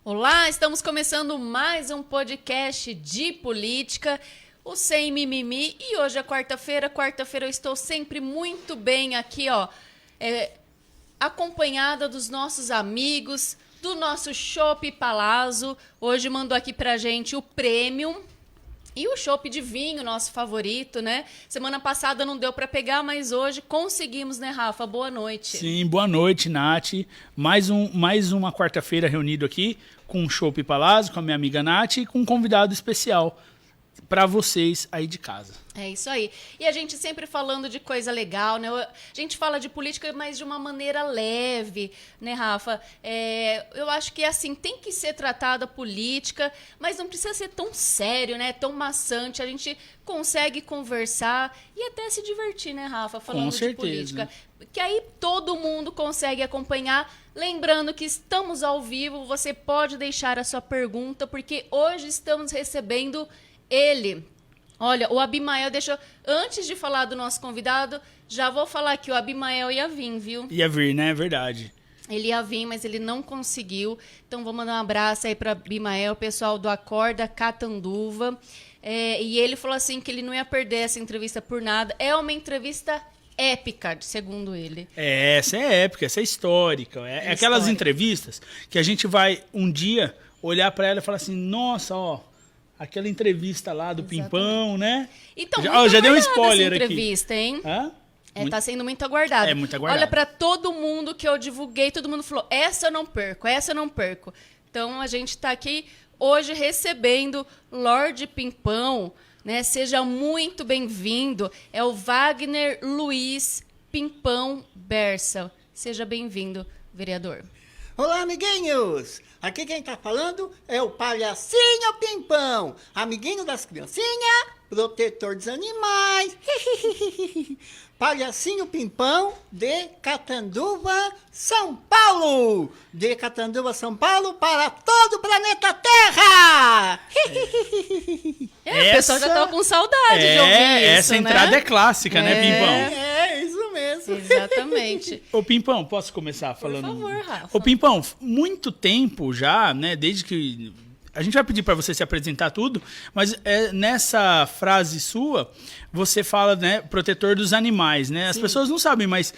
Olá, estamos começando mais um podcast de política, o Sem Mimimi, e hoje é quarta-feira. Quarta-feira eu estou sempre muito bem aqui, acompanhada dos nossos amigos, do nosso Chopp Palazzo. Hoje mandou aqui pra gente o Premium e o chopp de vinho, nosso favorito, né? Semana passada não deu para pegar, mas hoje conseguimos, né, Rafa? Boa noite. Sim, boa noite, Nath. Mais uma quarta-feira reunido aqui com o Chopp Palazzo, com a minha amiga Nath e com um convidado especial para vocês aí de casa. É isso aí. E a gente sempre falando de coisa legal, né? A gente fala de política, mas de uma maneira leve, né, Rafa? Eu acho que, assim, tem que ser tratada a política, mas não precisa ser tão sério, né? Tão maçante. A gente consegue conversar e até se divertir, né, Rafa? Falando de política. Que aí todo mundo consegue acompanhar. Lembrando que estamos ao vivo, você pode deixar a sua pergunta, porque hoje estamos recebendo ele. Olha, o Abimael deixou... Antes de falar do nosso convidado, já vou falar que o Abimael ia vir, viu? Ia vir, né? É verdade. Ele ia vir, mas ele não conseguiu. Então, vou mandar um abraço aí para o Abimael, pessoal do Acorda Catanduva. E ele falou assim que ele não ia perder essa entrevista por nada. É uma entrevista épica, segundo ele. Essa é épica, essa é histórica. É aquelas entrevistas que a gente vai um dia olhar para ela e falar assim, nossa, ó, aquela entrevista lá do Exatamente. Pimpão, né? Então, já deu um spoiler essa aqui. Entrevista, hein? Hã? Tá sendo muito aguardada. É muito aguardada. Olha, para todo mundo que eu divulguei, todo mundo falou, essa eu não perco, essa eu não perco. Então, a gente está aqui hoje recebendo Lorde Pimpão, né? Seja muito bem-vindo. É o Wagner Luiz Pimpão Bersa. Seja bem-vindo, vereador. Olá, amiguinhos! Aqui quem tá falando é o Palhacinho Pimpão, amiguinho das criancinhas, protetor dos animais. Palhacinho Pimpão de Catanduva, São Paulo! De Catanduva, São Paulo para todo o planeta Terra! O pessoal já tá com saudade de ouvir isso, essa entrada né? é clássica, né, Pimpão? Isso mesmo. Exatamente. Ô, Pimpão, posso começar falando? Por favor, Rafa. Ô, Pimpão, muito tempo já, né, desde que... A gente vai pedir para você se apresentar tudo, mas nessa frase sua, você fala, né, protetor dos animais, né? As pessoas não sabem, mas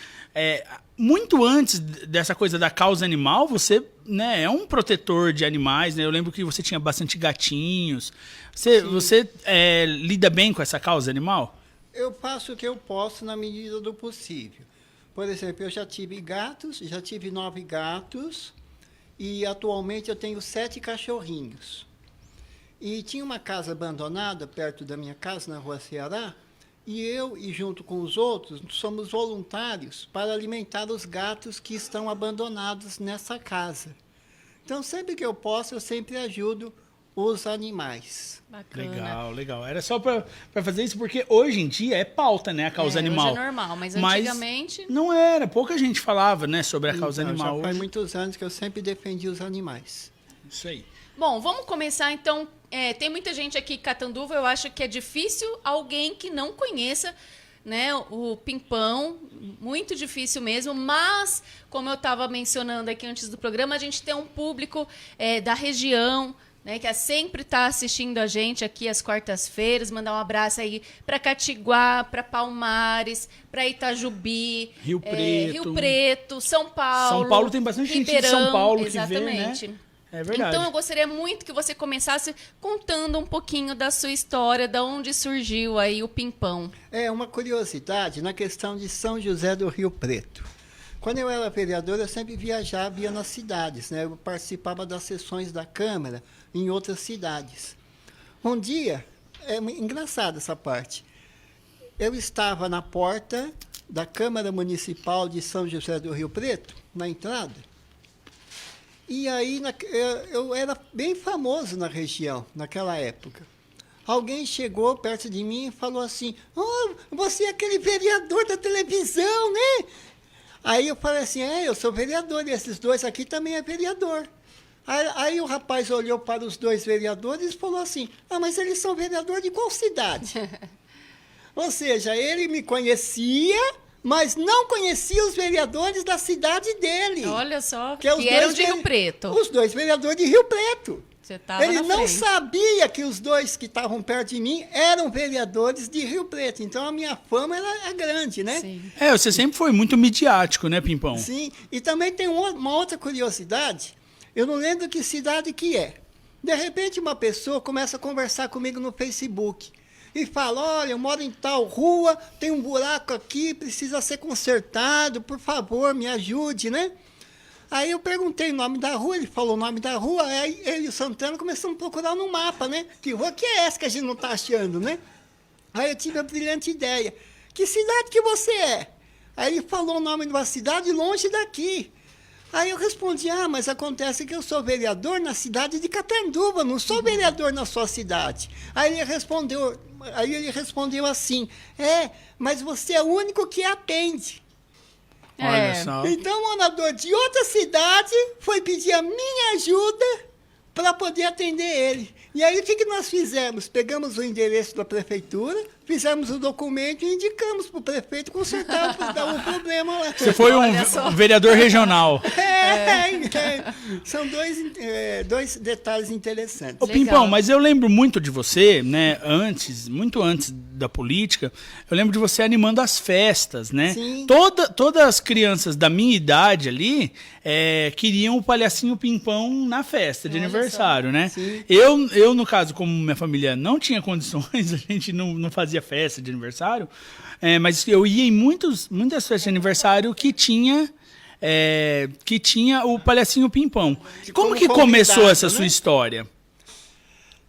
muito antes dessa coisa da causa animal, você, né, é um protetor de animais, né? Eu lembro que você tinha bastante gatinhos. Você lida bem com essa causa animal? Eu faço o que eu posso na medida do possível. Por exemplo, eu já tive 9 gatos, e atualmente eu tenho 7 cachorrinhos. E tinha uma casa abandonada perto da minha casa, na Rua Ceará, e junto com os outros, somos voluntários para alimentar os gatos que estão abandonados nessa casa. Então, sempre que eu posso, eu sempre ajudo os animais. Bacana. Legal. Era só para fazer isso, porque hoje em dia é pauta, né, a causa animal. Hoje é normal, mas antigamente... Não era, pouca gente falava, né, sobre a causa animal. Já faz muitos anos que eu sempre defendi os animais. Isso aí. Bom, vamos começar então. Tem muita gente aqui em Catanduva, eu acho que é difícil alguém que não conheça, né, o Pimpão, muito difícil mesmo, mas, como eu estava mencionando aqui antes do programa, a gente tem um público da região, né, que sempre está assistindo a gente aqui às quartas-feiras. Mandar um abraço aí para Catiguá, para Palmares, para Itajubi, Rio Preto, São Paulo. São Paulo tem bastante gente de São Paulo que vê, né? É verdade. Então eu gostaria muito que você começasse contando um pouquinho da sua história, de onde surgiu aí o Pimpão. Uma curiosidade na questão de São José do Rio Preto. Quando eu era vereador, eu sempre viajava, ia nas cidades, né? Eu participava das sessões da Câmara em outras cidades. Um dia, é engraçado essa parte, eu estava na porta da Câmara Municipal de São José do Rio Preto, na entrada, e aí eu era bem famoso na região, naquela época. Alguém chegou perto de mim e falou assim, você é aquele vereador da televisão, né? Aí eu falei assim, eu sou vereador, e esses dois aqui também é vereador. Aí o rapaz olhou para os dois vereadores e falou assim, mas eles são vereador de qual cidade? Ou seja, ele me conhecia, mas não conhecia os vereadores da cidade dele. Olha só, Que é os que eram dois de Rio Preto. Os dois vereadores de Rio Preto. Você tava Ele na não frente. sabia que os dois que estavam perto de mim eram vereadores de Rio Preto. Então a minha fama é grande, né? Sim. Você sempre foi muito midiático, né, Pimpão? Sim. E também tem uma outra curiosidade. Eu não lembro que cidade que é. De repente uma pessoa começa a conversar comigo no Facebook e fala, olha, eu moro em tal rua, tem um buraco aqui, precisa ser consertado, por favor, me ajude, né? Aí eu perguntei o nome da rua, ele falou o nome da rua, aí ele e o Santana começamos a procurar no mapa, né? Que rua que é essa que a gente não está achando, né? Aí eu tive a brilhante ideia. Que cidade que você é? Aí ele falou o nome de uma cidade longe daqui. Aí eu respondi, mas acontece que eu sou vereador na cidade de Catanduva, não sou vereador na sua cidade. Aí ele respondeu assim, mas você é o único que atende. Olha só. Então, o morador de outra cidade foi pedir a minha ajuda para poder atender ele. E aí, o que nós fizemos? Pegamos o endereço da prefeitura, fizemos o documento e indicamos para o prefeito consertar o problema lá. Você foi um vereador regional. São dois detalhes interessantes. Ô, Pimpão, mas eu lembro muito de você, né, muito antes da política, eu lembro de você animando as festas, né? Sim. Todas as crianças da minha idade ali queriam o palhacinho Pimpão na festa de aniversário, né? Sim. Eu, no caso, como minha família não tinha condições, a gente não fazia festa de aniversário, mas eu ia em muitas festas de aniversário que tinha o palhacinho Pimpão. Como que começou essa sua história?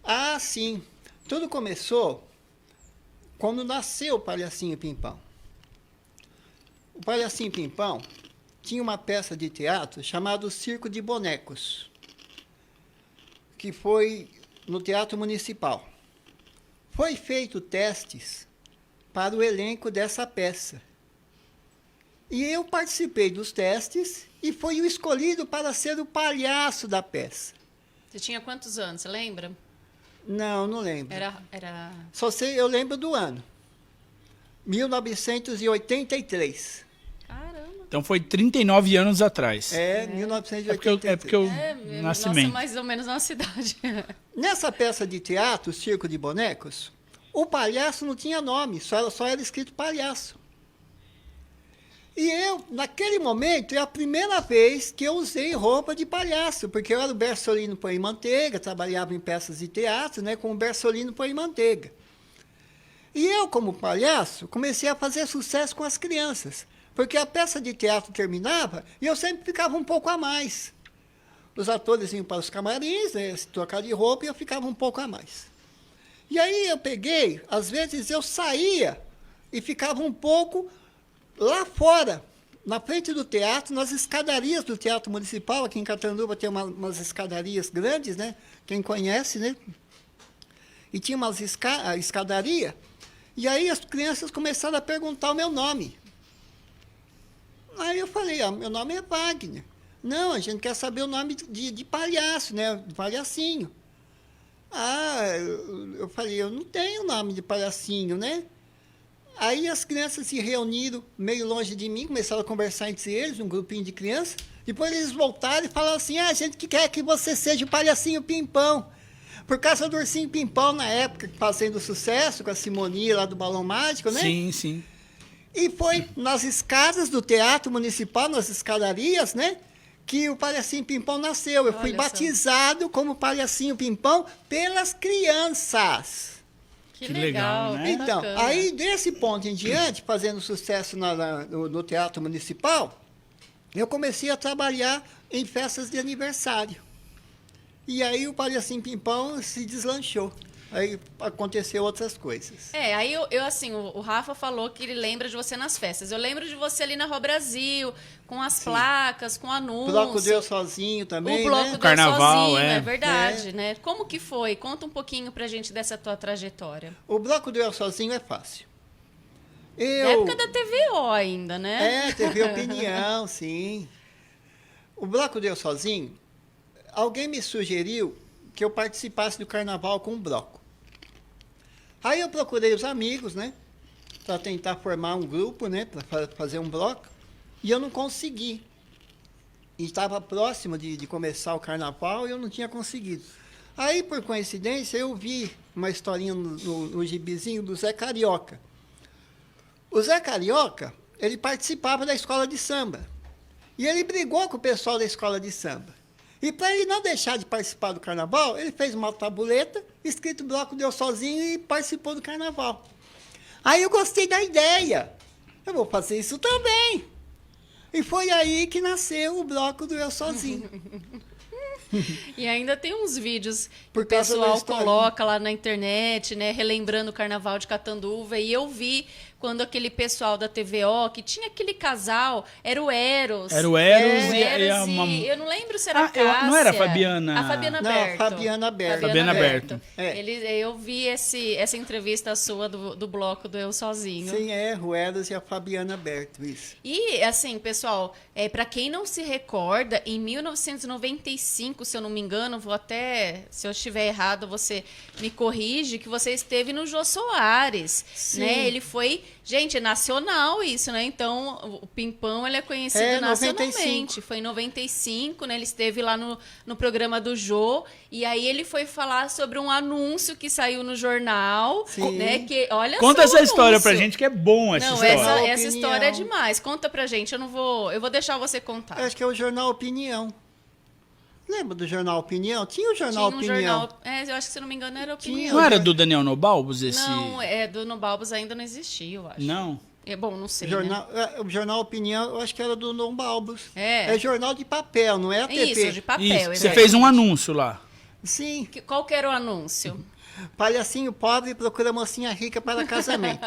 Ah, sim. Tudo começou quando nasceu o Palhacinho Pimpão. O Palhacinho Pimpão tinha uma peça de teatro chamada Circo de Bonecos, que foi no Teatro Municipal. Foi feito testes para o elenco dessa peça. E eu participei dos testes e fui o escolhido para ser o palhaço da peça. Você tinha quantos anos, você lembra? Não lembro. Era... Só sei, eu lembro do ano. 1983. Caramba. Então foi 39 anos atrás. 1983. É porque eu nasci bem. mais ou menos na cidade. Nessa peça de teatro, Circo de Bonecos, o palhaço não tinha nome, só era escrito palhaço. E eu, naquele momento, é a primeira vez que eu usei roupa de palhaço, porque eu era o Bersolino Pão e Manteiga, trabalhava em peças de teatro, né, com o Bersolino Pão e Manteiga. E eu, como palhaço, comecei a fazer sucesso com as crianças, porque a peça de teatro terminava e eu sempre ficava um pouco a mais. Os atores iam para os camarins, né, se trocar de roupa, e eu ficava um pouco a mais. E aí eu peguei, às vezes eu saía e ficava um pouco lá fora, na frente do teatro, nas escadarias do Teatro Municipal. Aqui em Catanduva tem umas escadarias grandes, né? Quem conhece, né? E tinha umas escadaria. E aí as crianças começaram a perguntar o meu nome. Aí eu falei, meu nome é Wagner. Não, a gente quer saber o nome de palhaço, né? De palhacinho. Eu falei, eu não tenho nome de palhacinho, né? Aí as crianças se reuniram meio longe de mim, começaram a conversar entre eles, um grupinho de crianças. Depois eles voltaram e falaram assim, a gente que quer que você seja o Palhacinho Pimpão. Por causa do Ursinho Pimpão, na época, fazendo sucesso com a Simonia lá do Balão Mágico, né? Sim, sim. E foi nas escadas do Teatro Municipal, nas escadarias, né? Que o Palhacinho Pimpão nasceu. Eu fui batizado como Palhacinho Pimpão pelas crianças. Que legal, né? Então, bacana. aí desse ponto em diante, fazendo sucesso no Teatro Municipal, eu comecei a trabalhar em festas de aniversário. E aí o Palhacinho Pimpão se deslanchou. Aí aconteceu outras coisas. Aí eu assim, o Rafa falou que ele lembra de você nas festas. Eu lembro de você ali na Rua Brasil, com as placas, com anúncios. O Bloco Deu Sozinho também, O Bloco né? Deu Carnaval, Sozinho, é. é verdade, né? Como que foi? Conta um pouquinho pra gente dessa tua trajetória. O Bloco Deu Sozinho é fácil. Na época da TVO ainda, né? TV Opinião, sim. O Bloco Deu Sozinho, alguém me sugeriu que eu participasse do carnaval com o bloco. Aí eu procurei os amigos, né? para tentar formar um grupo, né, para fazer um bloco, e eu não consegui. E estava próximo de começar o carnaval e eu não tinha conseguido. Aí, por coincidência, eu vi uma historinha no gibizinho do Zé Carioca. O Zé Carioca, ele participava da escola de samba. E ele brigou com o pessoal da escola de samba. E para ele não deixar de participar do carnaval, ele fez uma tabuleta, escrito Bloco Deu Sozinho e participou do carnaval. Aí eu gostei da ideia. Eu vou fazer isso também. E foi aí que nasceu o Bloco do Eu Sozinho. E ainda tem uns vídeos que Por o causa da pessoal historinha. coloca lá na internet, né, relembrando o Carnaval de Catanduva. E eu vi quando aquele pessoal da TVO, que tinha aquele casal, era o Eros. Era o Eros É, e Eros a uma... eu não lembro se era a não era a Cássia. Fabiana? A Fabiana Não, Berto. Fabiana Berto. Fabiana Berto. É. Eu vi essa entrevista sua do bloco do Eu Sozinho. Sim, o Eros e a Fabiana Berto, isso. E, assim, pessoal, para quem não se recorda, em 1995, se eu não me engano, se eu estiver errado, você me corrige, que você esteve no Jô Soares, Sim. né? Ele foi, gente, é nacional isso, né? Então, o Pimpão, ele é conhecido nacionalmente. 95. Foi em 95, né? Ele esteve lá no programa do Jô, e aí ele foi falar sobre um anúncio que saiu no jornal, Sim. né? Que, olha Conta só o essa história anúncio. pra gente, que é bom essa Não, história. essa Opinião. história é demais. Conta pra gente, eu vou deixar você contar. Eu acho que é o Jornal Opinião. Lembra do Jornal Opinião? Tinha o Jornal Tinha um Opinião. jornal, eu acho que se não me engano era Tinha. Opinião. Não era do Daniel Nobalbos esse... Não, do Nobalbos ainda não existia, eu acho. Não? Bom, não sei, O Jornal Opinião, eu acho que era do Dom Balbos. É. É jornal de papel, não é a né? TP. Isso, de papel. Isso, você exatamente. fez um anúncio lá. Sim. Qual que era o anúncio? Palhacinho pobre procura mocinha rica para casamento.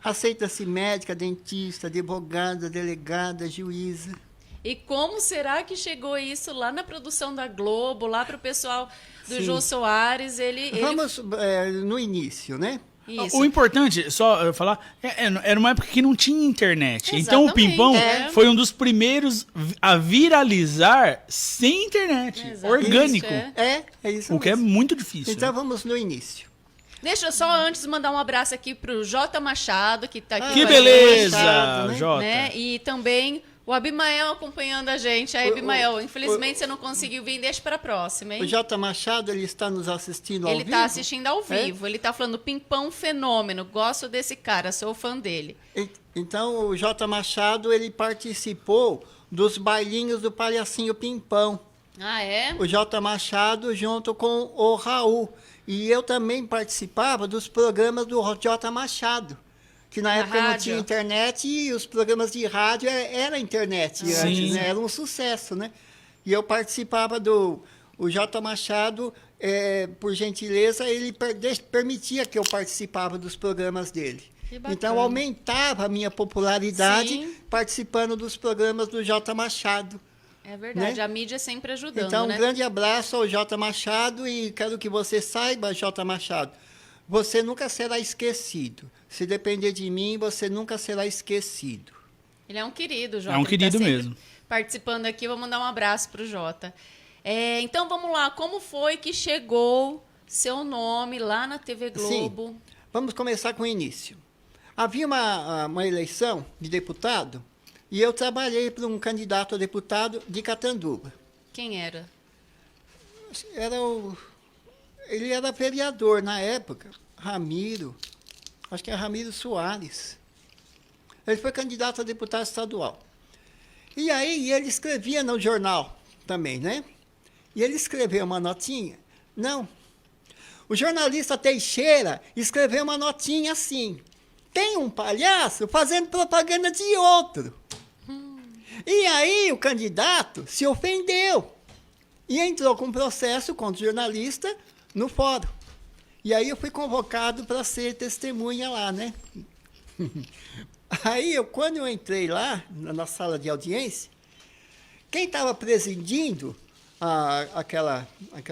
Aceita-se médica, dentista, advogada, delegada, juíza. E como será que chegou isso lá na produção da Globo, lá pro pessoal do Sim. Jô Soares? Ele Vamos no início, né? Isso. O importante, só eu falar, era uma época que não tinha internet. Então o Exatamente, Pimpão é. foi um dos primeiros a viralizar sem internet, Exato. orgânico. Isso, é. É isso O que é mesmo. muito difícil. Então vamos no início. Deixa eu só antes mandar um abraço aqui pro Jota Machado, que tá aqui Que com a beleza, Machado, né? Jota. né? E também o Abimael acompanhando a gente. Aí, Abimael, infelizmente você não conseguiu vir, deixa para a próxima, hein? O Jota Machado, ele está nos assistindo ao Ele vivo? tá assistindo ao É? vivo. Ele tá falando Pimpão fenômeno. Gosto desse cara, sou fã dele. Então, o Jota Machado, ele participou dos bailinhos do Palhacinho Pimpão. Ah, é? O Jota Machado junto com o Raul. E eu também participava dos programas do Jota Machado. Que na época não rádio. tinha internet e os programas de rádio era internet Sim. antes, né? Era um sucesso, né? E eu participava o Jota Machado, por gentileza, ele permitia que eu participava dos programas dele. Que bacana. Então aumentava a minha popularidade Sim. participando dos programas do Jota Machado. É verdade. Né? A mídia sempre ajudando, Então, né? um grande abraço ao Jota Machado e quero que você saiba, Jota Machado, você nunca será esquecido. Se depender de mim, você nunca será esquecido. Ele é um querido, Jota. É um Ele querido sempre mesmo. Participando aqui, vou mandar um abraço pro Jota. Então, vamos lá. Como foi que chegou seu nome lá na TV Globo? Sim. Vamos começar com o início. Havia uma eleição de deputado e eu trabalhei para um candidato a deputado de Catanduva. Quem era? Ele era vereador na época, Ramiro, acho que é Ramiro Soares. Ele foi candidato a deputado estadual. E aí ele escrevia no jornal também, né? E ele escreveu uma notinha. Não. O jornalista Teixeira escreveu uma notinha assim. Tem um palhaço fazendo propaganda de outro. E aí o candidato se ofendeu. E entrou com um processo contra o jornalista no fórum. E aí eu fui convocado para ser testemunha lá, né? Aí, quando eu entrei lá, na sala de audiência, quem estava presidindo aquela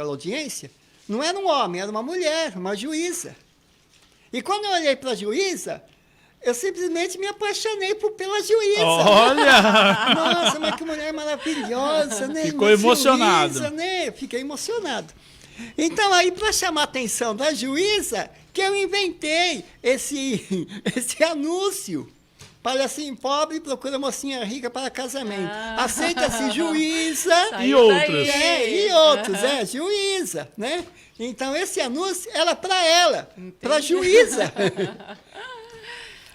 audiência não era um homem, era uma mulher, uma juíza. E quando eu olhei para a juíza, eu simplesmente me apaixonei pela juíza. Olha! Nossa, mas que mulher maravilhosa, né? Ficou Uma emocionado. juíza, né? Fiquei emocionado. Então, aí, para chamar a atenção da juíza, que eu inventei esse anúncio. Palhacinho pobre procura mocinha rica para casamento. Aceita-se juíza. Saiu E outros. daí. E outros, juíza, né? Então, esse anúncio era para ela, para juíza.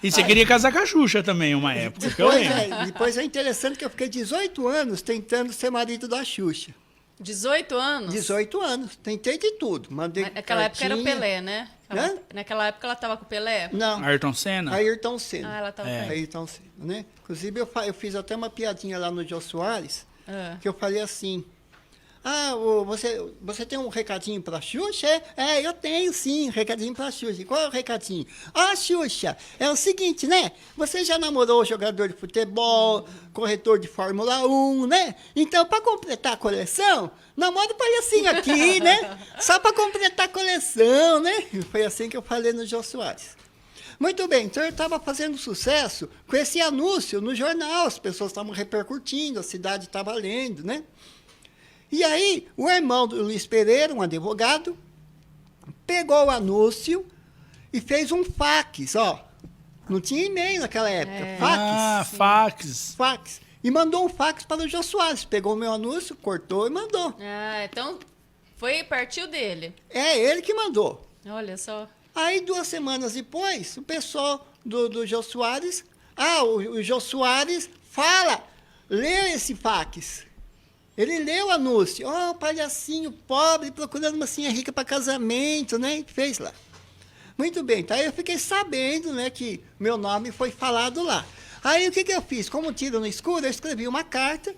E você queria casar com a Xuxa também, uma época, que eu lembro. Depois é interessante que eu fiquei 18 anos tentando ser marido da Xuxa. 18 anos? 18 anos, tentei de tudo. Mandei Naquela época era o cartinha. Pelé, né? Hã? Naquela época ela tava com o Pelé? Não, Ayrton Senna? Ayrton Senna. Ah, ela tava É. com ele. Ayrton Senna, né? Inclusive, eu fiz até uma piadinha lá no Jô Soares, Ah. que eu falei assim, você tem um recadinho pra Xuxa? Eu tenho sim, um recadinho pra Xuxa. Qual é o recadinho? Xuxa, é o seguinte, né? Você já namorou jogador de futebol, corretor de Fórmula 1, né? Então, pra completar a coleção, namora o palhacinho aqui, né? Só pra completar a coleção, né? Foi assim que eu falei no Jô Soares. Muito bem, então eu estava fazendo sucesso com esse anúncio no jornal, as pessoas estavam repercutindo, a cidade estava lendo, né? E aí, o irmão do Luiz Pereira, um advogado, pegou o anúncio e fez um fax, ó. Não tinha e-mail naquela época, fax. Fax. E mandou um fax para o Jô Soares. Pegou o meu anúncio, cortou e mandou. Então partiu dele. É ele que mandou. Olha só. Aí, 2 semanas depois, o pessoal do Jô Soares... o Jô Soares leu esse fax. Ele leu o anúncio. Palhacinho pobre procurando mocinha rica para casamento, né? E fez lá. Muito bem. Então, aí eu fiquei sabendo, né, que meu nome foi falado lá. Aí, o que eu fiz? Como tiro no escuro, eu escrevi uma carta,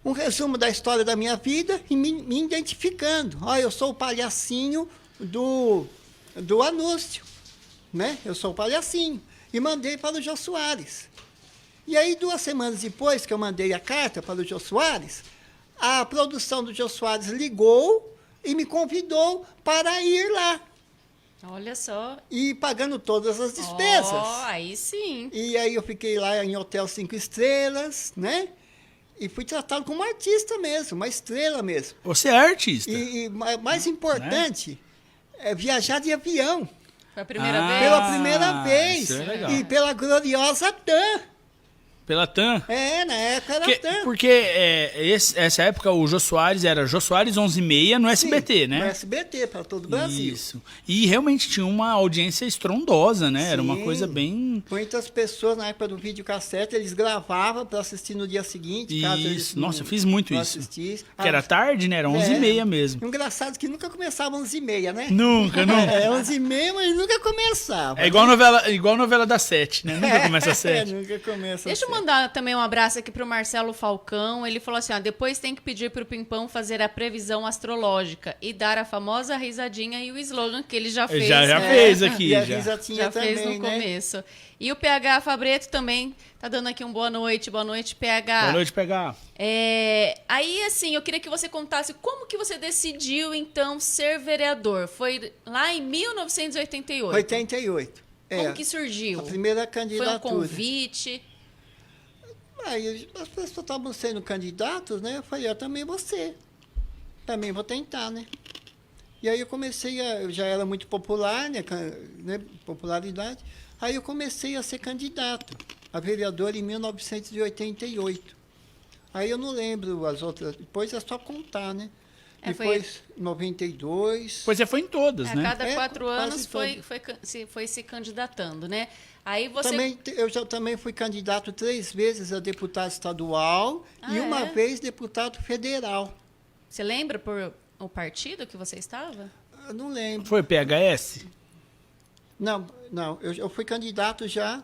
um resumo da história da minha vida e me identificando. Eu sou o palhacinho do anúncio, né? Eu sou o palhacinho. E mandei para o Jô Soares. E aí, 2 semanas depois que eu mandei a carta para o Jô Soares, a produção do Jô Soares ligou e me convidou para ir lá. Olha só. E pagando todas as despesas. Aí sim. E aí eu fiquei lá em hotel 5 estrelas, né? E fui tratado como um artista mesmo, uma estrela mesmo. Você é artista. E mais importante, é viajar de avião. Foi a primeira vez? Pela primeira vez. isso é legal. E pela gloriosa TAM. Pela TAM. Na época era TAM. Porque essa época o Jô Soares era Jô Soares 11h30 no SBT, né? No SBT, para todo o Brasil. Isso. E realmente tinha uma audiência estrondosa, né? Era uma Sim. coisa bem... Muitas pessoas, na época do videocassete, eles gravavam para assistir no dia seguinte. Caso eles Isso. Nossa, eu fiz muito não isso. assistissem. Que era tarde, né? Era 11h30 mesmo. Engraçado que nunca começava 11h30, né? Nunca. 11h30, mas nunca começava. É igual novela da 7, né? Nunca começa às 7. Nunca começa Deixa eu mandar também um abraço aqui pro Marcelo Falcão. Ele falou assim, depois tem que pedir pro Pimpão fazer a previsão astrológica e dar a famosa risadinha e o slogan que ele já fez. Já fez aqui. E a Já. risadinha Já também, fez no né? começo. E o PH Fabreto também tá dando aqui um boa noite. Boa noite, PH. Boa noite, PH. Aí, assim, eu queria que você contasse como que você decidiu, então, ser vereador. Foi lá em 1988. 88. Como que surgiu? A primeira Foi candidatura. um convite? Aí as pessoas estavam sendo candidatos, né? Eu falei, eu também vou ser. Também vou tentar, né? E aí eu comecei eu já era muito popular, né? Popularidade. Aí eu comecei a ser candidato a vereador em 1988. Aí eu não lembro as outras, depois é só contar, né? Depois, 92. Pois foi em todas, A né? cada 4 quase anos foi se candidatando, né? Aí você... Eu já também fui candidato 3 vezes a deputado estadual e uma vez deputado federal. Você lembra por o partido que você estava? Eu não lembro. Foi PHS? Não, eu fui candidato já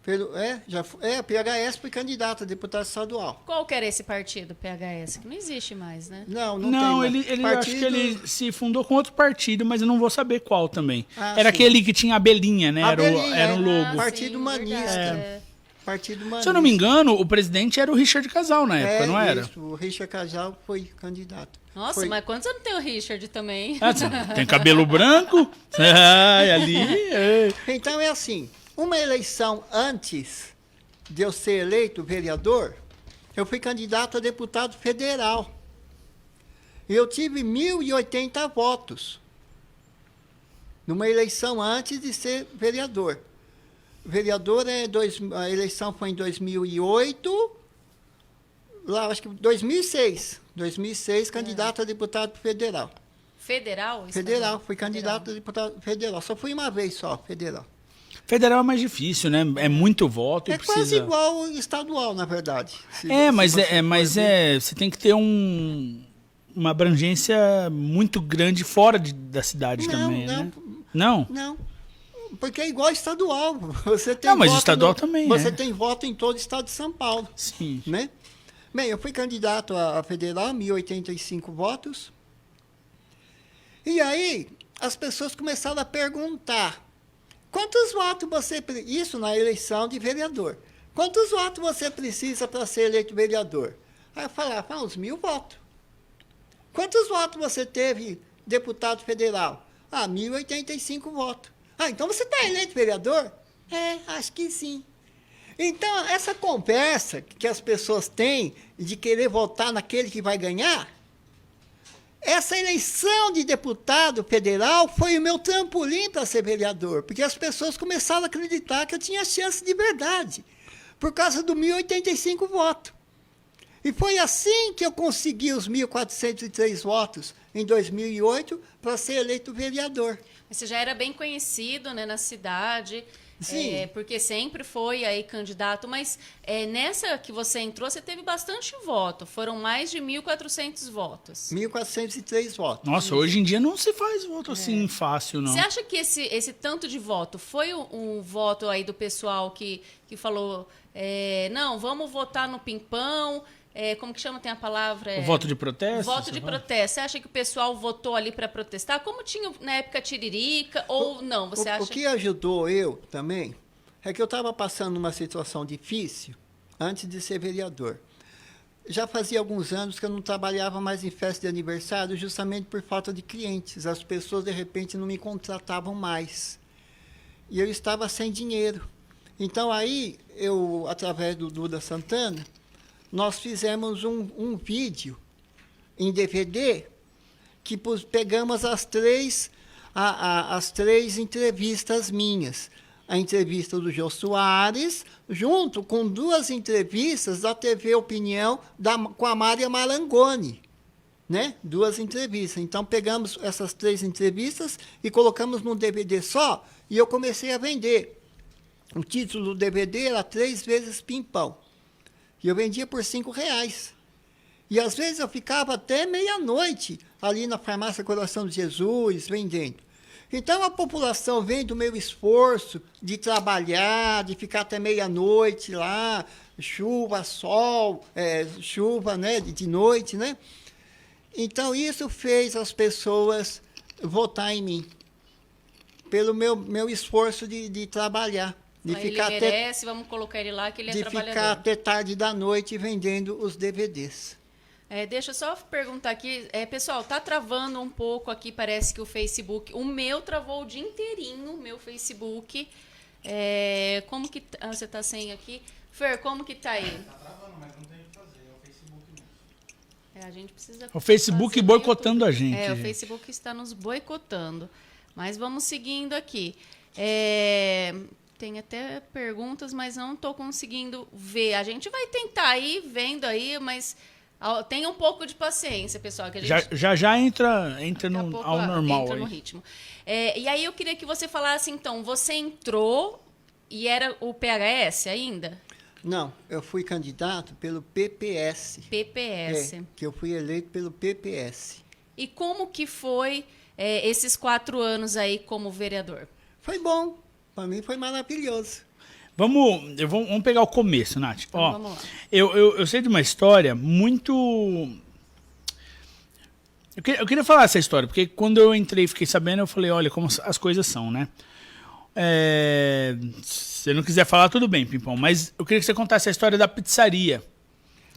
PHS foi candidato a deputado estadual. Qual que era esse partido, PHS? Que não existe mais, né? Não Não, tem. eu acho que ele se fundou com outro partido, mas eu não vou saber qual também. Era sim. aquele que tinha a abelhinha, né? Abelhinha, Era o logo. Partido Humanista. verdade. Partido Humanista. Se eu não me engano, o presidente era o Richard Casal na época, não era? Isso, o Richard Casal foi candidato. Nossa, mas quantos anos tem o Richard também? Tem cabelo branco? Ai, ali. Então é assim, uma eleição antes de eu ser eleito vereador, eu fui candidato a deputado federal. Eu tive 1.080 votos numa eleição antes de ser vereador. Vereador, a eleição foi em 2008, lá, acho que 2006. 2006, candidato a deputado federal. Federal? Federal, fui candidato a deputado federal. Só fui uma vez só, federal. Federal é mais difícil, né? É muito voto e É precisa... quase igual ao estadual, na verdade. Você tem que ter uma abrangência muito grande fora da cidade também, né? Não? Não. Porque é igual ao estadual. Você tem Não, mas o estadual também, Você né? tem voto em todo o estado de São Paulo. Sim. Né? Bem, eu fui candidato a federal, 1.085 votos. E aí, as pessoas começaram a perguntar: quantos votos você precisa? Isso na eleição de vereador. Quantos votos você precisa para ser eleito vereador? Aí eu falava, uns 1.000 votos. Quantos votos você teve deputado federal? 1.085 votos. Então você está eleito vereador? Acho que sim. Então, essa conversa que as pessoas têm de querer votar naquele que vai ganhar, essa eleição de deputado federal foi o meu trampolim para ser vereador, porque as pessoas começaram a acreditar que eu tinha chance de verdade, por causa do 1.085 votos. E foi assim que eu consegui os 1.403 votos em 2008 para ser eleito vereador. Você já era bem conhecido, né, na cidade, Sim. porque sempre foi aí candidato, mas nessa que você entrou, você teve bastante voto, foram mais de 1.400 votos. 1.403 votos. Nossa, hoje em dia não se faz voto assim fácil, não. Você acha que esse tanto de voto foi um voto aí do pessoal que falou, não, vamos votar no Pimpão, como que chama, tem a palavra? Voto de protesto? Voto de protesto. Você acha que o pessoal votou ali para protestar? Como tinha na época Tiririca ou não? Você acha? O que ajudou eu também é que eu estava passando uma situação difícil antes de ser vereador. Já fazia alguns anos que eu não trabalhava mais em festa de aniversário justamente por falta de clientes. As pessoas, de repente, não me contratavam mais. E eu estava sem dinheiro. Então, aí, eu, através do Duda Santana, nós fizemos um vídeo em DVD que pegamos as três entrevistas minhas. A entrevista do Jô Soares, junto com 2 entrevistas da TV Opinião com a Mária Marangoni. Né? 2 entrevistas. Então, pegamos essas 3 entrevistas e colocamos num DVD só e eu comecei a vender. O título do DVD era 3 vezes Pimpão. E eu vendia por R$5. E às vezes eu ficava até meia-noite ali na farmácia Coração de Jesus, vendendo. Então a população vem do meu esforço de trabalhar, de ficar até meia-noite lá, chuva, sol, chuva, né, de noite, né? Então isso fez as pessoas votar em mim, pelo meu esforço de trabalhar. Ele merece, vamos colocar ele lá, que ele é trabalhador. De ficar até tarde da noite vendendo os DVDs. Deixa eu só perguntar aqui. Pessoal, tá travando um pouco aqui, parece que o Facebook... O meu travou o dia inteirinho, o meu Facebook. Como que... você tá sem aqui? Fer, como que tá aí? Tá travando, mas não tem o que fazer. É o Facebook mesmo. A gente precisa... O Facebook boicotando a gente. O Facebook está nos boicotando. Mas vamos seguindo aqui. Tem até perguntas, mas não estou conseguindo ver. A gente vai tentar ir vendo aí, mas tenha um pouco de paciência, pessoal. Que a gente já entra ao normal. Entra no ritmo. E aí eu queria que você falasse, então, você entrou e era o PHS ainda? Não, eu fui candidato pelo PPS. PPS. Que eu fui eleito pelo PPS. E como que foi esses 4 anos aí como vereador? Foi bom. Para mim foi maravilhoso. Vamos pegar o começo, Nath. Então, vamos lá. Eu sei de uma história muito... Eu queria falar essa história, porque quando eu entrei e fiquei sabendo, eu falei, olha como as coisas são, né? Se você não quiser falar, tudo bem, Pimpão, mas eu queria que você contasse a história da pizzaria.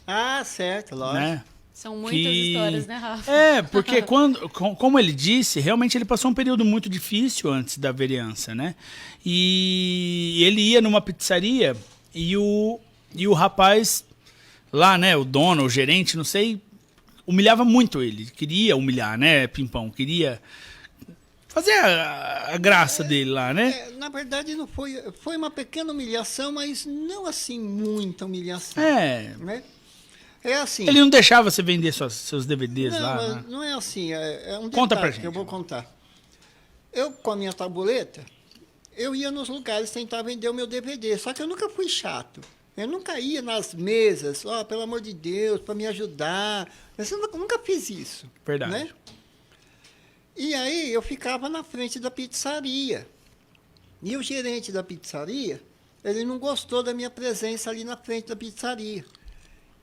Ah, certo, lógico. Né? São muitas histórias, né, Rafa? Porque como ele disse, realmente ele passou um período muito difícil antes da vereança, né? E ele ia numa pizzaria e o rapaz lá, né, o dono, o gerente, não sei, humilhava muito ele. Queria humilhar, né, Pimpão? Queria fazer a graça dele lá, né? Na verdade, não foi uma pequena humilhação, mas não assim muita humilhação. Né? É assim. Ele não deixava você vender seus DVDs não, lá. Né? Não é assim. É um Conta pra detalhe gente. que eu vou contar. Eu, com a minha tabuleta, eu ia nos lugares tentar vender o meu DVD. Só que eu nunca fui chato. Eu nunca ia nas mesas, pelo amor de Deus, para me ajudar. Eu nunca fiz isso. Verdade. Né? E aí eu ficava na frente da pizzaria. E o gerente da pizzaria, ele não gostou da minha presença ali na frente da pizzaria.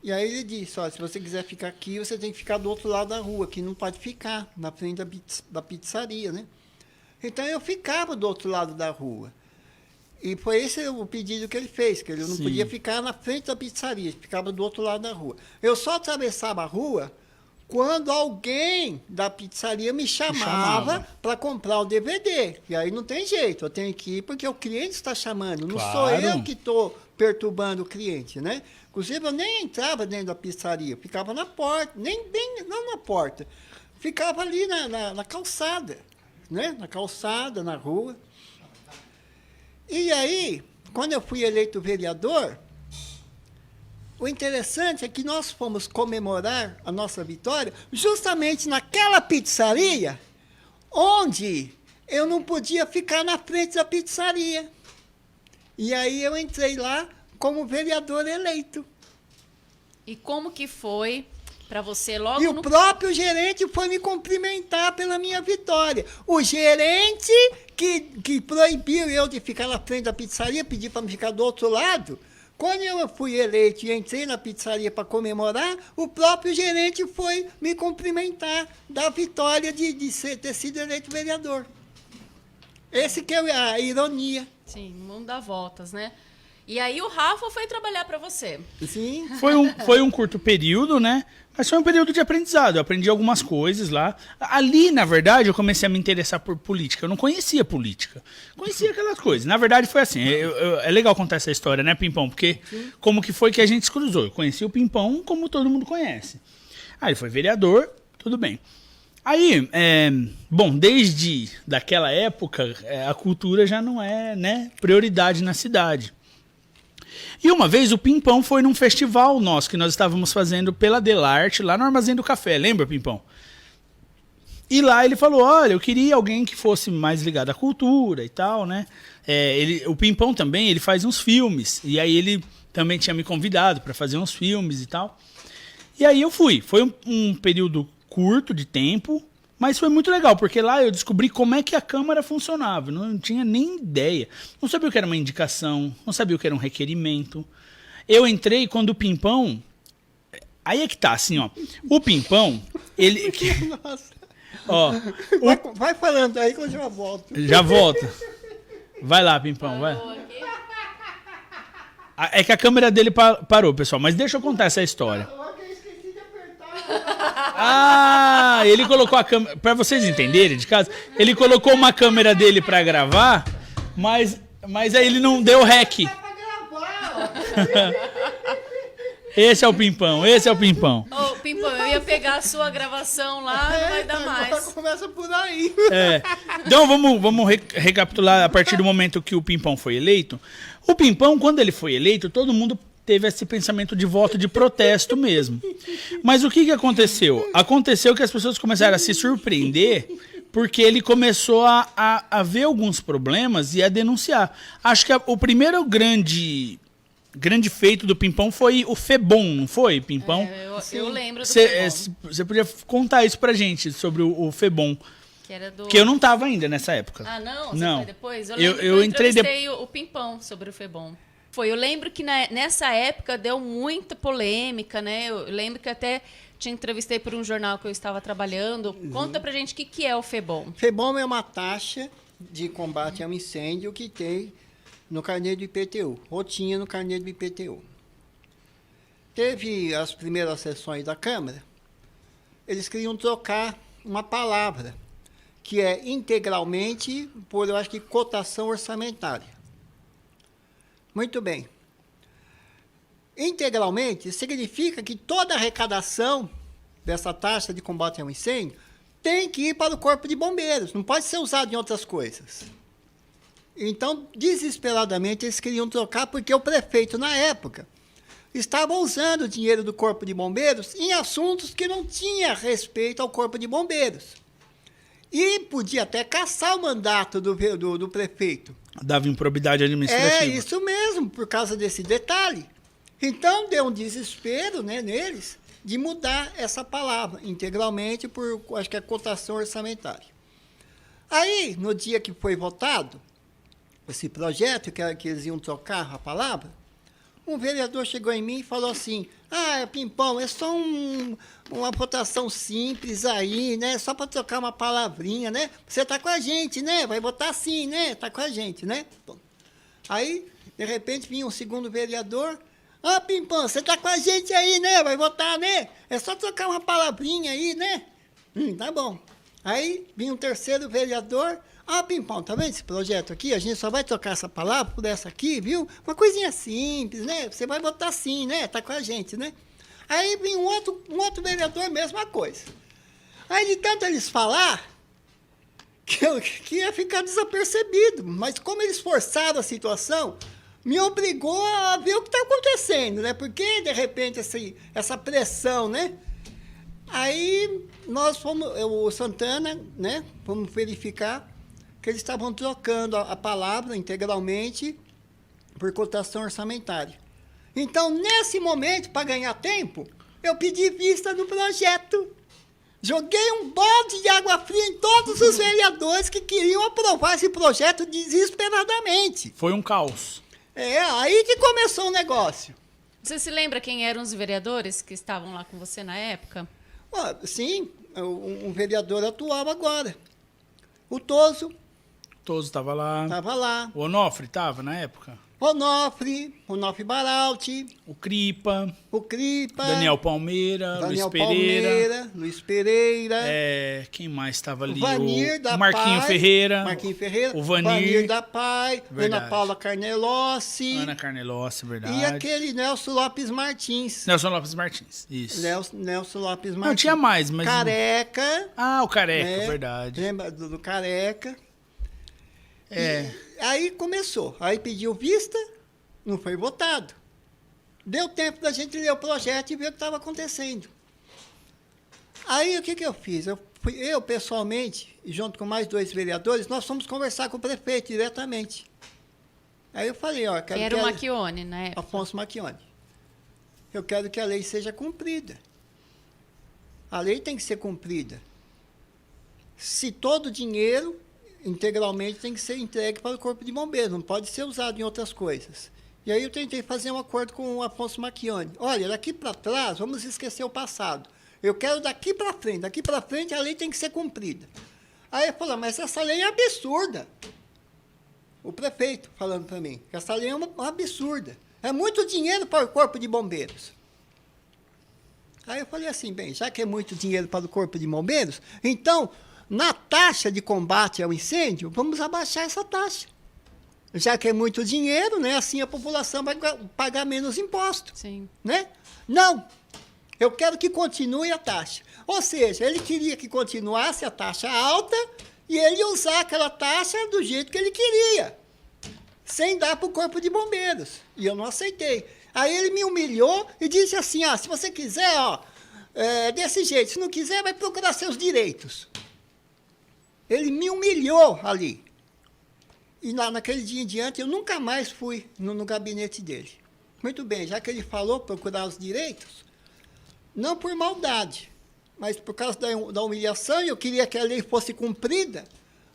E aí ele disse, se você quiser ficar aqui, você tem que ficar do outro lado da rua, que não pode ficar na frente da pizzaria, né? Então eu ficava do outro lado da rua. E foi esse o pedido que ele fez, que ele não podia ficar na frente da pizzaria, ficava do outro lado da rua. Eu só atravessava a rua quando alguém da pizzaria me chamava para comprar o DVD. E aí não tem jeito, eu tenho que ir porque o cliente está chamando, não sou eu que estou perturbando o cliente, né? Inclusive, eu nem entrava dentro da pizzaria, ficava na porta, não na porta, ficava ali na calçada, né? Na calçada, na rua. E aí, quando eu fui eleito vereador, o interessante é que nós fomos comemorar a nossa vitória justamente naquela pizzaria onde eu não podia ficar na frente da pizzaria. E aí eu entrei lá como vereador eleito. E como que foi para você logo E o próprio gerente foi me cumprimentar pela minha vitória. O gerente que proibiu eu de ficar na frente da pizzaria, pediu para me ficar do outro lado. Quando eu fui eleito e entrei na pizzaria para comemorar, o próprio gerente foi me cumprimentar da vitória de ter sido eleito vereador. Esse que é a ironia. Sim, mundo dá voltas, né? E aí o Rafa foi trabalhar para você. Sim. Foi um curto período, né? Mas foi um período de aprendizado. Eu aprendi algumas coisas lá. Ali, na verdade, eu comecei a me interessar por política. Eu não conhecia política. Conhecia aquelas coisas. Na verdade, foi assim. É legal contar essa história, né, Pimpão? Porque como que foi que a gente se cruzou? Eu conheci o Pimpão como todo mundo conhece. Aí ele foi vereador, tudo bem. Aí, bom, desde daquela época, a cultura já não é, né, prioridade na cidade. E uma vez o Pimpão foi num festival nosso que nós estávamos fazendo pela Delarte, lá no Armazém do Café. Lembra, Pimpão? E lá ele falou, olha, eu queria alguém que fosse mais ligado à cultura e tal, né? O Pimpão também, ele faz uns filmes. E aí ele também tinha me convidado para fazer uns filmes e tal. E aí eu fui. Foi um período curto de tempo, mas foi muito legal, porque lá eu descobri como é que a Câmara funcionava. Não tinha nem ideia. Não sabia o que era uma indicação, não sabia o que era um requerimento. Eu entrei quando o Pimpão... Aí é que tá, assim, ó. O Pimpão, ele... Nossa. Ó, Vai falando aí que eu já volto. já volta. Vai lá, Pimpão, vai. É que a câmera dele parou, pessoal. Mas deixa eu contar essa história. Ah, ele colocou a câmera... Pra vocês entenderem de casa, ele colocou uma câmera dele pra gravar, mas aí ele não deu rec. Esse é o Pimpão, esse é o Pimpão. Ô, Pimpão, eu ia pegar a sua gravação lá, não vai dar mais. Começa por aí. Então vamos recapitular a partir do momento que o Pimpão foi eleito. O Pimpão, quando ele foi eleito, todo mundo teve esse pensamento de voto de protesto mesmo. Mas o que aconteceu? Aconteceu que as pessoas começaram a se surpreender porque ele começou a ver alguns problemas e a denunciar. Acho que o primeiro grande feito do Pimpão foi o FEBOM, não foi, Pimpão? Eu lembro do FEBOM. Você podia contar isso pra gente, sobre o FEBOM. Que era do... Porque eu não tava ainda nessa época. Ah, não? Você não. foi depois? Eu Eu lembro que eu entrei entrevistei o Pimpão sobre o FEBOM. Eu lembro que nessa época deu muita polêmica, né? Eu lembro que até te entrevistei por um jornal que eu estava trabalhando. Conta pra gente o que é o FEBOM. FEBOM é uma taxa de combate ao incêndio que tem no carnê do IPTU, ou tinha no carnê do IPTU. Teve as primeiras sessões da Câmara, eles queriam trocar uma palavra, que é integralmente por, eu acho que, cotação orçamentária. Muito bem. Integralmente significa que toda arrecadação dessa taxa de combate ao incêndio tem que ir para o Corpo de Bombeiros, não pode ser usado em outras coisas. Então, desesperadamente, eles queriam trocar, porque o prefeito, na época, estava usando o dinheiro do Corpo de Bombeiros em assuntos que não tinha respeito ao Corpo de Bombeiros. E podia até cassar o mandato do prefeito. Dava improbidade administrativa. É isso mesmo, por causa desse detalhe. Então, deu um desespero, né, neles de mudar essa palavra integralmente por, acho que é cotação orçamentária. Aí, no dia que foi votado esse projeto, que eles iam trocar a palavra, um vereador chegou em mim e falou assim: Pimpão, é só uma votação simples aí, né? Só para trocar uma palavrinha, né? Você tá com a gente, né? Vai votar sim, né? Tá com a gente, né? Bom, aí, de repente, vinha um segundo vereador: Pimpão, você tá com a gente aí, né? Vai votar, né? É só trocar uma palavrinha aí, né? Tá bom. Aí, vinha um terceiro vereador: Pimpão, tá vendo esse projeto aqui? A gente só vai trocar essa palavra por essa aqui, viu? Uma coisinha simples, né? Você vai votar sim, né? Tá com a gente, né? Aí vinha um outro vereador, mesma coisa. Aí, de tanto eles falar, que ia ficar desapercebido. Mas como eles forçaram a situação, me obrigou a ver o que está acontecendo, né? Porque, de repente, essa pressão, né? Aí, nós fomos, o Santana, né? Fomos verificar que eles estavam trocando a palavra integralmente por cotação orçamentária. Então, nesse momento, para ganhar tempo, eu pedi vista no projeto. Joguei um balde de água fria em todos os vereadores que queriam aprovar esse projeto desesperadamente. Foi um caos. Aí que começou o negócio. Você se lembra quem eram os vereadores que estavam lá com você na época? Sim, um vereador atual agora. O Toso. Todos estava lá. Estava lá. O Onofre estava na época. Onofre Baralti. O Cripa. Daniel Palmeira. Luiz Pereira. Quem mais estava ali? Vanir da Marquinho Pai. Ferreira. O Vanir da Pai. Verdade. Ana Paula Carnelossi. Verdade. E aquele Nelson Lopes Martins. Nelson Lopes Martins, isso. Nelson Lopes Martins. Não, tinha mais, mas... Careca. O Careca, né? verdade. Lembra do Careca? Aí começou. Aí pediu vista, não foi votado. Deu tempo da gente ler o projeto e ver o que estava acontecendo. Aí o que eu fiz? Eu pessoalmente, junto com mais 2 vereadores, nós fomos conversar com o prefeito diretamente. Aí eu falei, Era o Macchione, né? Afonso Macchione. Eu quero que a lei seja cumprida. A lei tem que ser cumprida. Se todo o dinheiro integralmente tem que ser entregue para o Corpo de Bombeiros, não pode ser usado em outras coisas. E aí eu tentei fazer um acordo com o Afonso Macchione. Olha, daqui para trás, vamos esquecer o passado. Eu quero daqui para frente a lei tem que ser cumprida. Aí ele falou, mas essa lei é absurda. O prefeito falando para mim, que essa lei é uma absurda. É muito dinheiro para o Corpo de Bombeiros. Aí eu falei assim, já que é muito dinheiro para o Corpo de Bombeiros, então, na taxa de combate ao incêndio, vamos abaixar essa taxa. Já que é muito dinheiro, né? Assim a população vai pagar menos imposto. Sim. Né? Não. Eu quero que continue a taxa. Ou seja, ele queria que continuasse a taxa alta e ele ia usar aquela taxa do jeito que ele queria, sem dar para o Corpo de Bombeiros. E eu não aceitei. Aí ele me humilhou e disse assim, se você quiser, desse jeito. Se não quiser, vai procurar seus direitos. Ele me humilhou ali. E naquele dia em diante, eu nunca mais fui no gabinete dele. Muito bem, já que ele falou procurar os direitos, não por maldade, mas por causa da humilhação, e eu queria que a lei fosse cumprida,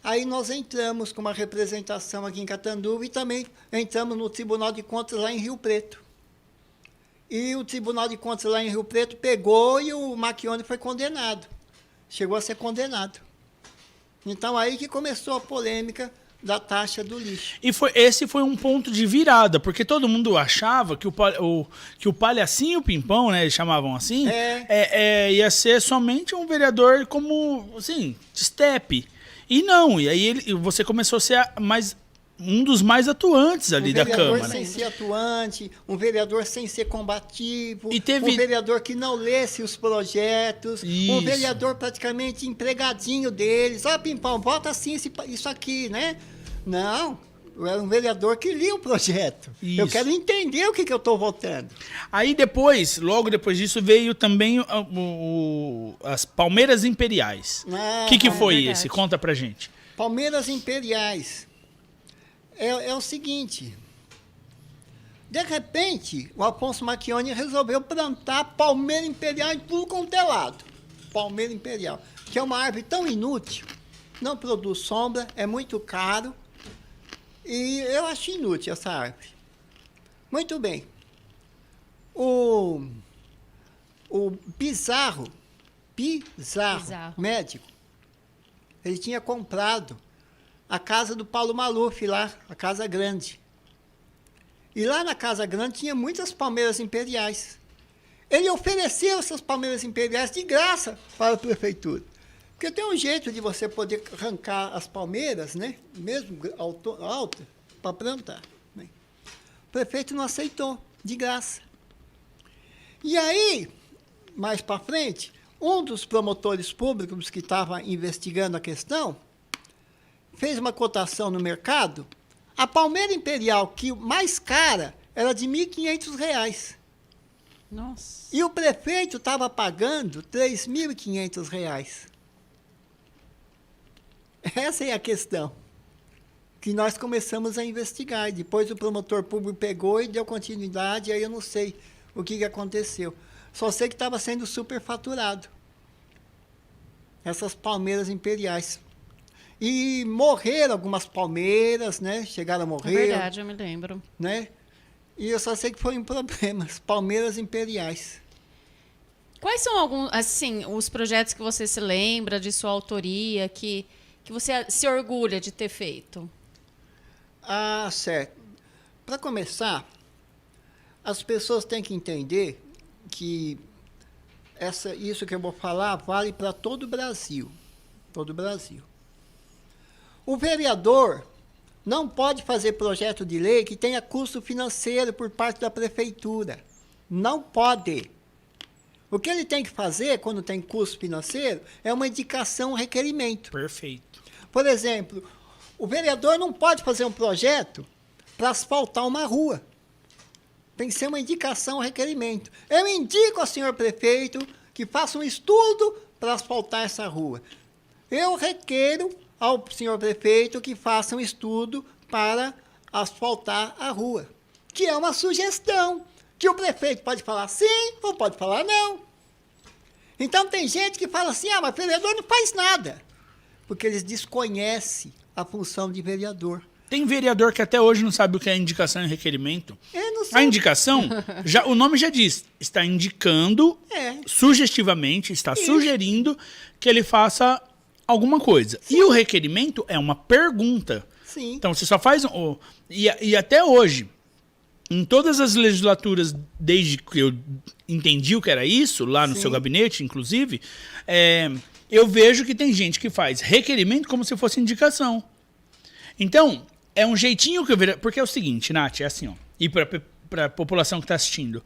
aí nós entramos com uma representação aqui em Catanduva e também entramos no Tribunal de Contas lá em Rio Preto. E o Tribunal de Contas lá em Rio Preto pegou e o Macchione foi condenado. Chegou a ser condenado. Então, aí que começou a polêmica da taxa do lixo. E esse foi um ponto de virada, porque todo mundo achava que o Palhacinho Pimpão, né, eles chamavam assim, ia ser somente um vereador como, assim, de estepe. E não, e aí você começou a ser mais um dos mais atuantes ali da vereador Câmara. sem ser atuante, um vereador sem ser combativo, E teve- um vereador que não lesse os projetos, um Isso. vereador praticamente empregadinho deles. Ó, Pimpão, bota assim isso aqui, né? Não, eu era um vereador que lia o projeto. Eu Isso. quero entender o que eu estou votando. Aí depois, logo depois disso, veio também as Palmeiras Imperiais. Ah, O que é foi verdade. esse? Conta pra gente. Palmeiras Imperiais. É o seguinte. De repente, o Afonso Macchione resolveu plantar palmeira imperial em tudo quanto é lado. Palmeira imperial, que é uma árvore tão inútil, não produz sombra, é muito caro. E eu acho inútil essa árvore. Muito bem. O Pizarro, médico, ele tinha comprado a casa do Paulo Maluf lá, a Casa Grande. E lá na Casa Grande tinha muitas palmeiras imperiais. Ele ofereceu essas palmeiras imperiais de graça para a prefeitura. Porque tem um jeito de você poder arrancar as palmeiras, né? Mesmo alta, para plantar. Né? O prefeito não aceitou, de graça. E aí, mais para frente, um dos promotores públicos que estava investigando a questão fez uma cotação no mercado. A palmeira imperial, que mais cara, era de R$ 1.500. Nossa. E o prefeito estava pagando R$ 3.500. Essa é a questão que nós começamos a investigar. Depois o promotor público pegou e deu continuidade, aí eu não sei o que aconteceu. Só sei que estava sendo superfaturado. Essas palmeiras imperiais. E morreram algumas palmeiras, né? Chegaram a É morrer. verdade, eu me lembro. Né? E eu só sei que foi um problema. As palmeiras imperiais. Quais são alguns, assim, os projetos que você se lembra de sua autoria, que você se orgulha de ter feito? Ah, certo. Para começar, as pessoas têm que entender que isso que eu vou falar vale para todo o Brasil. Todo o Brasil. O vereador não pode fazer projeto de lei que tenha custo financeiro por parte da prefeitura. Não pode. O que ele tem que fazer, quando tem custo financeiro, é uma indicação, um requerimento. Perfeito. Por exemplo, o vereador não pode fazer um projeto para asfaltar uma rua. Tem que ser uma indicação, um requerimento. Eu indico ao senhor prefeito que faça um estudo para asfaltar essa rua. Eu requeiro ao senhor prefeito que faça um estudo para asfaltar a rua. Que é uma sugestão, que o prefeito pode falar sim ou pode falar não. Então tem gente que fala assim, mas o vereador não faz nada. Porque eles desconhecem a função de vereador. Tem vereador que até hoje não sabe o que é indicação e requerimento. Eu não sei. A indicação, o nome já diz, está indicando sugestivamente, está sugerindo que ele faça alguma coisa. Sim. E o requerimento é uma pergunta. Sim. Então você só faz... E até hoje, em todas as legislaturas, desde que eu entendi o que era isso, lá no seu gabinete, inclusive, eu vejo que tem gente que faz requerimento como se fosse indicação. Então, é um jeitinho que eu vejo... Porque é o seguinte, Nath, é assim, ó, e para a população que está assistindo.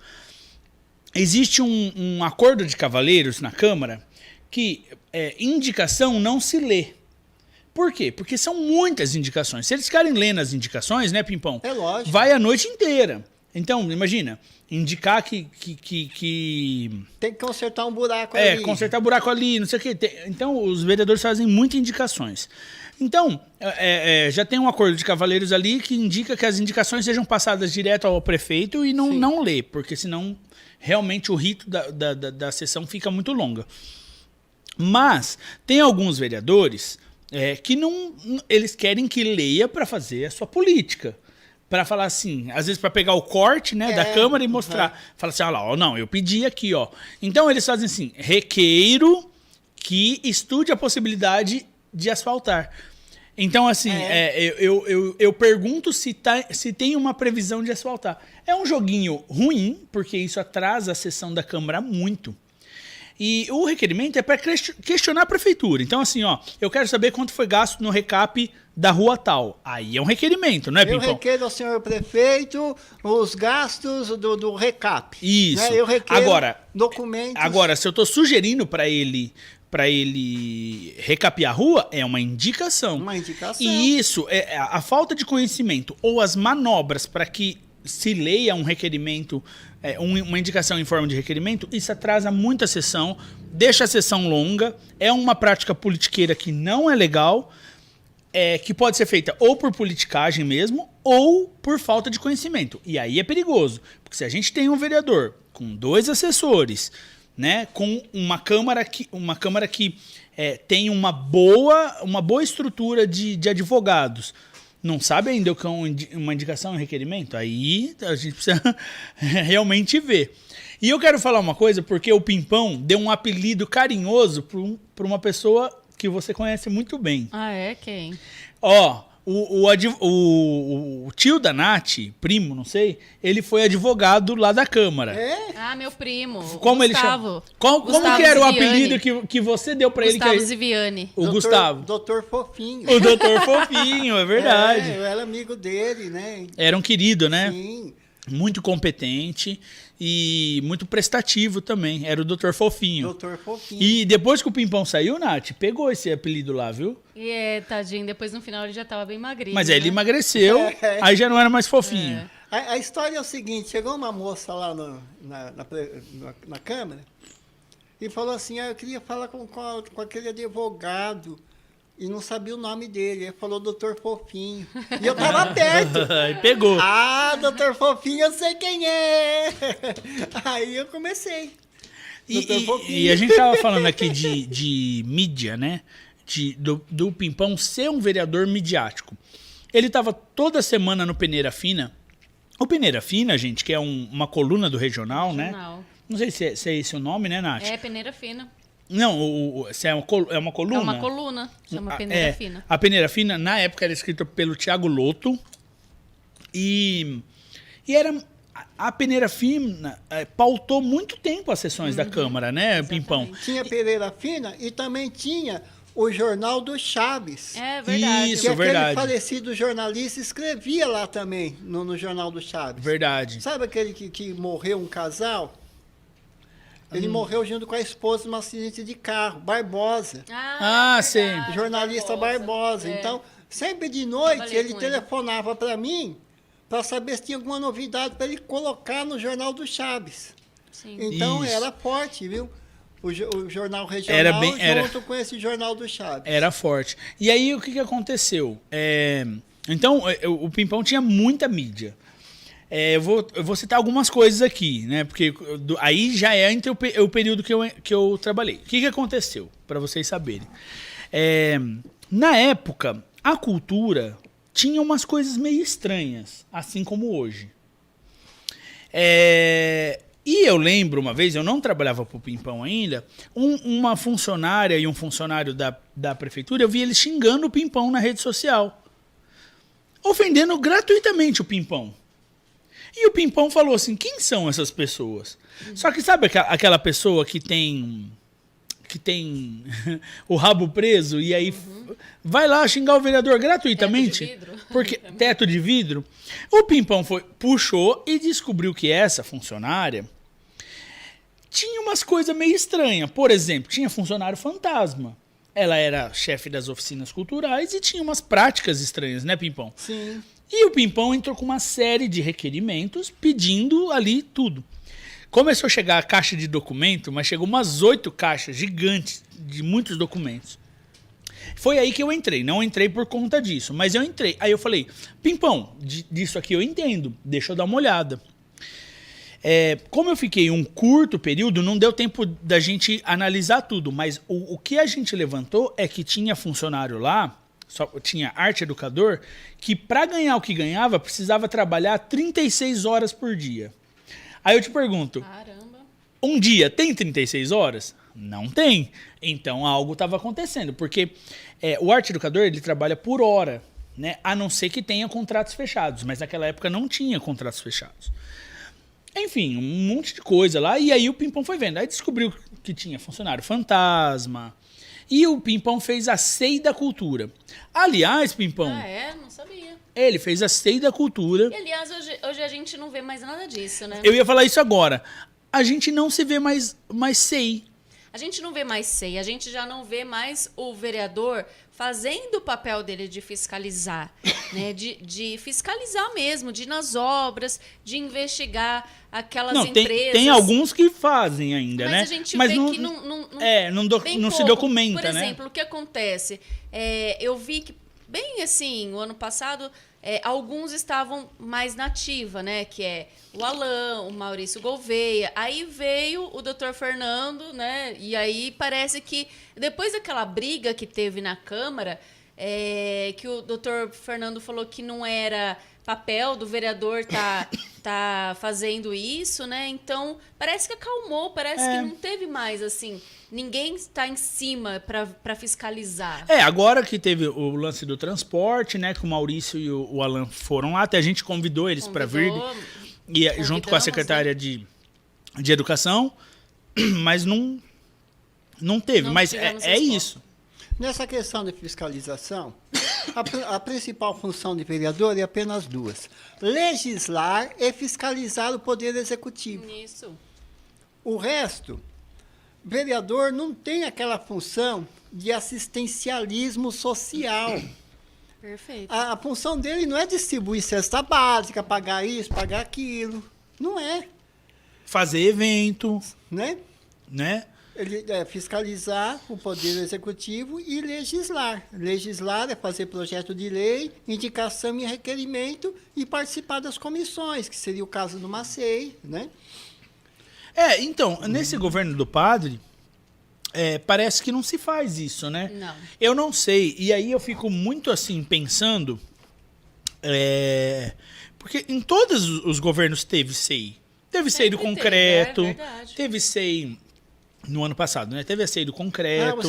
Existe um acordo de cavalheiros na Câmara que indicação não se lê. Por quê? Porque são muitas indicações. Se eles ficarem lendo as indicações, né, Pimpão? É lógico. Vai a noite inteira. Então, imagina, indicar que... Tem que consertar um buraco ali. Consertar buraco ali, não sei o quê. Então, os vereadores fazem muitas indicações. Então, já tem um acordo de cavalheiros ali que indica que as indicações sejam passadas direto ao prefeito e não lê, porque senão realmente o rito da sessão fica muito longa. Mas tem alguns vereadores que não, eles querem que leia para fazer a sua política. Para falar assim, às vezes para pegar o corte, né, da Câmara e mostrar. Fala assim, olha lá, não, eu pedi aqui, ó. Então eles fazem assim, requeiro que estude a possibilidade de asfaltar. Então, assim, eu pergunto se tem uma previsão de asfaltar. É um joguinho ruim, porque isso atrasa a sessão da Câmara muito. E o requerimento é para questionar a prefeitura. Então, assim, ó, eu quero saber quanto foi gasto no recap da rua tal. Aí é um requerimento, não é, Eu Pimpão? requeiro ao senhor prefeito os gastos do recap. Isso. Né? Eu requeiro Agora, documentos. Agora, se eu tô sugerindo para ele recapear a rua, é uma indicação. Uma indicação. E isso, a falta de conhecimento ou as manobras para que se leia um requerimento, uma indicação em forma de requerimento, isso atrasa muito a sessão, deixa a sessão longa, é uma prática politiqueira que não é legal, que pode ser feita ou por politicagem mesmo, ou por falta de conhecimento. E aí é perigoso, porque se a gente tem um vereador com 2 assessores, né, com uma Câmara que tem uma boa estrutura de advogados, não sabe ainda o que é uma indicação e um requerimento, aí a gente precisa realmente ver. E eu quero falar uma coisa, porque o Pimpão deu um apelido carinhoso para uma pessoa que você conhece muito bem. Ah, é? Quem? Ó, o tio da Nath, primo, não sei, ele foi advogado lá da Câmara. Ah, meu primo. Como Gustavo. ele chama? Como Gustavo que era o Ziviani. apelido que você deu pra ele? Gustavo Que Ziviani. o Gustavo. Doutor Fofinho. O doutor Fofinho, é verdade. Eu era amigo dele, né? Era um querido, né? Sim. Muito competente e muito prestativo também. Era o doutor Fofinho. Doutor Fofinho. E depois que o Pimpão saiu, Nath, pegou esse apelido lá, viu? E tadinho, depois no final ele já tava bem magrinho. Mas aí ele né? emagreceu, aí já não era mais fofinho. A história é o seguinte, chegou uma moça lá na Câmara e falou assim, eu queria falar com aquele advogado e não sabia o nome dele. Ele falou doutor Fofinho. E eu tava perto. Aí pegou. Ah, doutor Fofinho, eu sei quem é. Aí eu comecei. Doutor Fofinho. E a gente tava falando aqui de mídia, né? Do Pimpão ser um vereador midiático. Ele tava toda semana no Peneira Fina. O Peneira Fina, gente, que é uma coluna do Regional, né? Não sei se é esse o nome, né, Nath? É, Peneira Fina. Não, se é uma coluna. É uma coluna, chama Peneira Fina. A Peneira Fina, na época, era escrita pelo Thiago Lotto. E era... A Peneira Fina pautou muito tempo as sessões da Câmara, né, Exatamente. Pimpão? Tinha Pereira Fina e também tinha o Jornal do Chaves. É verdade. Isso, Que aquele verdade. falecido jornalista escrevia lá também, no Jornal do Chaves. Verdade. Sabe aquele que morreu um casal? Ele morreu junto com a esposa num acidente de carro, Barbosa. Ah, é sim. verdade, Jornalista Barbosa. É. Então, sempre de noite Trabalhei ele com ele. telefonava para mim para saber se tinha alguma novidade para ele colocar no Jornal do Chaves. Sim. Então Isso. era forte, viu? O jornal regional junto com esse Jornal do Chaves. Era forte. E aí, o que aconteceu? Então, o Pimpão tinha muita mídia. Eu vou citar algumas coisas aqui, né? Porque aí já é entre o período que eu trabalhei. O que aconteceu? Para vocês saberem. Na época, a cultura tinha umas coisas meio estranhas, assim como hoje. E eu lembro uma vez, eu não trabalhava pro Pimpão ainda, uma funcionária e um funcionário da prefeitura, eu vi eles xingando o Pimpão na rede social. Ofendendo gratuitamente o Pimpão. E o Pimpão falou assim, quem são essas pessoas? Só que sabe aquela pessoa que tem o rabo preso e aí vai lá xingar o vereador gratuitamente? Teto de vidro. Porque teto de vidro. O Pimpão puxou e descobriu que essa funcionária tinha umas coisas meio estranhas. Por exemplo, tinha funcionário fantasma. Ela era chefe das oficinas culturais e tinha umas práticas estranhas, né, Pimpão? Sim. E o Pimpão entrou com uma série de requerimentos pedindo ali tudo. Começou a chegar a caixa de documento, mas chegou umas 8 caixas gigantes de muitos documentos. Foi aí que eu entrei. Não entrei por conta disso, mas eu entrei. Aí eu falei, Pimpão, disso aqui eu entendo, deixa eu dar uma olhada. Como eu fiquei um curto período, não deu tempo da gente analisar tudo, mas o que a gente levantou é que tinha funcionário lá, tinha arte educador, que para ganhar o que ganhava, precisava trabalhar 36 horas por dia. Aí eu te pergunto, Caramba. um dia tem 36 horas? Não tem. Então algo estava acontecendo, porque o arte educador ele trabalha por hora, né? A não ser que tenha contratos fechados, mas naquela época não tinha contratos fechados. Enfim, um monte de coisa lá, e aí o Pimpão foi vendo. Aí descobriu que tinha funcionário fantasma. E o Pimpão fez a SEI da Cultura. Aliás, Pimpão, Não sabia. ele fez a SEI da Cultura. E, aliás, hoje a gente não vê mais nada disso, né? Eu ia falar isso agora. A gente não se vê mais SEI. A gente não vê mais SEI, a gente já não vê mais o vereador fazendo o papel dele de fiscalizar, né? De fiscalizar mesmo, de ir nas obras, de investigar aquelas Não, empresas. tem alguns que fazem ainda, Mas né? a gente vê que bem não se pouco. documenta, Por né? exemplo, o que acontece? Eu vi que, bem assim, o ano passado, alguns estavam mais na ativa, né? Que é o Alan, o Maurício Gouveia. Aí veio o Dr. Fernando, né? E aí parece que, depois daquela briga que teve na Câmara, que o Dr. Fernando falou que não era papel do vereador tá fazendo isso, né? Então, parece que acalmou, parece que não teve mais, assim, ninguém está em cima para fiscalizar. Agora que teve o lance do transporte, né? Que o Maurício e o Alan foram lá, até a gente convidou eles para vir, e junto com a secretária de Educação, mas não teve. Não mas tivemos é isso. Nessa questão de fiscalização, a principal função de vereador é apenas duas: legislar e fiscalizar o Poder Executivo. Isso. O resto, vereador não tem aquela função de assistencialismo social. Perfeito. A função dele não é distribuir cesta básica, pagar isso, pagar aquilo. Não é, Fazer evento, né? né? Ele é fiscalizar o Poder Executivo e legislar. Legislar é fazer projeto de lei, indicação e requerimento e participar das comissões, que seria o caso do Macei, né? Então, nesse governo do padre, parece que não se faz isso, né? Não. Eu não sei. E aí eu fico muito assim, pensando... porque em todos os governos teve SEI. Teve SEI do Sempre teve, concreto, é verdade. teve SEI no ano passado, né? Teve a SEI do concreto.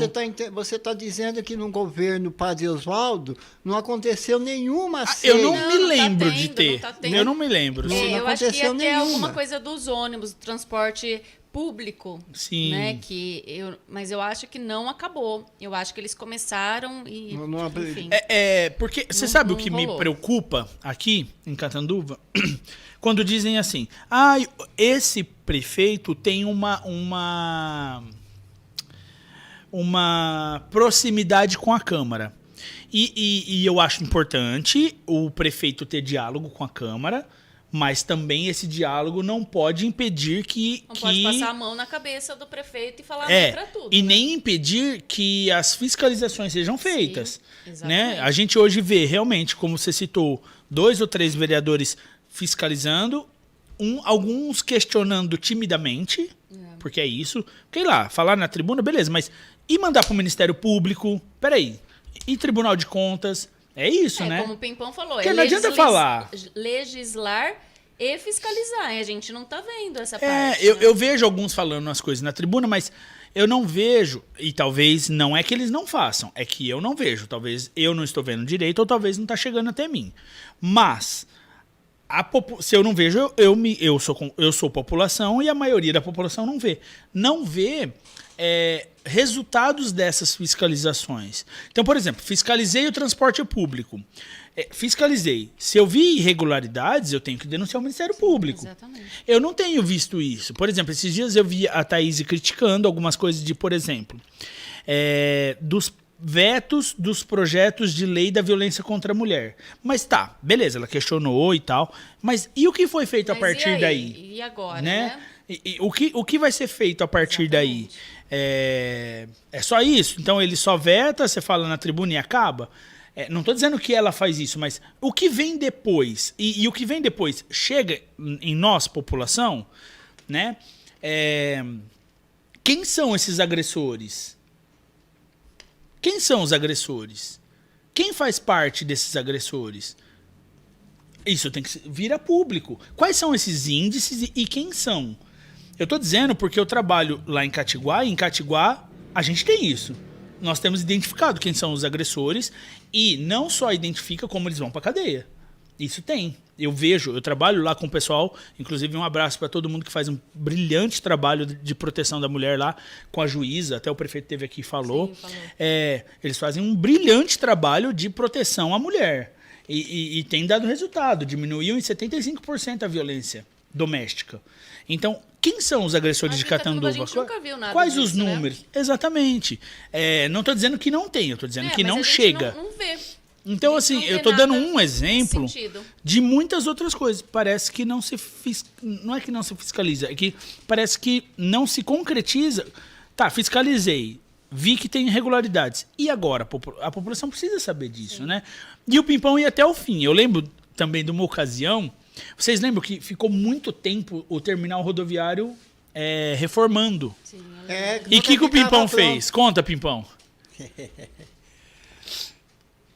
Você tá dizendo que no governo Padre Oswaldo não aconteceu nenhuma Eu SEI. não Não, me não tá lembro tendo, de ter. não tá tendo. Eu não me lembro. Não, Eu acho que aconteceu ia ter nenhuma. alguma coisa dos ônibus, do transporte público. Sim. Né? Mas eu acho que não acabou. Eu acho que eles começaram e. Não abriu. Enfim. Porque você Não- sabe o não que me rolou. preocupa aqui em Catanduva? Quando dizem assim, esse prefeito tem uma proximidade com a Câmara. E eu acho importante o prefeito ter diálogo com a Câmara, mas também esse diálogo não pode impedir que... Não pode passar a mão na cabeça do prefeito e falar não pra tudo. e né? nem impedir que as fiscalizações sejam feitas. exatamente. Né? A gente hoje vê realmente, como você citou, 2 ou 3 vereadores fiscalizando, alguns questionando timidamente, porque é isso. Porque lá, falar na tribuna, beleza, mas e mandar para o Ministério Público? Peraí. E Tribunal de Contas? É isso, né? Como o Pimpão falou, Porque não adianta falar. Legislar e fiscalizar. E a gente não tá vendo essa parte. Eu, né? eu vejo alguns falando as coisas na tribuna, mas eu não vejo, e talvez não é que eles não façam, é que eu não vejo. Talvez eu não estou vendo direito, ou talvez não está chegando até mim. Mas, se eu não vejo, eu sou população e a maioria da população não vê. Não vê resultados dessas fiscalizações. Então, por exemplo, fiscalizei o transporte público. Fiscalizei. Se eu vi irregularidades, eu tenho que denunciar o Ministério Público. Exatamente. Eu não tenho visto isso. Por exemplo, esses dias eu vi a Thaís criticando algumas coisas de, por exemplo, dos vetos dos projetos de lei da violência contra a mulher. Mas tá, beleza, ela questionou e tal. Mas e o que foi feito a Mas partir e aí? daí? E agora, Né? né? E o que vai ser feito a partir daí? É só isso? Então ele só veta, você fala na tribuna e acaba? Não estou dizendo que ela faz isso, mas o que vem depois? E o que vem depois chega em nós, população, né? Quem são esses agressores? Quem são os agressores? Quem faz parte desses agressores? Isso tem que vir a público. Quais são esses índices e quem são? Eu estou dizendo porque eu trabalho lá em Catiguá, e em Catiguá a gente tem isso. Nós temos identificado quem são os agressores e não só identifica como eles vão para a cadeia. Isso tem. Eu vejo, eu trabalho lá com o pessoal, inclusive um abraço para todo mundo que faz um brilhante trabalho de proteção da mulher lá, com a juíza, até o prefeito esteve aqui e falou. Sim, falou. Eles fazem um brilhante trabalho de proteção à mulher. E tem dado resultado, diminuiu em 75% a violência doméstica. Então, quem são os agressores Mas de em Catanduva Catanduva? a gente nunca viu nada Quais disso, os né? números? Exatamente. Não estou dizendo que não tem, eu estou dizendo que mas não a gente chega. Não vê. Então, A gente assim, não eu vê tô dando nada um exemplo nesse sentido. de muitas outras coisas. Parece que não se... Não é que não se fiscaliza, é que parece que não se concretiza. Tá, fiscalizei, vi que tem irregularidades. E agora? A população precisa saber disso, né? E o Pimpão ia até o fim. Eu lembro também de uma ocasião... Vocês lembram que ficou muito tempo o terminal rodoviário reformando? Sim, E o que o Pimpão fez? Conta, Pimpão.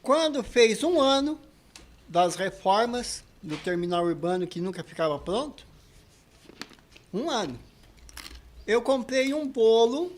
Quando fez 1 ano das reformas do terminal urbano que nunca ficava pronto, 1 ano, eu comprei um bolo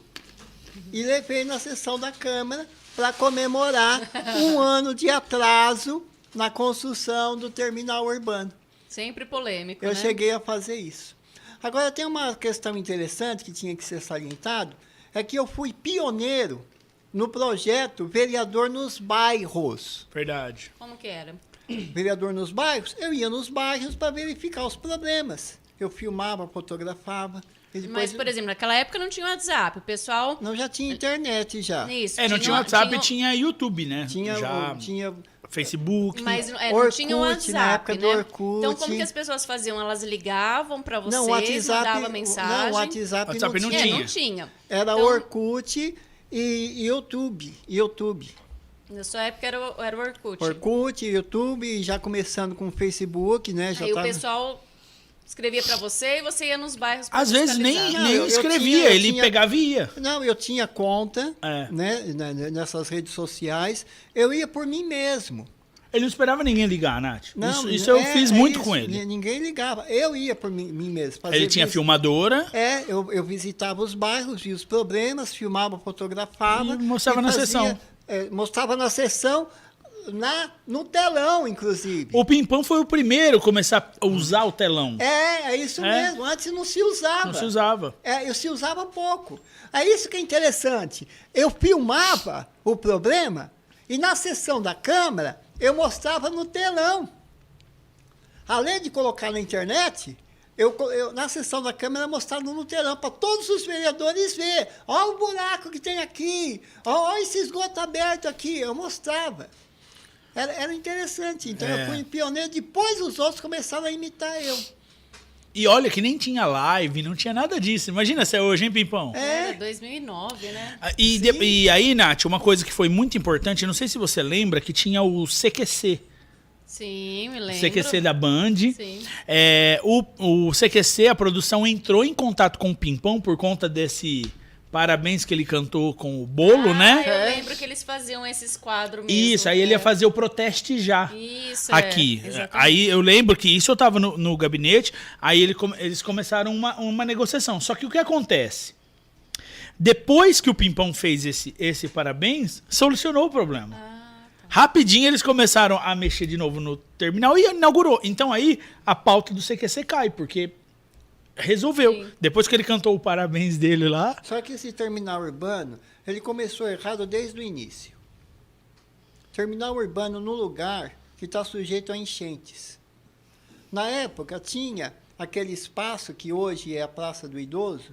e levei na sessão da Câmara para comemorar 1 ano de atraso na construção do terminal urbano. Sempre polêmico, Eu né? cheguei a fazer isso. Agora, tem uma questão interessante que tinha que ser salientado, é que eu fui pioneiro no projeto Vereador nos Bairros. Verdade. Como que era? Vereador nos bairros, eu ia nos bairros para verificar os problemas. Eu filmava, fotografava. E depois Mas, por exemplo, naquela época não tinha WhatsApp. O pessoal... não, já tinha internet já. Isso, Não tinha WhatsApp, tinha YouTube, né? Tinha Facebook. Mas não Orkut, tinha o WhatsApp, na época né? do Orkut. Então, como que as pessoas faziam? Elas ligavam para vocês, não, WhatsApp, mandavam mensagem? Não, WhatsApp WhatsApp não não tinha. Não tinha. Era Então, Orkut e YouTube. Na sua época era o Orkut. Orkut, YouTube, e já começando com o Facebook, né? Já Aí o tava... pessoal escrevia para você e você ia nos bairros pra Às vezes nem, fiscalizar. Não, eu escrevia, eu ele pegava e ia. Não, eu tinha conta, né, nessas redes sociais. Eu ia por mim mesmo. Ele não esperava ninguém ligar, Nath. Não, Isso eu fiz muito com isso. ele. Ninguém ligava. Eu ia por mim mesmo. fazer Ele tinha vis- filmadora. Eu visitava os bairros, via os problemas, filmava, fotografava. E mostrava e na sessão. Mostrava na sessão, no telão, inclusive. O Pimpão foi o primeiro a começar a usar o telão. É isso mesmo. Antes não se usava. Não se usava. Eu se usava pouco. É isso que é interessante. Eu filmava o problema e na sessão da Câmara eu mostrava no telão. Além de colocar na internet, eu na sessão da Câmara mostrava no telão para todos os vereadores ver. Olha o buraco que tem aqui. Olha esse esgoto aberto aqui. Eu mostrava. Era interessante. Então eu fui pioneiro. Depois os outros começaram a imitar eu. E olha que nem tinha live, não tinha nada disso. Imagina se é hoje, hein, Pimpão? Era 2009, né? E aí, Nath, uma coisa que foi muito importante, não sei se você lembra, que tinha o CQC. Sim, me lembro. CQC da Band. Sim. O CQC, a produção, entrou em contato com o Pimpão por conta desse parabéns que ele cantou com o bolo, né? Eu lembro que eles faziam esses quadros mesmo. Isso, aí ele ia fazer o Proteste Já. Isso, Aqui. exatamente. Aí eu lembro que isso eu tava no gabinete, aí eles começaram uma negociação. Só que o que acontece? Depois que o Pimpão fez esse parabéns, solucionou o problema. Rapidinho eles começaram a mexer de novo no terminal e inaugurou. Então aí a pauta do CQC cai, porque resolveu. Sim. Depois que ele cantou o parabéns dele lá. Só que esse terminal urbano, ele começou errado desde o início. Terminal urbano no lugar que está sujeito a enchentes. Na época, tinha aquele espaço que hoje é a Praça do Idoso.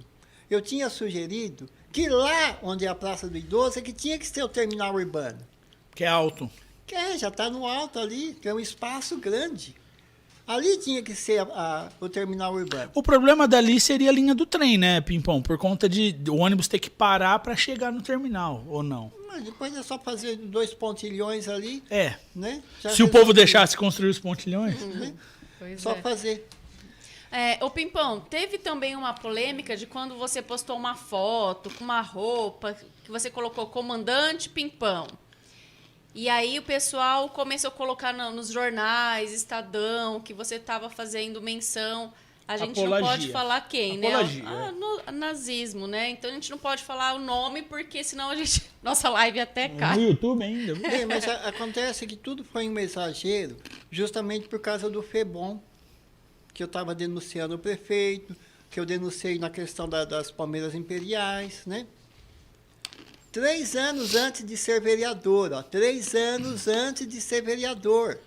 Eu tinha sugerido que lá onde é a Praça do Idoso é que tinha que ser o terminal urbano. Que é alto. Já está no alto ali, que é um espaço grande. Ali tinha que ser o terminal urbano. O problema dali seria a linha do trem, né, Pimpão? Por conta de o ônibus ter que parar para chegar no terminal, ou não? Mas depois é só fazer 2 pontilhões ali, né? Já Se o povo resolve. deixasse construir os pontilhões. Né? Pois Só é. fazer. Ô Pimpão, teve também uma polêmica de quando você postou uma foto com uma roupa que você colocou Comandante Pimpão. E aí o pessoal começou a colocar nos jornais, Estadão, que você estava fazendo menção a gente não Apologia. pode falar quem, Apologia, né? Nazismo, né? Então a gente não pode falar o nome, porque senão nossa live até cai. No YouTube ainda. Bem, mas acontece que tudo foi um exagero, justamente por causa do FEBOM, que eu estava denunciando o prefeito, que eu denunciei na questão das Palmeiras Imperiais, né? 3 anos antes de ser vereador, ó, 3 anos antes de ser vereador,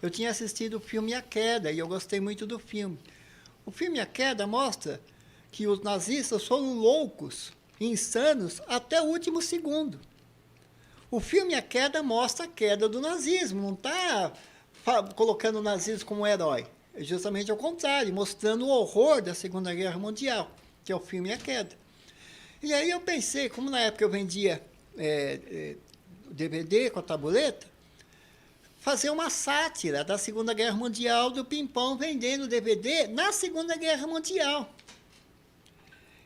eu tinha assistido o filme A Queda, e eu gostei muito do filme. O filme A Queda mostra que os nazistas foram loucos, insanos, até o último segundo. O filme A Queda mostra a queda do nazismo, não está colocando o nazismo como herói. É justamente ao contrário, mostrando o horror da Segunda Guerra Mundial, que é o filme A Queda. E aí eu pensei, como na época eu vendia DVD com a tabuleta, fazer uma sátira da Segunda Guerra Mundial do Pimpão vendendo DVD na Segunda Guerra Mundial.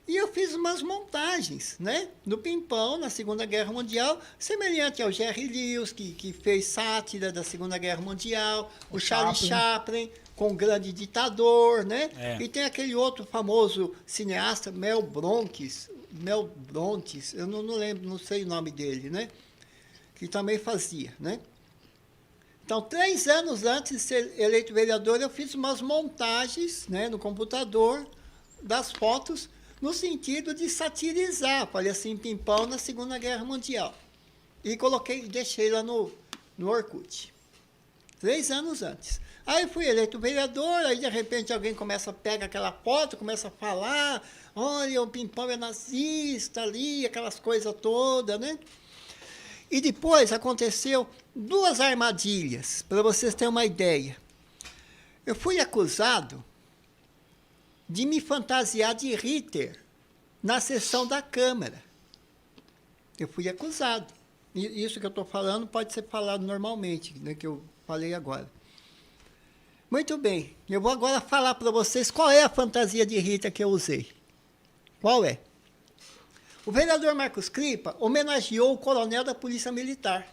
E eu fiz umas montagens, né, do Pimpão na Segunda Guerra Mundial, semelhante ao Jerry Lewis, que fez sátira da Segunda Guerra Mundial, o Charlie Chaplin, com o Grande Ditador, né? E tem aquele outro famoso cineasta, Mel Bronx, eu não lembro, não sei o nome dele, né? Que também fazia, né? Então, 3 anos antes de ser eleito vereador, eu fiz umas montagens, né, no computador das fotos, no sentido de satirizar, falei assim, Pimpão na Segunda Guerra Mundial. E deixei lá no Orkut. 3 anos antes. Aí fui eleito vereador, aí de repente alguém pega aquela foto, começa a falar, olha, o Pimpão é nazista ali, aquelas coisas todas, né? E depois aconteceu 2 armadilhas, para vocês terem uma ideia. Eu fui acusado de me fantasiar de Hitler na sessão da Câmara. Eu fui acusado. E isso que eu estou falando pode ser falado normalmente, né, que eu falei agora. Muito bem, eu vou agora falar para vocês qual é a fantasia de Hitler que eu usei. Qual é? O vereador Marcos Cripa homenageou o coronel da Polícia Militar.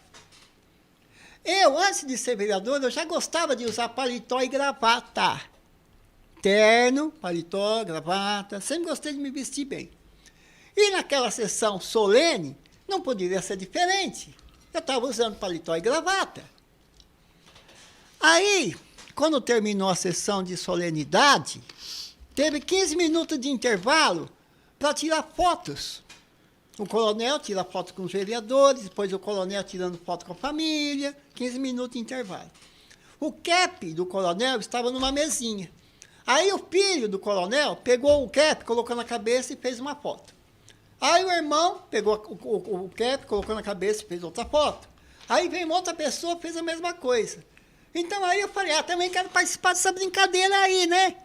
Eu, antes de ser vereador, eu já gostava de usar paletó e gravata. Terno, paletó, gravata, sempre gostei de me vestir bem. E naquela sessão solene, não poderia ser diferente. Eu estava usando paletó e gravata. Aí, quando terminou a sessão de solenidade, teve 15 minutos de intervalo para tirar fotos. O coronel tira foto com os vereadores, depois o coronel tirando foto com a família, 15 minutos de intervalo. O cap do coronel estava numa mesinha. Aí o filho do coronel pegou o cap, colocou na cabeça e fez uma foto. Aí o irmão pegou o cap, colocou na cabeça e fez outra foto. Aí veio outra pessoa e fez a mesma coisa. Então aí eu falei, também quero participar dessa brincadeira aí, né?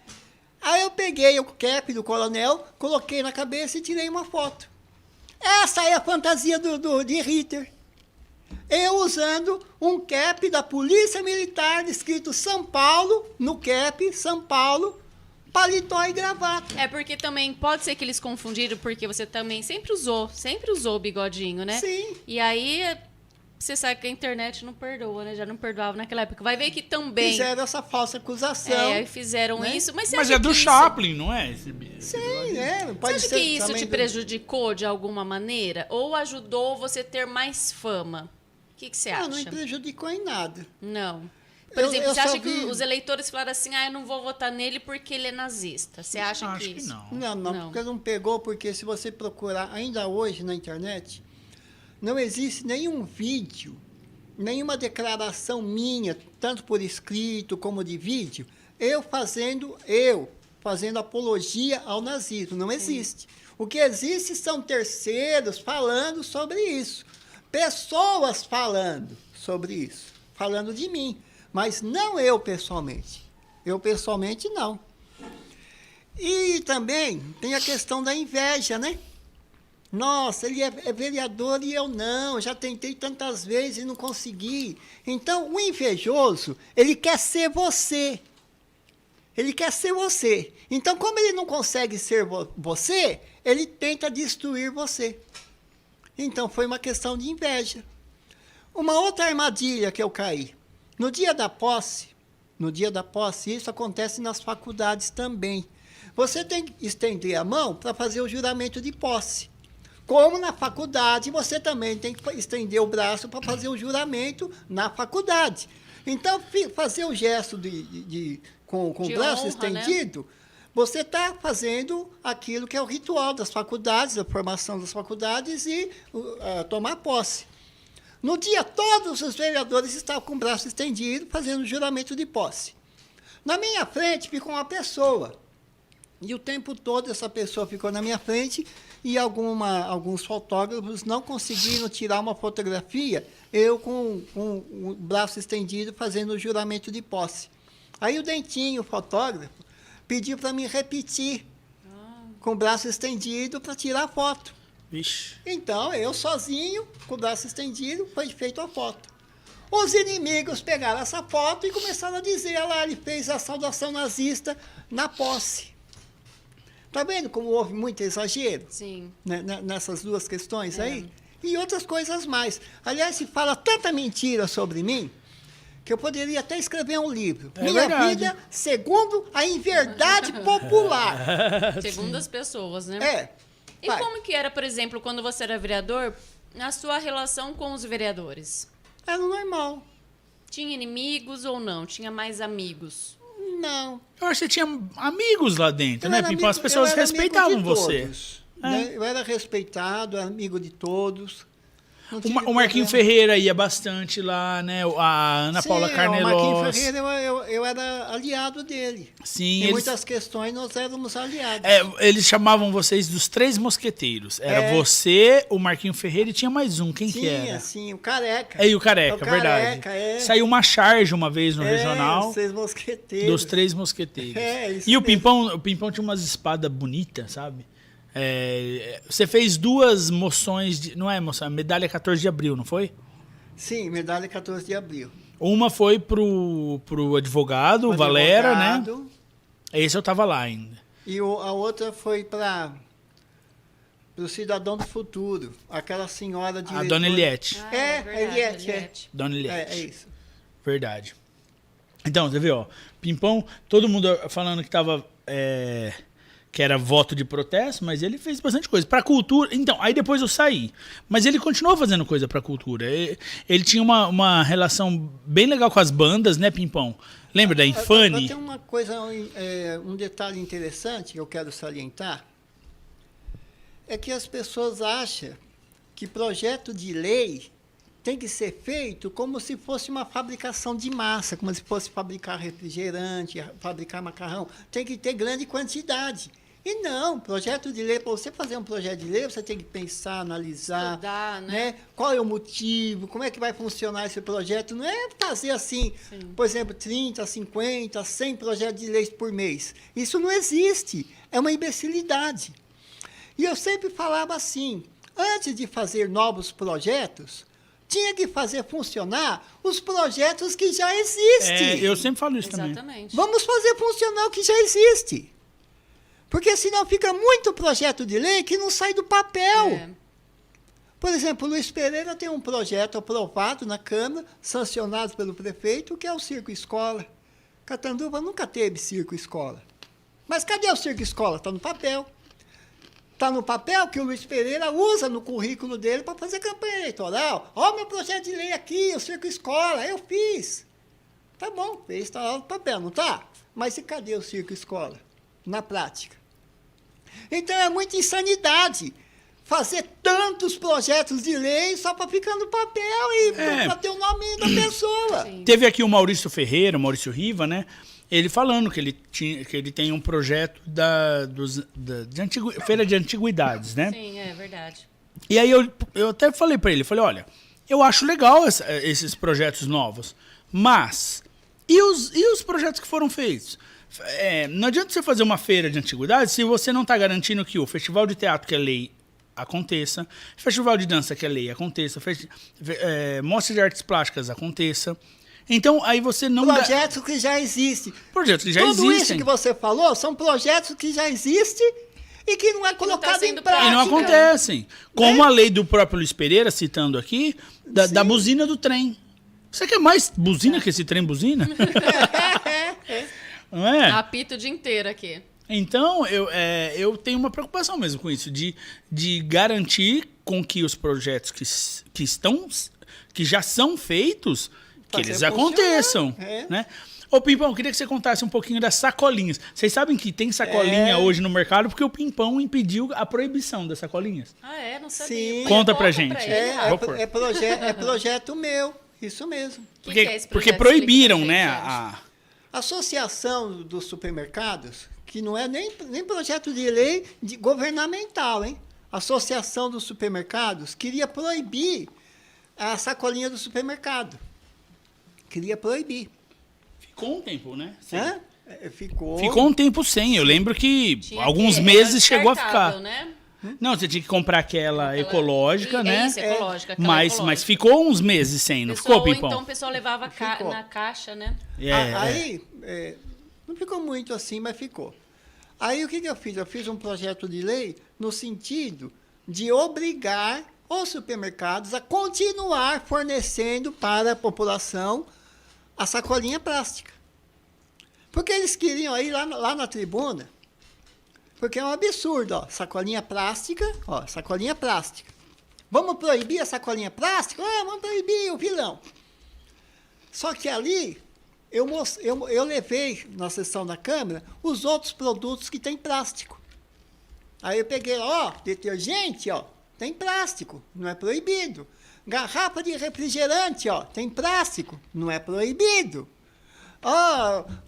Aí eu peguei o cap do coronel, coloquei na cabeça e tirei uma foto. Essa é a fantasia de Hitler. Eu usando um cap da Polícia Militar, escrito São Paulo, no cap, São Paulo, paletó e gravata. É porque também pode ser que eles confundiram, porque você também sempre usou o bigodinho, né? Sim. E aí, você sabe que a internet não perdoa, né? Já não perdoava naquela época. Vai ver que também... Fizeram essa falsa acusação. aí fizeram, né, isso. Mas é do Chaplin, não é? Sim, né? Você acha que isso te prejudicou de alguma maneira? Ou ajudou você ter mais fama? O que você acha? Não me prejudicou em nada. Não. Por exemplo, eu você acha só que vi... os eleitores falaram assim, eu não vou votar nele porque ele é nazista? Você acha Acho que isso? Não, porque não pegou, porque se você procurar ainda hoje na internet, não existe nenhum vídeo, nenhuma declaração minha, tanto por escrito como de vídeo, eu fazendo apologia ao nazismo. Não existe. O que existe são terceiros falando sobre isso. Pessoas falando sobre isso. Falando de mim. Mas não eu pessoalmente. Eu pessoalmente não. E também tem a questão da inveja, né? Nossa, ele é vereador e eu não. Já tentei tantas vezes e não consegui. Então, o invejoso, ele quer ser você. Ele quer ser você. Então, como ele não consegue ser você, ele tenta destruir você. Então, foi uma questão de inveja. Uma outra armadilha que eu caí. No dia da posse, isso acontece nas faculdades também. você tem que estender a mão para fazer o juramento de posse. Como na faculdade, você também tem que estender o braço para fazer o juramento na faculdade. Então, fazer o gesto com o braço honra, estendido, né? Você está fazendo aquilo que é o ritual das faculdades, a formação das faculdades e tomar posse. No dia, todos os vereadores estavam com o braço estendido, fazendo o juramento de posse. Na minha frente ficou uma pessoa. E o tempo todo essa pessoa ficou na minha frente e alguns fotógrafos não conseguiram tirar uma fotografia, eu com o braço estendido fazendo o juramento de posse. Aí o Dentinho, o fotógrafo, pediu para mim repetir com o braço estendido para tirar a foto. Vixe. Então, eu sozinho, com o braço estendido, foi feita a foto. Os inimigos pegaram essa foto e começaram a dizer, olha lá, ele fez a saudação nazista na posse. Tá vendo como houve muito exagero? Sim. Nessas duas questões aí? E outras coisas mais. Aliás, se fala tanta mentira sobre mim, que eu poderia até escrever um livro. Minha vida segundo a inverdade popular. Segundo as pessoas, né? É. E como que era, por exemplo, quando você era vereador, a sua relação com os vereadores? Era normal. Tinha inimigos ou não? Tinha mais amigos? Não. Eu acho que você tinha amigos lá dentro, né, Pimpão? As pessoas respeitavam você. Né? Eu era respeitado, era amigo de todos. O Marquinho Ferreira ia bastante lá, né? A Ana Paula Carnelos. O Marquinho Ferreira, eu era aliado dele. Sim, em muitas questões nós éramos aliados. Eles chamavam vocês dos Três Mosqueteiros. Era você, o Marquinho Ferreira e tinha mais um. Quem que era? Sim, o Careca. E o Careca, verdade. Saiu uma charge uma vez no regional. Os Três Mosqueteiros. Dos Três Mosqueteiros. Isso e o Pimpão tinha umas espadas bonitas, sabe? Você fez 2 moções, não é moção, medalha 14 de abril, não foi? Sim, medalha 14 de abril. Uma foi pro advogado, o Valera, né? Esse eu tava lá ainda. E a outra foi para o Cidadão do Futuro, aquela senhora de... A Dona Eliette. Eliette. Dona Eliette. É isso. Verdade. Então, você vê, ó, Pimpão, todo mundo falando que tava... que era voto de protesto, mas ele fez bastante coisa. Pra cultura... Então, aí depois eu saí. Mas ele continuou fazendo coisa pra cultura. Ele tinha uma relação bem legal com as bandas, né, Pimpão? Lembra da Infane? Tem uma coisa, um detalhe interessante que eu quero salientar. É que as pessoas acham que projeto de lei tem que ser feito como se fosse uma fabricação de massa, como se fosse fabricar refrigerante, fabricar macarrão. Tem que ter grande quantidade. E não, projeto de lei, para você fazer um projeto de lei, você tem que pensar, analisar, estudar, né? Qual é o motivo, como é que vai funcionar esse projeto. Não é fazer assim, por exemplo, 30, 50, 100 projetos de leis por mês. Isso não existe, é uma imbecilidade. E eu sempre falava assim, antes de fazer novos projetos, tinha que fazer funcionar os projetos que já existem. Eu sempre falo isso também. Exatamente. Vamos fazer funcionar o que já existe. Porque senão fica muito projeto de lei que não sai do papel. Por exemplo, o Luiz Pereira tem um projeto aprovado na Câmara, sancionado pelo prefeito, que é o Circo Escola. Catanduva nunca teve Circo Escola. Mas cadê o Circo Escola? Está no papel. Está no papel que o Luiz Pereira usa no currículo dele para fazer campanha eleitoral. Ó, meu projeto de lei aqui, o Circo Escola, eu fiz. Tá bom, fez, está lá no papel, não está? Mas e cadê o Circo Escola? Na prática. Então é muita insanidade fazer tantos projetos de lei só para ficar no papel e para ter o nome da pessoa. Sim. Teve aqui o Maurício Ferreira, o Maurício Riva, né? Ele falando que ele tem um projeto Feira de Antiguidades, né? Sim, é verdade. E aí eu até falei para ele, olha, eu acho legal esses projetos novos, mas e os projetos que foram feitos? Não adianta você fazer uma feira de antiguidades se você não está garantindo que o festival de teatro, que é lei, aconteça, festival de dança, que é lei, aconteça, mostra de artes plásticas aconteça. Então, aí você não... Projetos que já existem. Projetos que já Tudo existem. isso que você falou são projetos que já existem e que não é colocado em prática. E não acontecem. Como a lei do próprio Luiz Pereira, citando aqui, da buzina do trem. Você quer mais buzina que esse trem buzina? Não é? Apito o dia inteiro aqui. Então, eu tenho uma preocupação mesmo com isso, de garantir com que os projetos que já são feitos, que Fazer eles aconteçam. funcionar, Né? Ô, Pimpão, eu queria que você contasse um pouquinho das sacolinhas. Vocês sabem que tem sacolinha hoje no mercado porque o Pimpão impediu a proibição das sacolinhas. Ah, é? Não sabia. Sim. Mas Conta pra gente. ele, Rafa. Vou pôr. É projeto meu, isso mesmo. Que é esse Porque projeto? proibiram, Explica né? pra gente, A Associação dos Supermercados, que não é nem projeto de lei governamental, hein? A Associação dos Supermercados queria proibir a sacolinha do supermercado. Queria proibir. Ficou um tempo, né? Sim. Hã? Ficou. Ficou um tempo sem. Eu lembro que Tinha alguns que- meses era chegou a descartável, ficar. Né? Não, você tinha que comprar aquela ecológica, É né? isso, ecológica. aquela Mas ecológica. ficou uns meses sem, não Pessoal, ficou, ou Pimpão? então o pessoal levava Ficou. na caixa, né? Aí, não ficou muito assim, mas ficou. Aí o que eu fiz? Eu fiz um projeto de lei no sentido de obrigar os supermercados a continuar fornecendo para a população a sacolinha plástica. Porque eles queriam aí lá na tribuna, porque é um absurdo, ó, sacolinha plástica. Vamos proibir a sacolinha plástica? Ah, vamos proibir o vilão. Só que ali eu levei na sessão da Câmara os outros produtos que têm plástico. Aí eu peguei, detergente, tem plástico, não é proibido. Garrafa de refrigerante, tem plástico, não é proibido.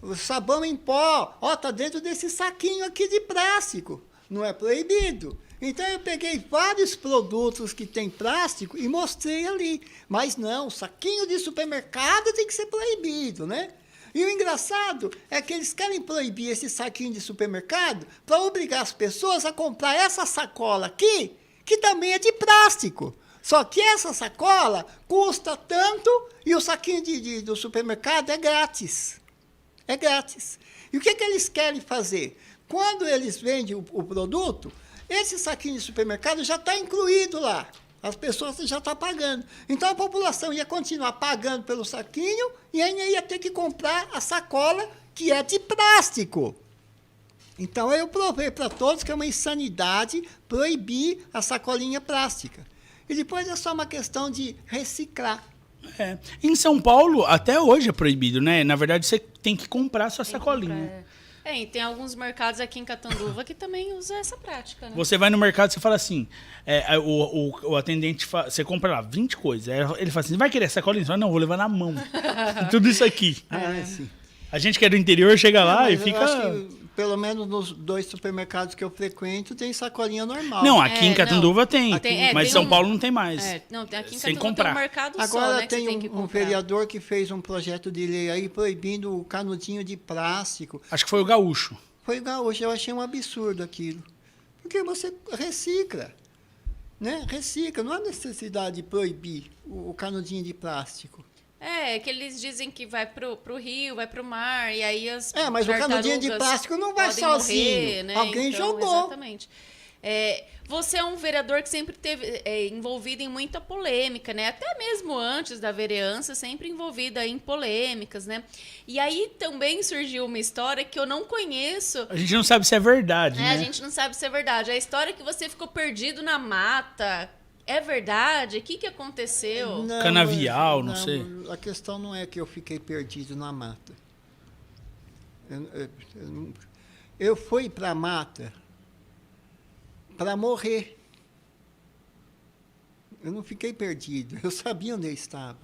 O sabão em pó, tá dentro desse saquinho aqui de plástico, não é proibido. Então eu peguei vários produtos que têm plástico e mostrei ali. Mas não, saquinho de supermercado tem que ser proibido, né? E o engraçado é que eles querem proibir esse saquinho de supermercado para obrigar as pessoas a comprar essa sacola aqui, que também é de plástico. Só que essa sacola custa tanto e o saquinho do supermercado é grátis. É grátis. E o que eles querem fazer? Quando eles vendem o produto, esse saquinho de supermercado já está incluído lá. As pessoas já estão pagando. Então a população ia continuar pagando pelo saquinho e ainda ia ter que comprar a sacola que é de plástico. Então eu provei para todos que é uma insanidade proibir a sacolinha plástica. E depois é só uma questão de reciclar. Em São Paulo, até hoje é proibido, né? Na verdade, você tem que comprar sua sacolinha. E tem alguns mercados aqui em Catanduva que também usam essa prática, né? Você vai no mercado e você fala assim, o atendente, você compra lá 20 coisas. Ele fala assim, vai querer sacolinha? Você fala, não, vou levar na mão. Tudo isso aqui. Sim. A gente que é do interior chega lá Mas e eu fica... acho que, pelo menos nos 2 supermercados que eu frequento, tem sacolinha normal. Não, aqui em Catanduva tem, mas tem São Paulo não tem mais. Tem aqui em Sem Catanduva comprar. tem um mercado Agora só, né, que tem você tem que um comprar. vereador que fez um projeto de lei aí proibindo o canudinho de plástico. Acho que foi o Gaúcho. Foi gaúcho, eu achei um absurdo aquilo. Porque você recicla, né? Recicla, não há necessidade de proibir o canudinho de plástico. Que eles dizem que vai pro rio, vai pro mar, e aí as Mas o canudinho de tartarugas plástico não vai podem sozinho. morrer, né? Alguém Então, jogou. Exatamente. Você é um vereador que sempre teve envolvido em muita polêmica, né? Até mesmo antes da vereança, sempre envolvida em polêmicas, né? E aí também surgiu uma história que eu não conheço. A gente não sabe se é verdade, né? A gente não sabe se é verdade. A história que você ficou perdido na mata, é verdade? O que aconteceu? Não, Canavial, não sei. A questão não é que eu fiquei perdido na mata. Eu fui para a mata para morrer. Eu não fiquei perdido, eu sabia onde eu estava.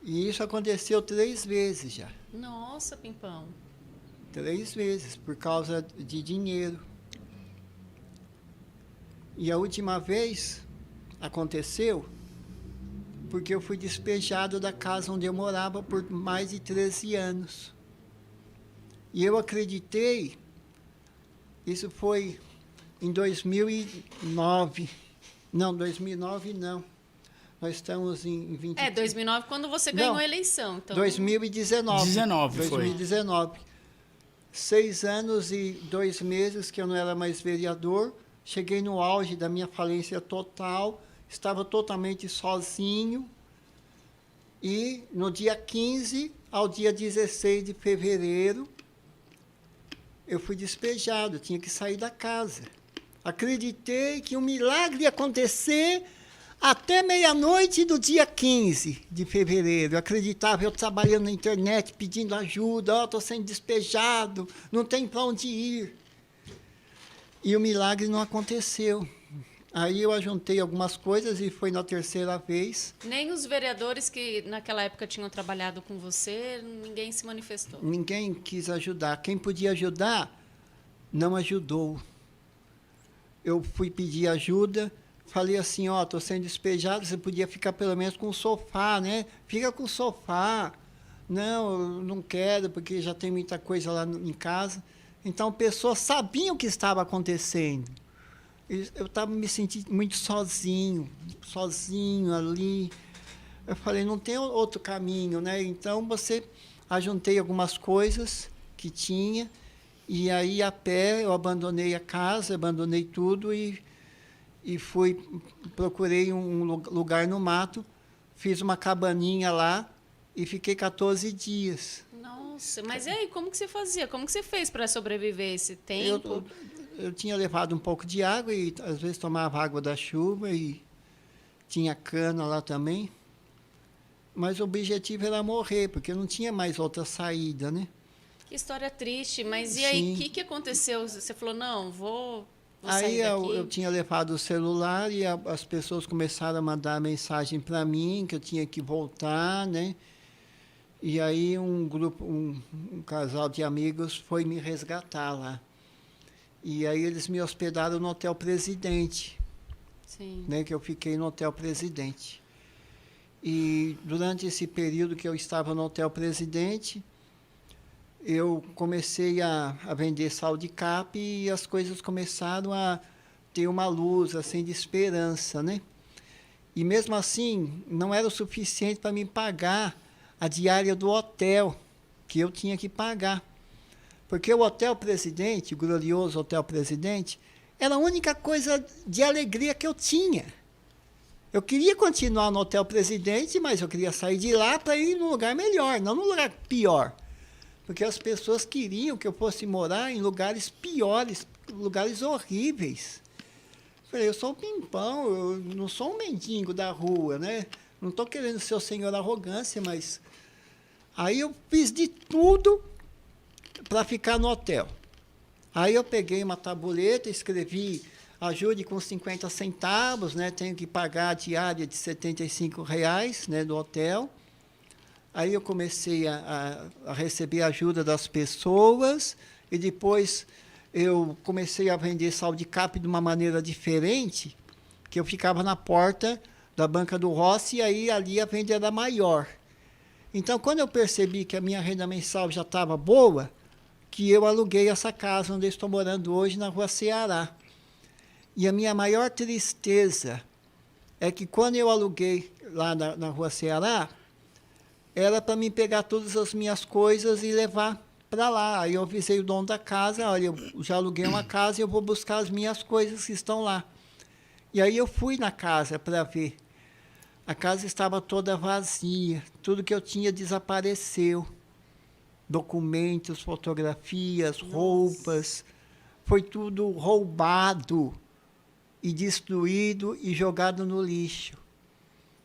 E isso aconteceu 3 vezes já. Nossa, Pimpão. 3 vezes, por causa de dinheiro. E a última vez aconteceu porque eu fui despejado da casa onde eu morava por mais de 13 anos. E eu acreditei, isso foi em 2009. Não, 2009 não. Nós estamos em 20... 2009, quando você ganhou a eleição. Então... 2019. 2019 foi. 6 anos e 2 meses que eu não era mais vereador. Cheguei no auge da minha falência total. Estava totalmente sozinho. E no dia 15 ao dia 16 de fevereiro, eu fui despejado, eu tinha que sair da casa. Acreditei que um milagre ia acontecer até meia-noite do dia 15 de fevereiro. Eu acreditava, eu trabalhando na internet, pedindo ajuda, estou sendo despejado, não tem para onde ir. E o milagre não aconteceu. Aí eu ajuntei algumas coisas e foi na terceira vez. Nem os vereadores que naquela época tinham trabalhado com você, ninguém se manifestou. Ninguém quis ajudar. Quem podia ajudar, não ajudou. Eu fui pedir ajuda, falei assim, estou sendo despejado, você podia ficar pelo menos com o sofá, né? Fica com o sofá. Não, eu não quero, porque já tem muita coisa lá em casa. Então, pessoas sabiam o que estava acontecendo. Eu estava me sentindo muito sozinho ali. Eu falei, não tem outro caminho, né? Então, ajuntei algumas coisas que tinha, e aí, a pé, eu abandonei a casa, abandonei tudo e procurei um lugar no mato, fiz uma cabaninha lá e fiquei 14 dias. Nossa, mas e aí, como que você fazia? Como que você fez para sobreviver esse tempo? Eu tinha levado um pouco de água e, às vezes, tomava água da chuva e tinha cana lá também. Mas o objetivo era morrer, porque não tinha mais outra saída, né? Que história triste, mas e aí, o que aconteceu? Você falou, não, vou aí sair daqui. eu tinha levado o celular e as pessoas começaram a mandar mensagem para mim, que eu tinha que voltar, né? E aí um casal de amigos foi me resgatar lá. E aí eles me hospedaram no Hotel Presidente. Sim. Né, que eu fiquei no Hotel Presidente. E durante esse período que eu estava no Hotel Presidente, eu comecei a vender sal de cap e as coisas começaram a ter uma luz assim de esperança, né? E mesmo assim, não era o suficiente para me pagar a diária do hotel, que eu tinha que pagar. Porque o Hotel Presidente, o glorioso Hotel Presidente, era a única coisa de alegria que eu tinha. Eu queria continuar no Hotel Presidente, mas eu queria sair de lá para ir num lugar melhor, não num lugar pior. Porque as pessoas queriam que eu fosse morar em lugares piores, lugares horríveis. Eu falei, eu sou um pimpão, eu não sou um mendigo da rua, né? Não estou querendo ser o senhor arrogância, mas... Aí eu fiz de tudo para ficar no hotel. Aí eu peguei uma tabuleta, escrevi, ajude com 50 centavos, né? Tenho que pagar a diária de R$75, né, do hotel. Aí eu comecei a receber ajuda das pessoas e depois eu comecei a vender sal de cap de uma maneira diferente, que eu ficava na porta da banca do Rossi e aí ali a venda era maior. Então, quando eu percebi que a minha renda mensal já estava boa, que eu aluguei essa casa onde eu estou morando hoje, na Rua Ceará. E a minha maior tristeza é que quando eu aluguei lá na Rua Ceará, era para mim pegar todas as minhas coisas e levar para lá. Aí eu avisei o dono da casa, olha, eu já aluguei uma casa e eu vou buscar as minhas coisas que estão lá. E aí eu fui na casa para ver. A casa estava toda vazia, tudo que eu tinha desapareceu. Documentos, fotografias, roupas, foi tudo roubado e destruído e jogado no lixo.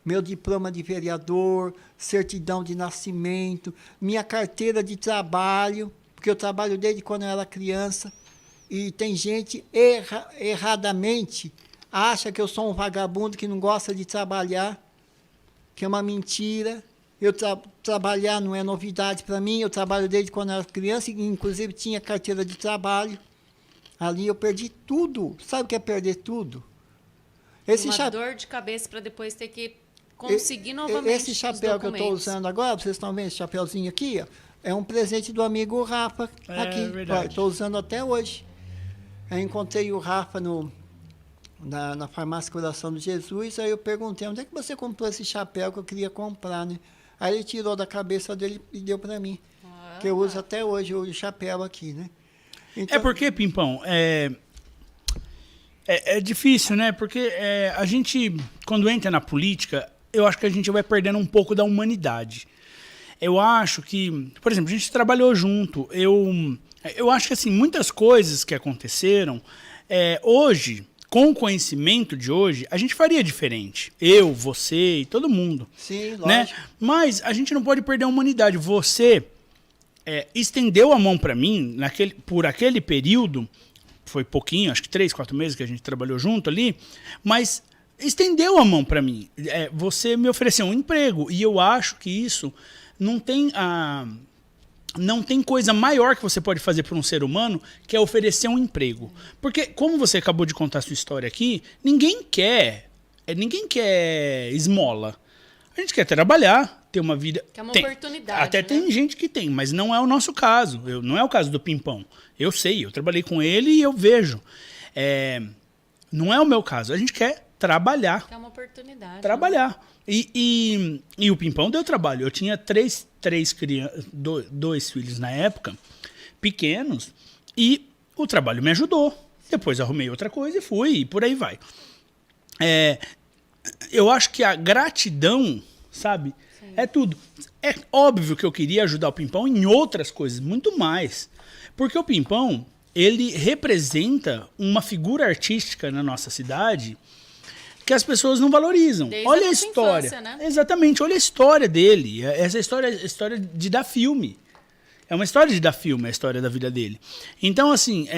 Meu diploma de vereador, certidão de nascimento, minha carteira de trabalho, porque eu trabalho desde quando eu era criança, e tem gente erradamente acha que eu sou um vagabundo que não gosta de trabalhar, que é uma mentira. Eu trabalhar não é novidade para mim, eu trabalho desde quando eu era criança, e inclusive tinha carteira de trabalho. Ali eu perdi tudo. Sabe o que é perder tudo? Uma dor de cabeça para depois ter que conseguir novamente esse chapéu que eu estou usando agora, vocês estão vendo esse chapéuzinho aqui? Ó, é um presente do amigo Rafa aqui. Estou usando até hoje. Eu encontrei o Rafa na farmácia Coração de Jesus, aí eu perguntei, onde é que você comprou esse chapéu que eu queria comprar, né? Aí ele tirou da cabeça dele e deu para mim. Que eu uso até hoje o chapéu aqui, né? Então, é porque, Pimpão, é difícil, né? Porque a gente, quando entra na política, eu acho que a gente vai perdendo um pouco da humanidade. Eu acho que, por exemplo, a gente trabalhou junto. Eu acho que assim, muitas coisas que aconteceram, hoje, com o conhecimento de hoje, a gente faria diferente. Eu, você e todo mundo. Sim, lógico. Né? Mas a gente não pode perder a humanidade. Você estendeu a mão para mim por aquele período, foi pouquinho, acho que 3, 4 meses que a gente trabalhou junto ali, mas estendeu a mão para mim. Você me ofereceu um emprego e eu acho que isso não tem coisa maior que você pode fazer para um ser humano que é oferecer um emprego. Porque, como você acabou de contar a sua história aqui, ninguém quer esmola. A gente quer trabalhar, ter uma vida... Que é uma oportunidade, até né? tem gente que tem, mas não é o nosso caso. Não é o caso do Pimpão. Eu sei, eu trabalhei com ele e eu vejo. Não é o meu caso. A gente quer trabalhar. Que é uma oportunidade. Trabalhar. E o Pimpão deu trabalho. Eu tinha 2 filhos na época, pequenos, e o trabalho me ajudou. Depois arrumei outra coisa e fui, e por aí vai. Eu acho que a gratidão, sabe, é tudo. É óbvio que eu queria ajudar o Pimpão em outras coisas, muito mais. Porque o Pimpão, ele representa uma figura artística na nossa cidade que as pessoas não valorizam. Desde olha a a nossa história. infância, né? Exatamente, olha a história dele. Essa história de dar filme. É uma história de dar filme, a história da vida dele. Então, assim,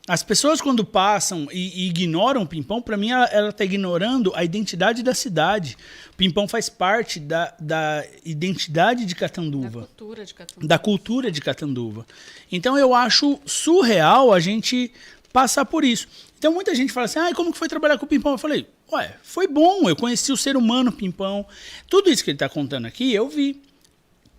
as pessoas quando passam e ignoram o Pimpão, para mim ela está ignorando a identidade da cidade. O Pimpão faz parte da identidade de Catanduva. Da cultura de Catanduva. Da cultura de Catanduva. Então eu acho surreal a gente passar por isso. Então muita gente fala assim, como que foi trabalhar com o Pimpão? Eu falei, foi bom, eu conheci o ser humano Pimpão. Tudo isso que ele está contando aqui, eu vi.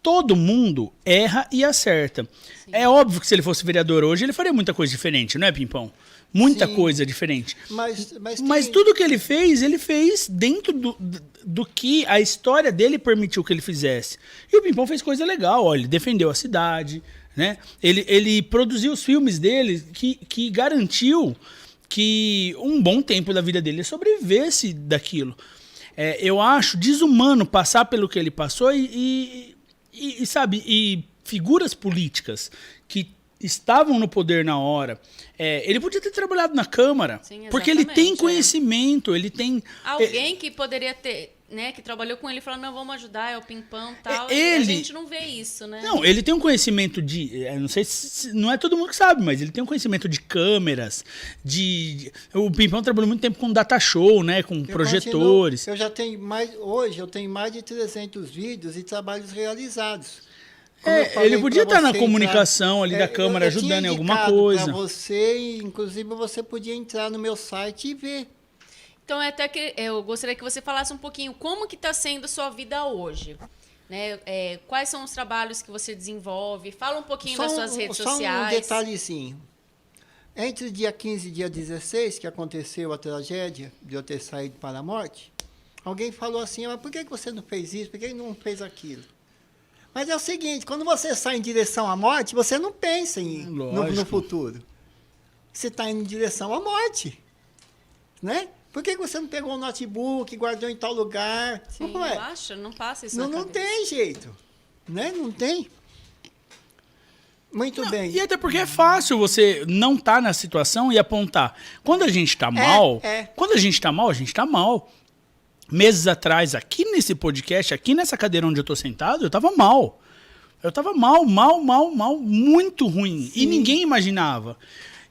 Todo mundo erra e acerta. Sim. É óbvio que se ele fosse vereador hoje, ele faria muita coisa diferente, não é, Pimpão? Muita coisa diferente. Mas tudo que ele fez dentro do que a história dele permitiu que ele fizesse. E o Pimpão fez coisa legal, ele defendeu a cidade, né? Ele produziu os filmes dele que garantiu que um bom tempo da vida dele sobrevivesse daquilo. Eu acho desumano passar pelo que ele passou e figuras políticas que estavam no poder na hora, ele podia ter trabalhado na Câmara, sim, porque ele tem conhecimento, ele tem... Alguém que poderia ter, né, que trabalhou com ele, falou, não, vamos ajudar, é o Pimpão e tal, e a gente não vê isso, né? Não, ele tem um conhecimento não sei se não é todo mundo que sabe, mas ele tem um conhecimento de câmeras, o Pimpão trabalhou muito tempo com data show, né, com projetores. Hoje eu tenho mais de 300 vídeos e trabalhos realizados. Ele podia estar na comunicação ali da Câmara, ajudando em alguma coisa. Para você, inclusive você podia entrar no meu site e ver. Então, até que eu gostaria que você falasse um pouquinho como que está sendo a sua vida hoje. Né? Quais são os trabalhos que você desenvolve? Fala um pouquinho das suas redes sociais. Só um detalhezinho. Entre o dia 15 e dia 16, que aconteceu a tragédia de eu ter saído para a morte, alguém falou assim, mas por que você não fez isso? Por que não fez aquilo? Mas é o seguinte, quando você sai em direção à morte, você não pensa no futuro. Você está indo em direção à morte. Né? Por que você não pegou um notebook, guardou em tal lugar? Sim, não passa isso não tem jeito. Né? Não tem. Muito bem. E até porque é fácil você não estar na situação e apontar. Quando a gente está mal, quando a gente está mal, a gente está mal. Meses atrás, aqui nesse podcast, aqui nessa cadeira onde eu tô sentado, eu tava mal. Eu tava mal, muito ruim. Sim. E ninguém imaginava.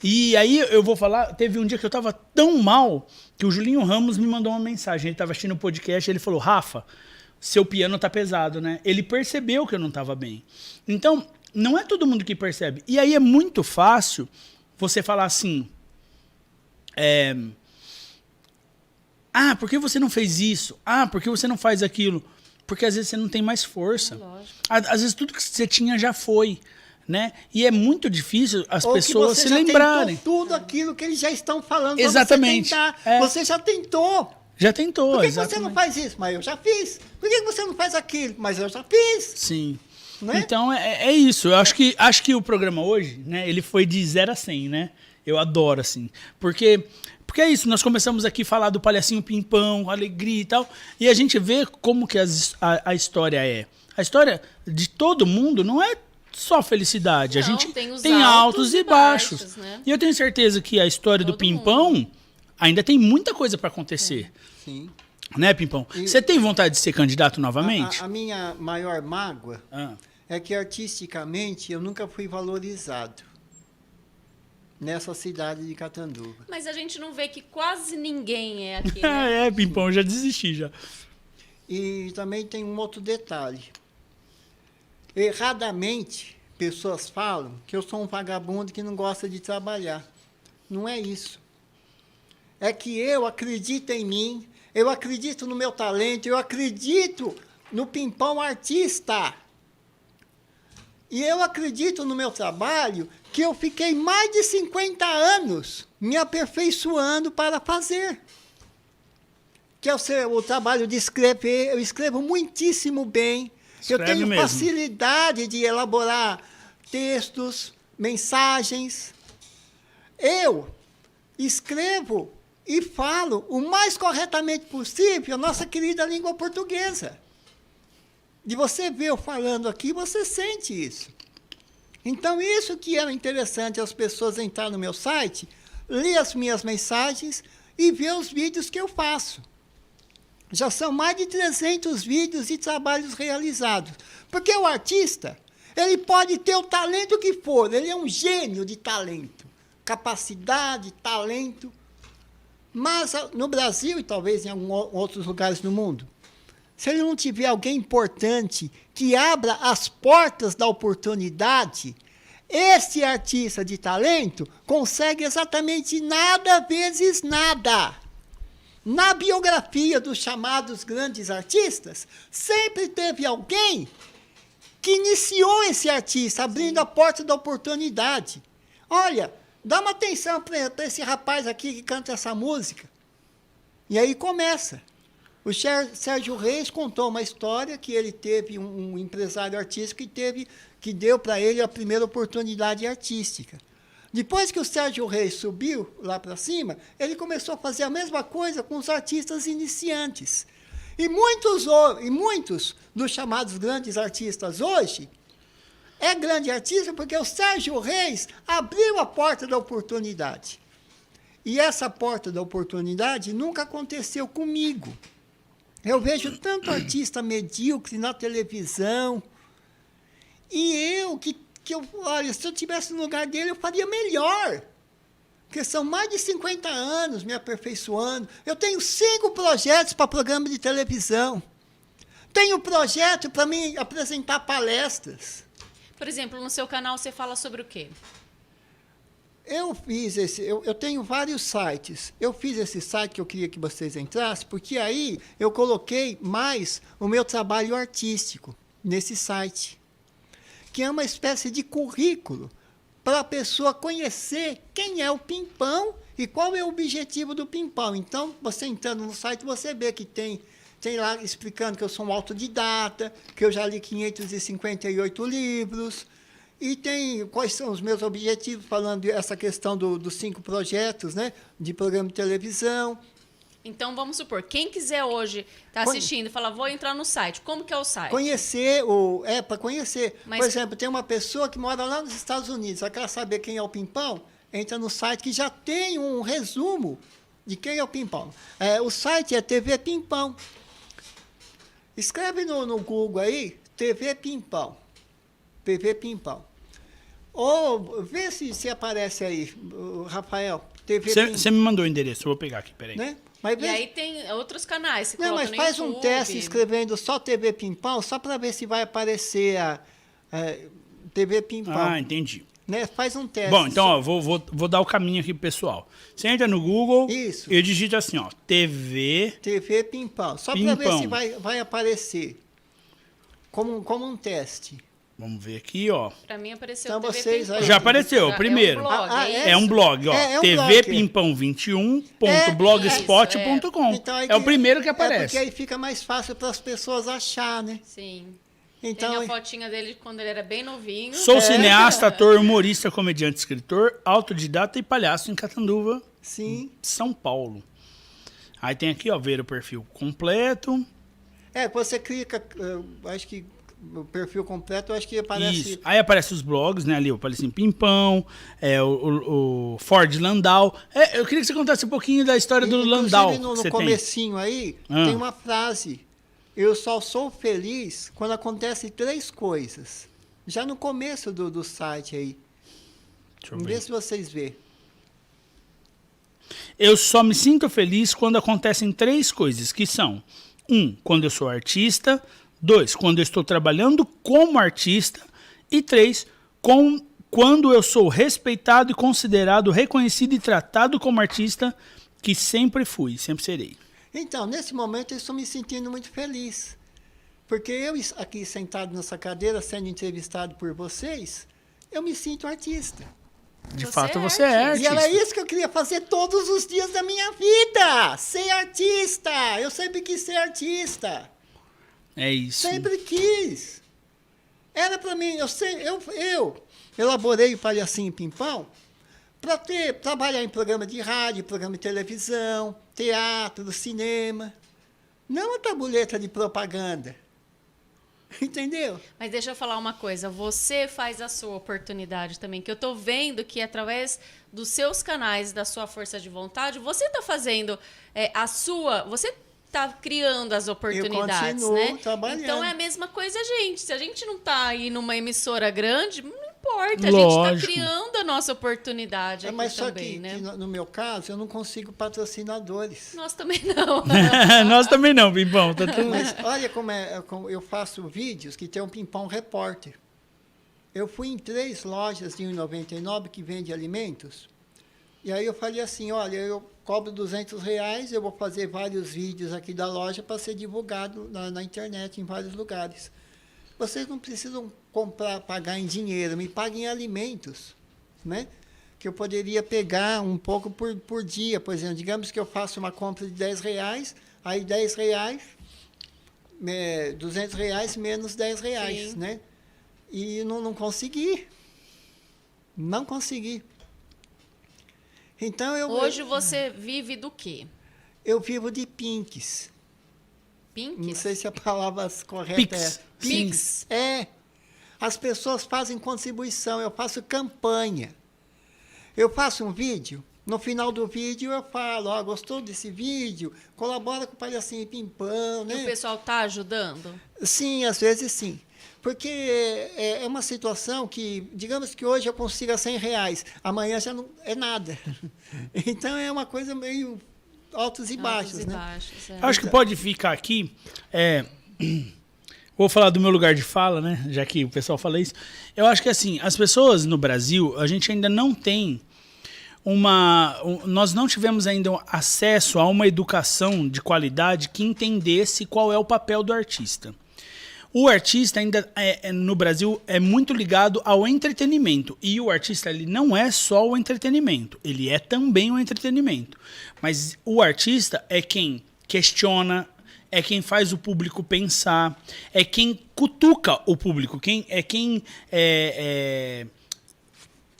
E aí eu vou falar, teve um dia que eu tava tão mal que o Julinho Ramos me mandou uma mensagem. Ele tava assistindo o podcast e ele falou, Rafa, seu piano tá pesado, né? Ele percebeu que eu não tava bem. Então, não é todo mundo que percebe. E aí é muito fácil você falar assim... por que você não fez isso? Por que você não faz aquilo? Porque às vezes você não tem mais força. Às vezes tudo que você tinha já foi, né? E é muito difícil as pessoas se lembrarem. Tudo aquilo que eles já estão falando. Exatamente. Você já tentou. Já tentou, Por que você não faz isso? Mas eu já fiz. Por que você não faz aquilo? Mas eu já fiz. Sim. Né? Então é isso. Eu acho que o programa hoje, né? Ele foi de 0 a 100, né? Eu adoro, assim. Porque é isso, nós começamos aqui a falar do palhacinho Pimpão, alegria e tal, e a gente vê como que a história é. A história de todo mundo não é só felicidade. Não, a gente tem os tem altos e baixos. né? E eu tenho certeza que a história do Todo Pimpão ainda tem muita coisa para acontecer. Sim. Né, Pimpão? Você tem vontade de ser candidato novamente? A minha maior mágoa Ah. é que artisticamente eu nunca fui valorizado nessa cidade de Catanduva. Mas a gente não vê que quase ninguém é aqui, né? É, Pimpão, já desisti já. E também tem um outro detalhe. Erradamente, pessoas falam que eu sou um vagabundo que não gosta de trabalhar. Não é isso. É que eu acredito em mim, eu acredito no meu talento, eu acredito no Pimpão artista. E eu acredito no meu trabalho que eu fiquei mais de 50 anos me aperfeiçoando para fazer. Que é o trabalho de escrever, eu escrevo muitíssimo bem. Eu Escreve tenho mesmo. facilidade de elaborar textos, mensagens. Eu escrevo e falo o mais corretamente possível a nossa querida língua portuguesa. De você ver eu falando aqui, você sente isso. Então, isso que é interessante as pessoas entrarem no meu site, ler as minhas mensagens e ver os vídeos que eu faço. Já são mais de 300 vídeos e trabalhos realizados. Porque o artista, ele pode ter o talento que for, ele é um gênio de talento, capacidade, talento. Mas no Brasil e talvez em outros lugares do mundo, se ele não tiver alguém importante que abra as portas da oportunidade, esse artista de talento consegue exatamente nada vezes nada. Na biografia dos chamados grandes artistas, sempre teve alguém que iniciou esse artista, abrindo a porta da oportunidade. Olha, dá uma atenção para esse rapaz aqui que canta essa música. E aí começa. O Sérgio Reis contou uma história que ele teve um empresário artístico que deu para ele a primeira oportunidade artística. Depois que o Sérgio Reis subiu lá para cima, ele começou a fazer a mesma coisa com os artistas iniciantes. E muitos dos chamados grandes artistas hoje é grande artista porque o Sérgio Reis abriu a porta da oportunidade. E essa porta da oportunidade nunca aconteceu comigo. Eu vejo tanto artista medíocre na televisão. E olha, se eu estivesse no lugar dele, eu faria melhor. Porque são mais de 50 anos me aperfeiçoando. Eu tenho 5 projetos para programa de televisão. Tenho projeto para me apresentar palestras. Por exemplo, no seu canal você fala sobre o quê? Eu tenho vários sites. Eu fiz esse site que eu queria que vocês entrassem, porque aí eu coloquei mais o meu trabalho artístico nesse site, que é uma espécie de currículo para a pessoa conhecer quem é o Pimpão e qual é o objetivo do Pimpão. Então, você entrando no site, você vê que tem lá explicando que eu sou um autodidata, que eu já li 558 livros, e tem quais são os meus objetivos, falando dessa questão dos 5 projetos, né, de programa de televisão. Então, vamos supor, quem quiser hoje estar assistindo e falar, vou entrar no site, como que é o site? Para conhecer. Mas, por exemplo, tem uma pessoa que mora lá nos Estados Unidos, ela quer saber quem é o Pimpão, entra no site que já tem um resumo de quem é o Pimpão. O site é TV Pimpão. Escreve no Google aí, TV Pimpão. TV Pimpão. Ou vê se aparece aí, Rafael. TV Pimpão. Você me mandou o endereço, eu vou pegar aqui, peraí. Né? Mas e aí tem outros canais, você não, coloca mas no faz YouTube. um teste escrevendo só TV Pimpão, só para ver se vai aparecer a TV Pimpão. Ah, entendi. Né? Faz um teste. Bom, então, ó, vou dar o caminho aqui pro pessoal. Você entra no Google Isso. e digita assim, ó, TV Pimpão. Só para Pimpão. ver se vai aparecer como um teste. Vamos ver aqui, ó. Pra mim apareceu Então TV vocês Pimpão. aí- Já apareceu, É primeiro. um blog, É um blog, ó. É um tvpimpão21.blogspot.com. Então, aí É o primeiro que É aparece. porque aí fica mais fácil para as pessoas achar, né? Sim. Então, Tem a fotinha dele quando ele era bem novinho. Sou cineasta, ator, humorista, comediante, escritor, autodidata e palhaço em Catanduva, sim. São Paulo. Aí tem aqui, ó, ver o perfil completo. Você clica, acho que o perfil completo, eu acho que aparece... Isso. Aí aparece os blogs, né? Ali aparece em Pimpão, o Ford Landau. Eu queria que você contasse um pouquinho da história do Inclusive, Landau. no comecinho aí, tem uma frase. Eu só sou feliz quando acontecem 3 coisas. Já no começo do site aí. Deixa eu Vamos ver. ver se vocês vê. Eu só me sinto feliz quando acontecem 3 coisas, que são: 1, quando eu sou artista; 2, quando eu estou trabalhando como artista; e 3, quando eu sou respeitado e considerado, reconhecido e tratado como artista, que sempre fui, sempre serei. Então, nesse momento, eu estou me sentindo muito feliz. Porque eu, aqui sentado nessa cadeira, sendo entrevistado por vocês, eu me sinto artista. De Você fato, é você é artista. E artista. era isso que eu queria fazer todos os dias da minha vida. Ser artista. Eu sempre quis ser artista. É isso. Sempre quis. Era para mim, eu elaborei o Palhacinho Pimpão para trabalhar em programa de rádio, programa de televisão, teatro, cinema. Não a tabuleta de propaganda. Entendeu? Mas deixa eu falar uma coisa, você faz a sua oportunidade também, que eu tô vendo que através dos seus canais, da sua força de vontade, você tá fazendo você tá criando as oportunidades, continuo né? trabalhando. Então é a mesma coisa, gente. Se a gente não tá aí numa emissora grande, não importa, a gente Lógico. tá criando a nossa oportunidade aqui Mas só também, que, né? no meu caso, eu não consigo patrocinadores. Nós também não. Nós também não, Pimpão. Tá tudo... Mas olha como eu faço vídeos que tem um Pimpão Repórter. Eu fui em 3 lojas de R$1,99 que vende alimentos. E aí eu falei assim, olha, eu cobro R$200, eu vou fazer vários vídeos aqui da loja para ser divulgado na internet, em vários lugares. Vocês não precisam pagar em dinheiro, me paguem em alimentos, né? Que eu poderia pegar um pouco por dia, por exemplo. Digamos que eu faço uma compra de R$10, aí R$10, R$200 menos R$10, Sim. né? E não consegui. Não consegui. Então Hoje você vive do quê? eu vivo de pinks. Pinks? Não sei se a palavra correta Pix. é. Pix. É. As pessoas fazem contribuição, eu faço campanha. Eu faço um vídeo, no final do vídeo eu falo, ó, gostou desse vídeo? Colabora com o Palhacinho Pimpão, E o né? pessoal tá ajudando? Sim, às vezes sim. Porque é uma situação que, digamos que hoje eu consiga R$100, amanhã já não é nada. Então é uma coisa meio altos e baixos, Altos e né? baixos, é. Acho que pode ficar aqui. Vou falar do meu lugar de fala, né? Já que o pessoal fala isso. Eu acho que assim, as pessoas no Brasil, a gente ainda não tem nós não tivemos ainda acesso a uma educação de qualidade que entendesse qual é o papel do artista. O artista ainda no Brasil é muito ligado ao entretenimento. E o artista ele não é só o entretenimento, ele é também o entretenimento. Mas o artista é quem questiona, é quem faz o público pensar, é quem cutuca o público, quem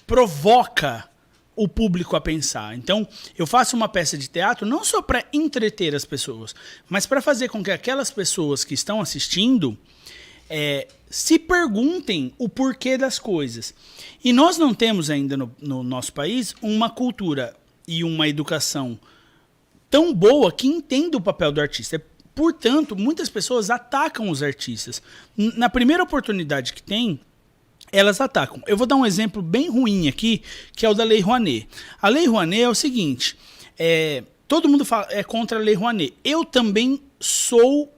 provoca o público a pensar. Então, eu faço uma peça de teatro não só para entreter as pessoas, mas para fazer com que aquelas pessoas que estão assistindo se perguntem o porquê das coisas. E nós não temos ainda no nosso país uma cultura e uma educação tão boa que entenda o papel do artista. Portanto, muitas pessoas atacam os artistas. Na primeira oportunidade que tem, elas atacam. Eu vou dar um exemplo bem ruim aqui, que é o da Lei Rouanet. A Lei Rouanet é o seguinte, todo mundo é contra a Lei Rouanet. Eu também sou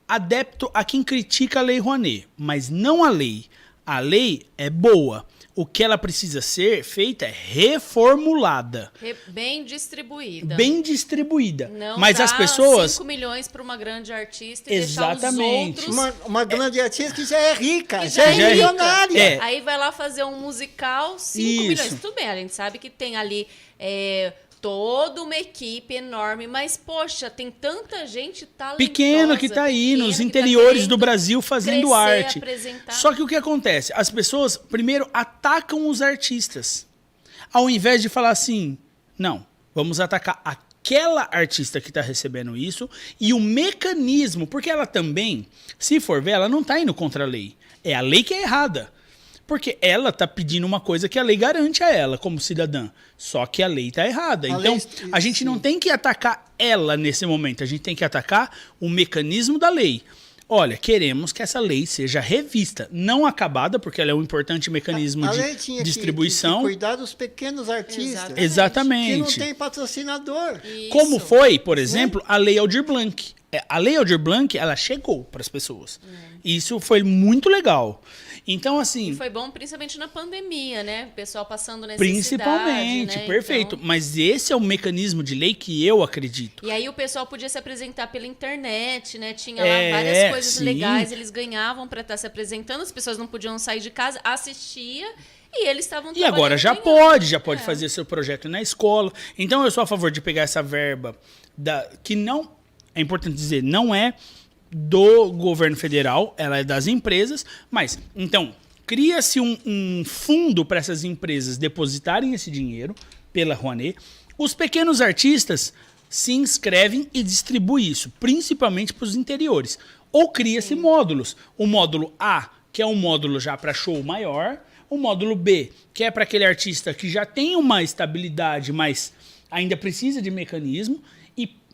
adepto a quem critica a Lei Rouanet, mas não a lei. A lei é boa. O que ela precisa ser feita é reformulada. Bem distribuída. Bem distribuída. Não mas as pessoas... 5 milhões para uma grande artista e Exatamente. deixar os outros... Uma grande artista que já é rica, que já é rica. milionária. É. Aí vai lá fazer um musical, 5 Isso. milhões. Tudo bem, a gente sabe que tem ali toda uma equipe enorme, mas, poxa, tem tanta gente talentosa. Pequeno que está aí, pequeno nos que tá interiores querendo do Brasil fazendo crescer, arte. apresentar. Só que o que acontece? As pessoas, primeiro, atacam os artistas. Ao invés de falar assim, não, vamos atacar aquela artista que está recebendo isso e o mecanismo, porque ela também, se for ver, ela não está indo contra a lei. É a lei que é errada. Porque ela está pedindo uma coisa que a lei garante a ela como cidadã. Só que a lei está errada. Então, a gente não tem que atacar ela nesse momento. A gente tem que atacar o mecanismo da lei. Olha, queremos que essa lei seja revista, não acabada, porque ela é um importante mecanismo a de lei tinha distribuição. Que cuidar dos pequenos artistas. Exatamente. Que não tem patrocinador. Isso. Como foi, por exemplo, a Lei Aldir Blanc. A Lei Aldir Blanc, ela chegou para as pessoas. Isso foi muito legal. Então, assim... E foi bom principalmente na pandemia, né? O pessoal passando necessidade, Principalmente, né? perfeito. Então... Mas esse é o mecanismo de lei que eu acredito. E aí o pessoal podia se apresentar pela internet, né? Tinha É, lá várias coisas sim. legais, eles ganhavam para estar se apresentando, as pessoas não podiam sair de casa, assistia e eles estavam E agora já trabalhando, ganhando. pode fazer seu projeto na escola. Então eu sou a favor de pegar essa verba que não, é importante dizer, não é do governo federal, ela é das empresas, mas então cria-se um fundo para essas empresas depositarem esse dinheiro pela Rouanet. Os pequenos artistas se inscrevem e distribuem isso, principalmente para os interiores. Ou cria-se módulos. O módulo A, que é um módulo já para show maior, o módulo B, que é para aquele artista que já tem uma estabilidade, mas ainda precisa de mecanismo,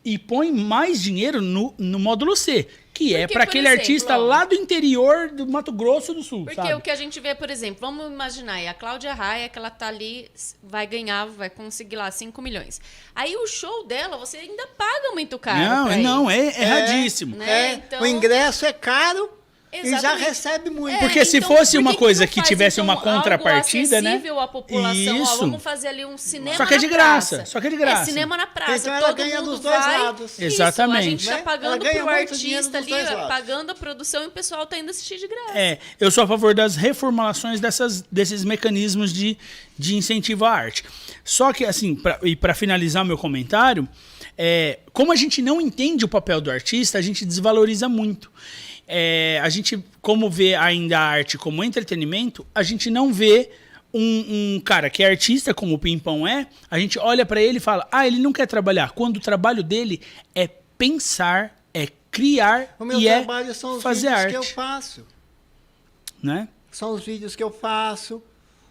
e põe mais dinheiro no módulo C, que é Porque, para por aquele exemplo, artista lá do interior do Mato Grosso do Sul, Porque sabe? o que a gente vê, por exemplo, vamos imaginar, a Cláudia Raia, que ela tá ali, vai ganhar, vai conseguir lá 5 milhões. Aí o show dela, você ainda paga muito caro. Não, é erradíssimo. Né? Então- O ingresso é caro e já Exatamente. recebe muito. Porque se então, fosse por uma que coisa não que faz, tivesse então, uma contrapartida, algo né? acessível à população? Ó, Isso. vamos fazer ali um cinema Só que é de na graça, praça. só que é de graça. É cinema na praça. Então ela todo ganha mundo dos dois vai. lados. Isso, Exatamente. a gente tá Né? pagando Ela ganha pro muito dinheiro artista dos ali, dois lados. pagando a produção e o pessoal tá indo assistir de graça. Eu sou a favor das reformulações desses mecanismos de incentivo à arte. Só que, assim, para finalizar meu comentário, como a gente não entende o papel do artista, a gente desvaloriza muito. A gente, como vê ainda a arte como entretenimento, a gente não vê um cara que é artista, como o Pimpão a gente olha para ele e fala, ele não quer trabalhar. Quando o trabalho dele é pensar, é criar O meu e trabalho são os fazer vídeos arte. que eu faço. Né? São os vídeos que eu faço.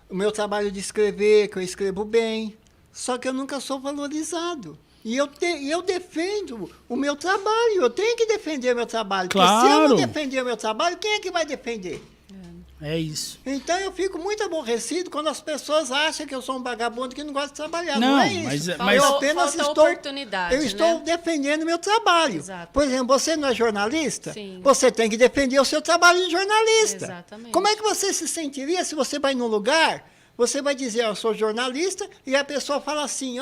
O meu trabalho de escrever, que eu escrevo bem. Só que eu nunca sou valorizado. E eu defendo o meu trabalho. Eu tenho que defender o meu trabalho. Porque se eu Claro. não defender o meu trabalho, quem é que vai defender? É isso. Então eu fico muito aborrecido quando as pessoas acham que eu sou um vagabundo que não gosta de trabalhar. Não, Não, é isso. mas- eu apenas falta estou, oportunidade, eu estou né? defendendo o meu trabalho. Exato. Por exemplo, você não é jornalista? Sim. Você tem que defender o seu trabalho de jornalista. Exatamente. Como é que você se sentiria se você vai num lugar, você vai dizer, eu sou jornalista, e a pessoa fala assim,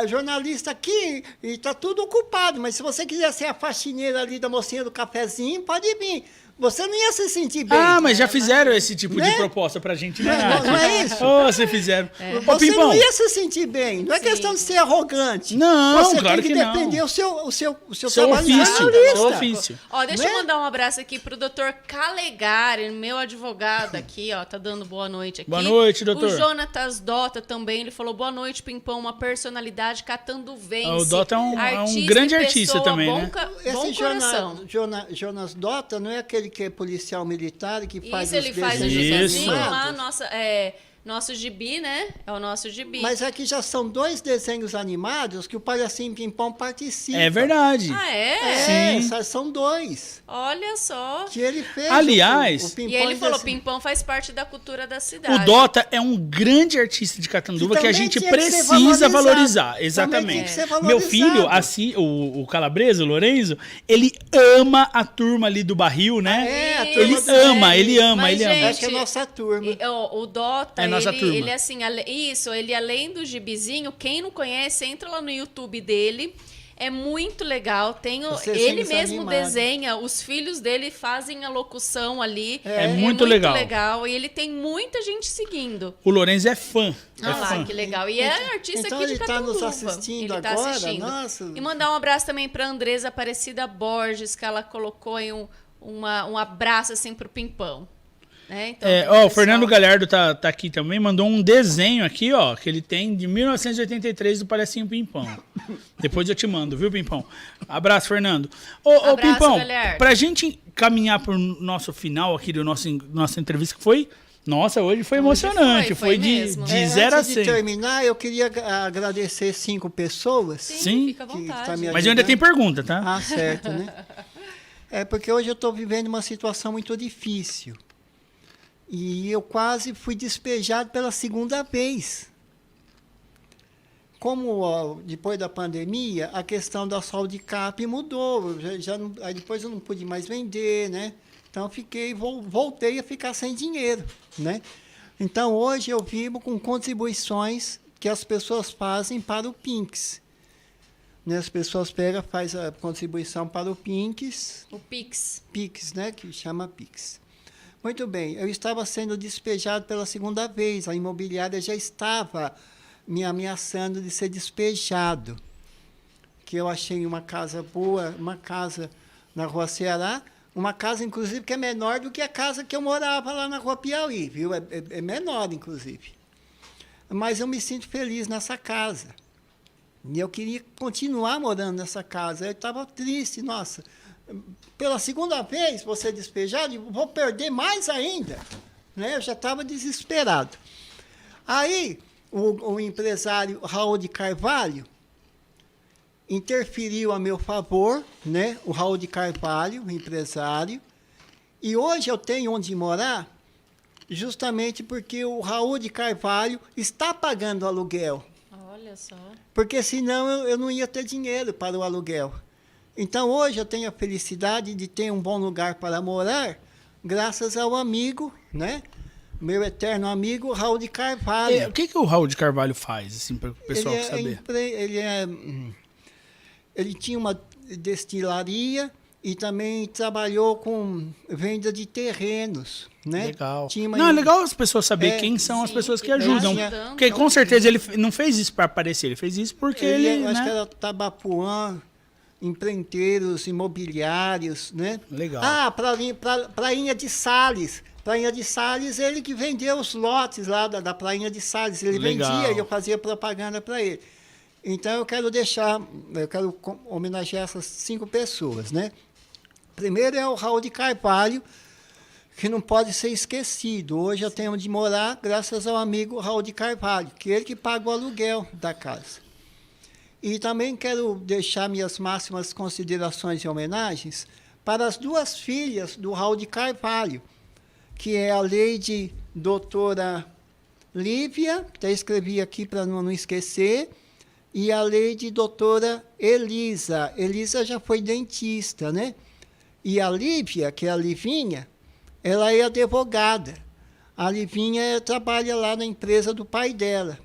jornalista aqui, e está tudo ocupado, mas se você quiser ser a faxineira ali da mocinha do cafezinho, pode vir. Você não ia se sentir bem. Mas já fizeram esse tipo de Né? proposta pra gente, Não, né? não, não é isso? Você fizeram. Ô, Você Pimpão, não ia se sentir bem. Não é Sim. questão de ser arrogante. Não, você claro tem que que não. defender o seu seu trabalho de ofício, jornalista. seu ofício. Ó, deixa Né? eu mandar um abraço aqui pro doutor Calegari, meu advogado aqui, ó, tá dando boa noite aqui. Boa noite, doutor. O Jonatas Dota também, ele falou boa noite, Pimpão, uma personalidade catando vence. O Dota é um Artista grande e artista pessoa, também, bom, né? bom coração. Jonas Dota não é aquele que é policial militar e que faz Isso, ele faz o desenhos gibizinho animados? lá, nosso gibi, né? É o nosso gibi. Mas aqui já são 2 desenhos animados que o Palhacinho Pimpão participa. É verdade. Ah, é? Sim. São 2 Olha só. que ele fez. Aliás, o Pimpão E ele falou, desenho. Pimpão faz parte da cultura da cidade. O Dota é um grande artista de Catanduva que a também gente tinha que ser precisa valorizado. valorizar. Também Exatamente. tinha que ser Meu valorizado. filho, assim, o Calabresa, o Lorenzo, ele ama a turma ali do barril, né? É, a turma Ele do- ama, ele ama, Mas, ele ama. gente, Acho que é a nossa turma. O Dota, É nossa turma. ele assim, ele além do gibizinho, quem não conhece, entra lá no YouTube dele. É muito legal. Os Ele desenhos mesmo animados. desenha, os filhos dele fazem a locução ali. É muito legal. E ele tem muita gente seguindo. O Lorenzo é fã. Olha lá, fã. que legal. E é artista Então aqui de ele tá nos Catanduva. assistindo Ele tá agora? assistindo. Nossa. E mandar um abraço também para Andresa Aparecida Borges, que ela colocou em um abraço assim pro Pimpão. Né? Então, É, tem ó, o pessoal- Fernando Galhardo tá aqui também, mandou um desenho aqui, ó, que ele tem de 1983 do Palhacinho Pimpão. Depois eu te mando, viu, Pimpão? Abraço, Fernando. Ô, Abraço, Pimpão, Galhardo. pra gente caminhar pro nosso final aqui do nossa entrevista, que foi... Nossa, hoje foi emocionante. foi De mesmo. 0 a Antes de 100. terminar, eu queria agradecer 5 pessoas. Sim, Fica à que vontade. tá me Mas eu ainda tenho pergunta, tá? Ah, certo, né? É porque hoje eu estou vivendo uma situação muito difícil. E eu quase fui despejado pela segunda vez. Como ó, depois da pandemia, a questão da Soldicap mudou. Aí depois eu não pude mais vender, né? Então voltei a ficar sem dinheiro, né? Então hoje eu vivo com contribuições que as pessoas fazem para o Pinks. Né? As pessoas pegam, faz a contribuição para o Pinks, O Pix. Pix, né? Que chama Pix. Muito bem, eu estava sendo despejado pela segunda vez. A imobiliária já estava me ameaçando de ser despejado. Que eu achei uma casa boa, uma casa na Rua Ceará, uma casa, inclusive, que é menor do que a casa que eu morava lá na Rua Piauí, viu? É menor, inclusive. Mas eu me sinto feliz nessa casa. E eu queria continuar morando nessa casa. Eu estava triste, nossa. Pela segunda vez, vou ser despejado, vou perder mais ainda. Né? Eu já estava desesperado. Aí, o empresário Raul de Carvalho interferiu a meu favor, né? O Raul de Carvalho, o empresário. E hoje eu tenho onde morar, justamente porque o Raul de Carvalho está pagando aluguel. Olha só. Porque senão eu não ia ter dinheiro para o aluguel. Então hoje eu tenho a felicidade de ter um bom lugar para morar, graças ao amigo, né? Meu eterno amigo Raul de Carvalho. O que o Raul de Carvalho faz, assim, para o pessoal saber? Ele tinha uma destilaria e também trabalhou com venda de terrenos, né? Legal. Tinha uma- Não, é legal as pessoas saberem É, quem são as sim, pessoas que ele ajudam. tá ajudando. Porque com certeza ele não fez isso para aparecer, ele fez isso porque ele, acho né? que era Tabapuã, empreiteiros imobiliários, né? Legal. Ah, Prainha de Sales. Prainha de Sales, ele que vendeu os lotes lá da Prainha de Sales. Ele Legal. vendia e eu fazia propaganda para ele. Então, eu quero homenagear essas 5 pessoas, né? Primeiro é o Raul de Carvalho, que não pode ser esquecido. Hoje eu tenho onde morar graças ao amigo Raul de Carvalho, que é ele que paga o aluguel da casa. E também quero deixar minhas máximas considerações e homenagens para as 2 filhas do Raul de Carvalho, que é a Lady Doutora Lívia, até escrevi aqui para não esquecer, e a Lady Doutora Elisa. Elisa já foi dentista, né? E a Lívia, que é a Livinha, ela é advogada. A Livinha trabalha lá na empresa do pai dela.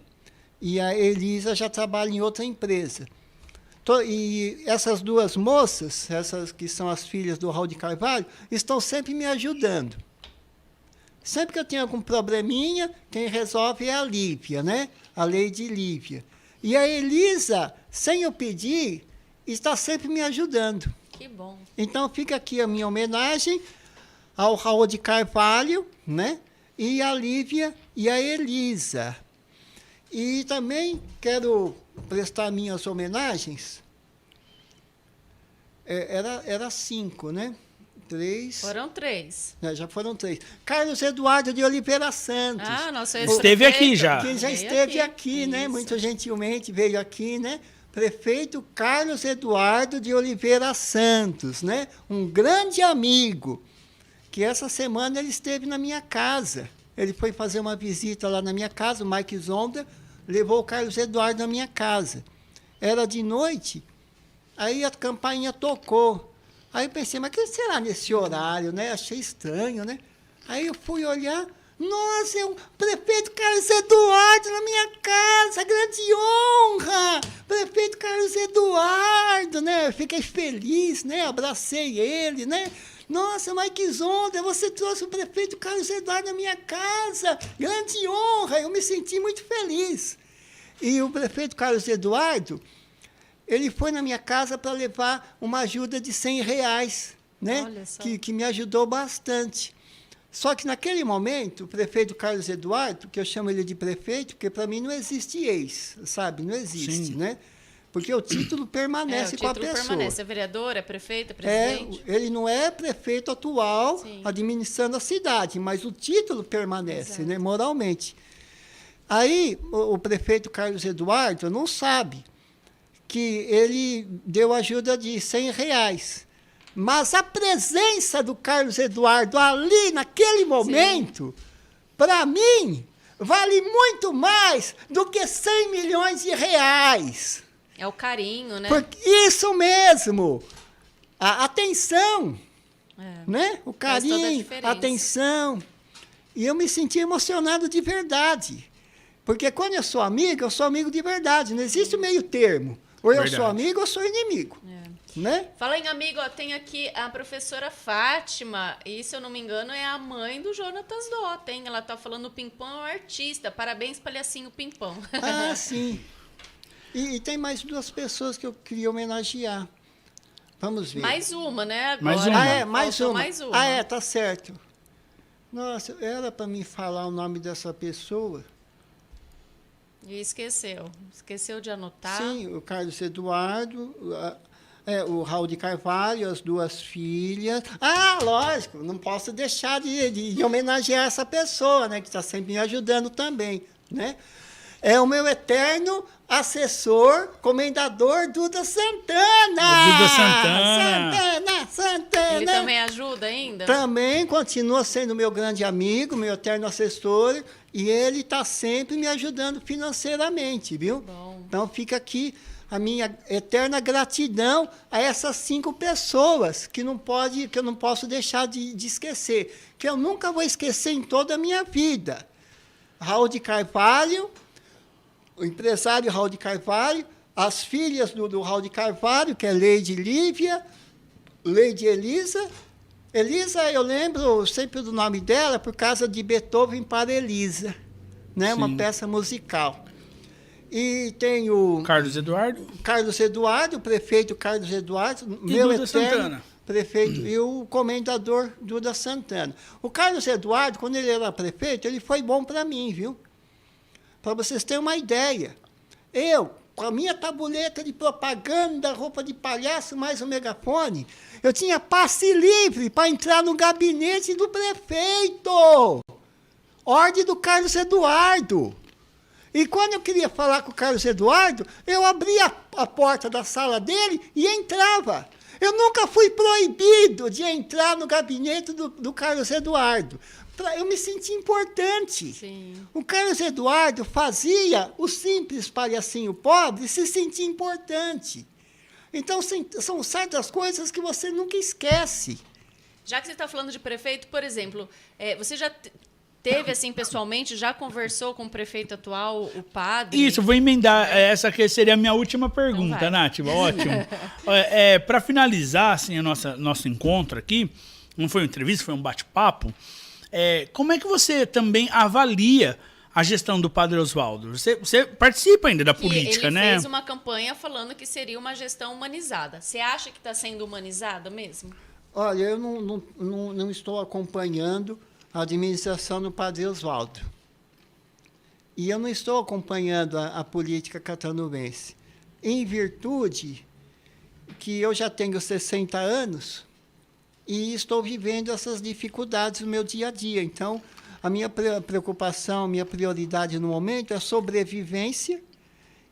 E a Elisa já trabalha em outra empresa. E essas 2 moças, essas que são as filhas do Raul de Carvalho, estão sempre me ajudando. Sempre que eu tenho algum probleminha, quem resolve é a Lívia, né? A Lady Lívia. E a Elisa, sem eu pedir, está sempre me ajudando. Que bom. Então, fica aqui a minha homenagem ao Raul de Carvalho, né? E a Lívia e a Elisa. E também quero prestar minhas homenagens. Era 5, né? 3. Foram 3. Já foram 3. Carlos Eduardo de Oliveira Santos. Ah, nosso Esteve ex-prefeito. aqui já. Que já Veio esteve aqui, né? Isso. Muito gentilmente veio aqui, né? Prefeito Carlos Eduardo de Oliveira Santos, né? Um grande amigo, que essa semana ele esteve na minha casa. Ele foi fazer uma visita lá na minha casa, o Mike Zonda levou o Carlos Eduardo na minha casa. Era de noite, aí a campainha tocou. Aí eu pensei, mas o que será nesse horário, né? Achei estranho, né? Aí eu fui olhar, nossa, é o prefeito Carlos Eduardo na minha casa, grande honra! Prefeito Carlos Eduardo, né? Eu fiquei feliz, né? Abracei ele, né? Nossa, Mike Zonda, você trouxe o prefeito Carlos Eduardo na minha casa, grande honra! Eu me senti muito feliz. E o prefeito Carlos Eduardo, ele foi na minha casa para levar uma ajuda de R$100, né? Olha só. Que me ajudou bastante. Só que naquele momento, o prefeito Carlos Eduardo, que eu chamo ele de prefeito, porque para mim não existe ex, sabe? Não existe, Sim. né? Porque o título permanece com a pessoa. Permanece. É vereador, é prefeito, é presidente? Ele não é prefeito atual Sim. administrando a cidade, mas o título permanece, Exato. né, moralmente. Aí o prefeito Carlos Eduardo não sabe que ele deu ajuda de R$100. Mas a presença do Carlos Eduardo ali, naquele momento, para mim, vale muito mais do que R$100 milhões. É o carinho, né? Isso mesmo. A atenção, né? O Faz toda a carinho, diferença. a atenção. E eu me senti emocionado de verdade. Porque quando eu sou amigo de verdade. Não existe o meio termo. Ou eu Verdade. sou amigo ou eu sou inimigo. Né? Fala em amigo, ó, tem aqui a professora Fátima, e se eu não me engano é a mãe do Jonatas Dota, hein? Ela tá falando o Pimpão é um artista. Parabéns, palhacinho Pimpão. Ah, sim. E tem mais 2 pessoas que eu queria homenagear. Vamos ver. Mais uma, né? Agora. Mais uma. Ah, é, mais Faltou uma. mais uma. Ah, é, tá certo. Nossa, era para mim falar o nome dessa pessoa. E esqueceu. Esqueceu de anotar. Sim, o Carlos Eduardo, o Raul de Carvalho, as 2 filhas. Ah, lógico, não posso deixar de homenagear essa pessoa, né, que está sempre me ajudando também, né? É o meu eterno assessor, comendador Duda Santana. Duda Santana. Santana. Ele também ajuda ainda? Também continua sendo meu grande amigo, meu eterno assessor, e ele está sempre me ajudando financeiramente, viu? Bom. Então fica aqui a minha eterna gratidão a essas 5 pessoas que eu não posso deixar de esquecer, que eu nunca vou esquecer em toda a minha vida. Raul de Carvalho, o empresário Raul de Carvalho, as filhas do Raul de Carvalho, que é Leide Lívia, Leide Elisa. Elisa, eu lembro sempre do nome dela por causa de Beethoven para Elisa, né? Sim. Uma peça musical. E tem o Carlos Eduardo. Carlos Eduardo, o prefeito Carlos Eduardo, meu Duda eterno Santana. prefeito, e o comendador Duda Santana. O Carlos Eduardo, quando ele era prefeito, ele foi bom para mim, viu? Para vocês terem uma ideia. Eu, com a minha tabuleta de propaganda, roupa de palhaço, mais o megafone, eu tinha passe livre para entrar no gabinete do prefeito. Ordem do Carlos Eduardo. E quando eu queria falar com o Carlos Eduardo, eu abria a porta da sala dele e entrava. Eu nunca fui proibido de entrar no gabinete do Carlos Eduardo. Eu me senti importante. Sim. O Carlos Eduardo fazia o simples palhacinho pobre se sentir importante. Então, são certas coisas que você nunca esquece. Já que você está falando de prefeito, por exemplo, você já teve, assim, pessoalmente, já conversou com o prefeito atual, o padre? Isso, vou emendar. Essa que seria a minha última pergunta, Então vai. Nath. Ótimo. Para finalizar assim, nosso encontro aqui, não foi uma entrevista, foi um bate-papo. Como é que você também avalia a gestão do Padre Oswaldo? Você participa ainda da política, ele né? fez uma campanha falando que seria uma gestão humanizada. Você acha que está sendo humanizada mesmo? Olha, eu não estou acompanhando a administração do Padre Oswaldo. E eu não estou acompanhando a política catarinense. Em virtude que eu já tenho 60 anos e estou vivendo essas dificuldades no meu dia a dia. Então, a minha preocupação, a minha prioridade no momento é sobrevivência,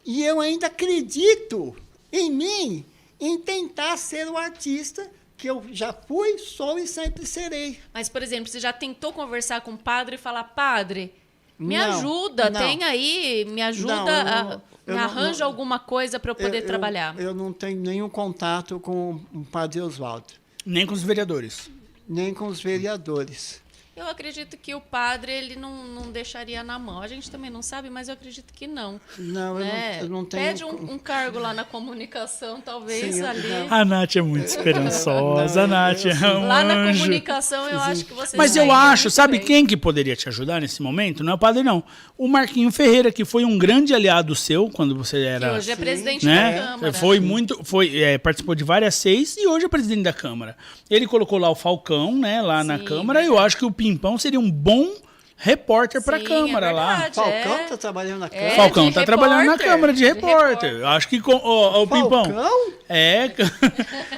e eu ainda acredito em mim, em tentar ser o artista que eu já fui, sou e sempre serei. Mas, por exemplo, você já tentou conversar com o padre e falar, padre, me Não, ajuda, não. tem aí, me ajuda, eu me não- arranja não- alguma coisa para eu poder trabalhar. Eu não tenho nenhum contato com o Padre Oswaldo, Nem com os vereadores. nem com os vereadores. Eu acredito que o padre, ele não deixaria na mão. A gente também não sabe, mas eu acredito que não. Não, Né? eu não tenho... Pede um cargo lá na comunicação, talvez, Sim, ali. A Nath é muito esperançosa. Não, A Nath é um Lá na anjo. comunicação, eu acho que você Mas já eu iria acho, muito sabe bem. quem que poderia te ajudar nesse momento? Não é o padre, não. O Marquinho Ferreira, que foi um grande aliado seu quando você Que era... hoje é presidente né? da Câmara. Participou de várias 6 e hoje é presidente da Câmara. Ele colocou lá o Falcão, né, lá na Sim, Câmara, e eu acho que o Pimpão seria um bom repórter para a Sim, Câmara é lá. verdade, Falcão é. está trabalhando na É, Câmara. Falcão de tá trabalhando na repórter, Câmara de de repórter. repórter. Eu acho que o Pimpão. Falcão?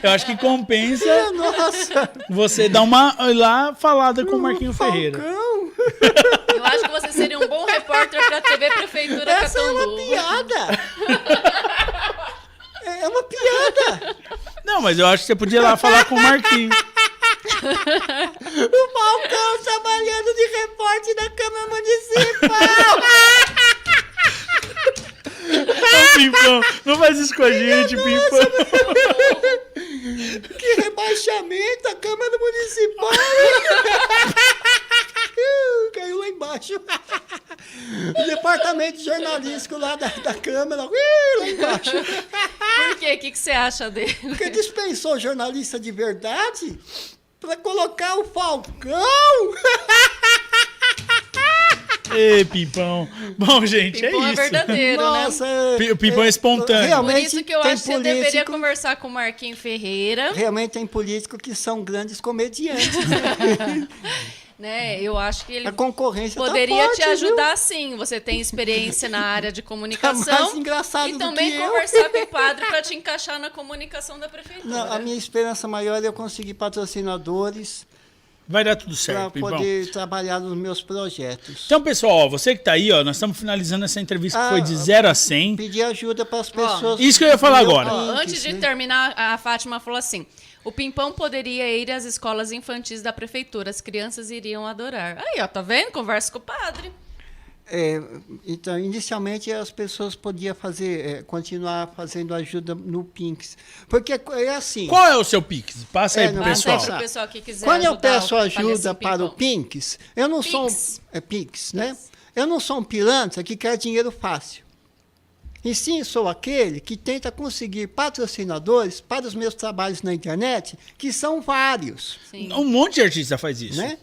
Eu acho que compensa Nossa! você dar uma lá falada com o Marquinho Ferreira. Falcão! Eu acho que você seria um bom repórter pra TV Prefeitura Essa é uma Catanduva. piada! É uma piada! Não, mas eu acho que você podia ir lá falar com o Marquinho. O Falcão trabalhando de repórter da Câmara Municipal! Ô, Pimpão, não faz isso com a gente, Pimpão. Que rebaixamento! A Câmara Municipal! Caiu lá embaixo. O departamento jornalístico lá da Câmara. Lá embaixo. Por quê? O que você acha dele? Porque dispensou jornalista de verdade para colocar o Falcão. Ei, Pimpão. Bom, gente, Pimpão é é isso. verdadeiro, né? Nossa, O Pimpão é espontâneo. Por realmente isso que eu tem acho que você deveria político- conversar com o Marquinho Ferreira, Realmente tem políticos que são grandes comediantes. né? Eu acho que ele A concorrência poderia tá forte, te ajudar sim. Você tem experiência na área de Tá comunicação. mais engraçado E do também que eu. conversar com o padre para te encaixar na comunicação da prefeitura. Não, a minha esperança maior é eu conseguir patrocinadores Vai dar tudo para certo, Pimpão. poder trabalhar nos meus projetos. Então, pessoal, ó, você que tá aí, ó, nós estamos finalizando essa entrevista que Ah, foi de 0 a 100. Pedir ajuda para as pessoas. isso que eu ia falar do meu agora. Ó, Pinks, antes de né? terminar, a Fátima falou assim: o Pimpão poderia ir às escolas infantis da prefeitura, as crianças iriam adorar. Aí, ó, tá vendo? Conversa com o padre. Então, inicialmente as pessoas podiam continuar fazendo ajuda no Pinks. Porque é assim. Qual é o seu Pix? Passa aí pro não, pessoal. Passa aí pro pessoal que quiser Quando eu ajudar peço o ajuda falecido para o Pimpão. Pinks, eu não sou Pix. Pinks, né? Eu não sou um pilantra que quer dinheiro fácil. E sim, sou aquele que tenta conseguir patrocinadores para os meus trabalhos na internet, que são vários, Sim. Um monte de artista faz isso. né?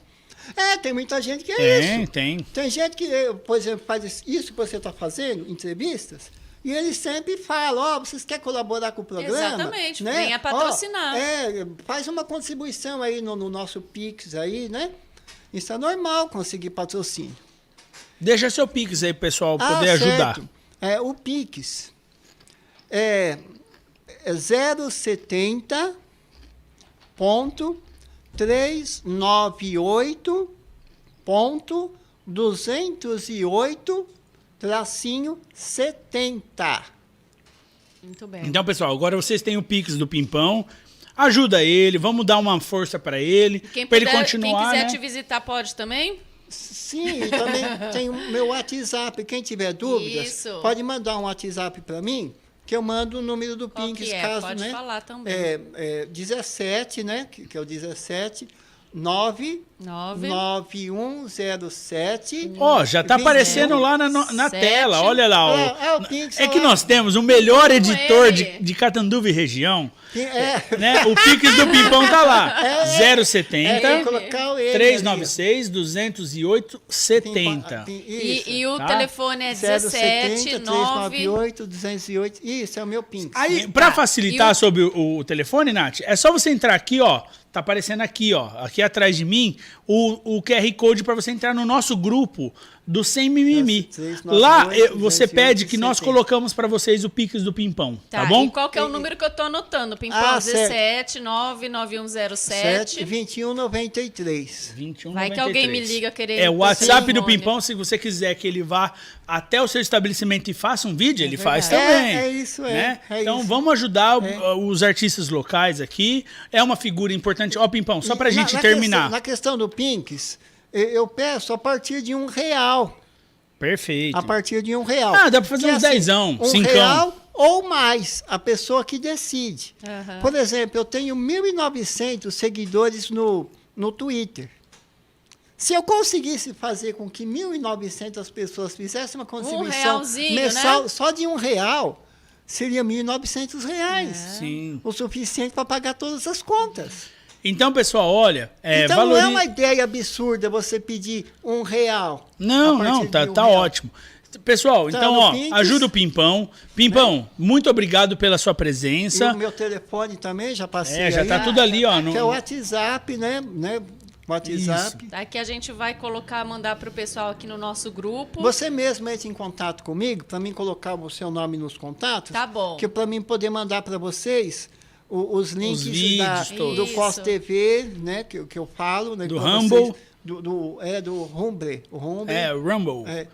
Tem muita gente que é isso. Tem. Tem gente que, por exemplo, faz isso que você está fazendo, entrevistas, e eles sempre falam, vocês querem colaborar com o programa? Exatamente, né? venha patrocinar. Faz uma contribuição aí no nosso Pix aí, né? Isso é normal, conseguir patrocínio. Deixa seu Pix aí pro pessoal poder ajudar. Certo. O Pix é 070 ponto 398 ponto 208 tracinho 70. Muito bem. Então, pessoal, agora vocês têm o Pix do Pimpão. Ajuda ele, vamos dar uma força pra ele, Quem pra ele puder, continuar, quem quiser né? te visitar pode também? Sim, e também tem o meu WhatsApp. Quem tiver dúvidas, Isso. pode mandar um WhatsApp para mim, que eu mando o número do Qual Pinks, que é? caso, Pode né? falar também. 17, né? Que é o 17 99107. Ó, já tá 21. aparecendo lá na Sete. tela, olha lá. Ó. É o Pix. É que lá. nós temos o melhor Com editor ele. de Catanduva e região, É, né? O Pix do Pimpão tá lá. tem 070 que colocar ele 396 208 70. E o Tá. telefone é 17 9... 398 208. Isso, é o meu Pinks. Aí, pra Tá. facilitar E o- sobre o telefone, Nath, é só você entrar aqui, ó. Tá aparecendo aqui, ó. Aqui atrás de mim, o QR Code para você entrar no nosso grupo do Sem Mimimi. 398, Lá você 208, pede que nós 70. colocamos para vocês o Pix do Pimpão, tá bom? E qual que é o número que eu tô anotando? Pimpão, Ah, 17 99107. 2193. 21 Vai que alguém me liga querendo É o WhatsApp do telefone. Pimpão, se você quiser que ele vá até o seu estabelecimento e faça um vídeo, ele faz verdade. também. É isso, né? é Então isso. vamos ajudar os artistas locais aqui. É uma figura importante. Ó, Pimpão, só pra E gente terminar. Na questão do Pinks, eu peço a partir de R$1. Perfeito. A partir de R$1. Ah, dá pra fazer Que, uns dezão, R$1 cincão. ou mais, a pessoa que decide. Aham. Por exemplo, eu tenho 1.900 seguidores no Twitter. Se eu conseguisse fazer com que 1.900 pessoas fizessem uma contribuição realzinho, mensal né? só de R$1, seria R$1.900. Sim. O suficiente para pagar todas as contas. Então, pessoal, olha, Então não é uma ideia absurda você pedir R$1. Não, a partir não, de tá R$1. ótimo. Pessoal, Tá então, no ó, Pix, ajuda o Pimpão. Pimpão, muito obrigado pela sua E presença. o meu telefone também, já passei Já aí, tá tudo ali, ó. que é o WhatsApp, né? WhatsApp. Daqui a gente vai mandar para o pessoal aqui no nosso grupo. Você mesmo entre em contato comigo, para mim colocar o seu nome nos contatos. Tá bom. Que para mim poder mandar para vocês os links vídeos do todos. COS TV, né, que eu falo. Né, Do pra Rumble. vocês, do Rumble. O Rumble. Rumble. É.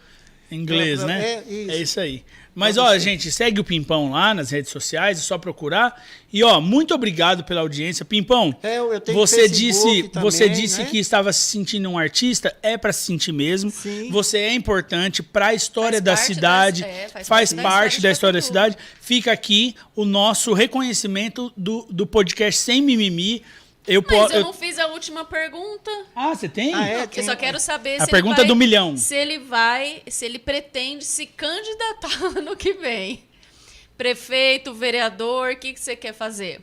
Em inglês, né? É isso. É isso aí. Mas, ó, gente, segue o Pimpão lá nas redes sociais, é só procurar. E, ó, muito obrigado pela audiência. Pimpão, Eu tenho você Facebook você também, disse né? que estava se sentindo um artista, é para se sentir mesmo. Sim. Você é importante para a história Faz da parte cidade, faz parte da história da de cidade. Fica aqui o nosso reconhecimento do podcast Sem Mimimi. Mas eu não fiz a última pergunta. Ah, você tem? Eu só quero saber A se pergunta ele vai, do milhão. Se ele pretende se candidatar ano que vem. Prefeito, vereador, o que você quer fazer?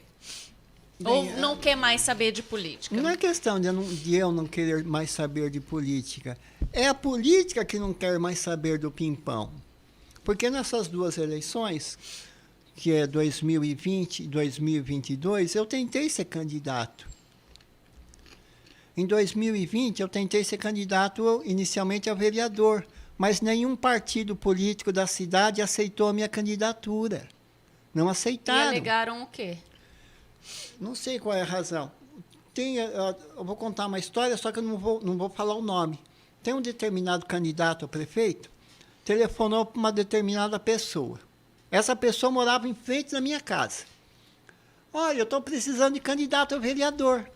Ou não quer mais saber de política? Não é questão de eu não querer mais saber de política. É a política que não quer mais saber do Pimpão. Porque nessas duas eleições, que é 2020 e 2022, eu tentei ser candidato. Em 2020, eu tentei ser candidato inicialmente a vereador, mas nenhum partido político da cidade aceitou a minha candidatura. Não E aceitaram. alegaram o quê? Não sei qual é a razão. Eu vou contar uma história, só que eu não vou falar o nome. Tem um determinado candidato a prefeito, telefonou para uma determinada pessoa. Essa pessoa morava em frente da minha casa. Olha, eu estou precisando de candidato a vereador.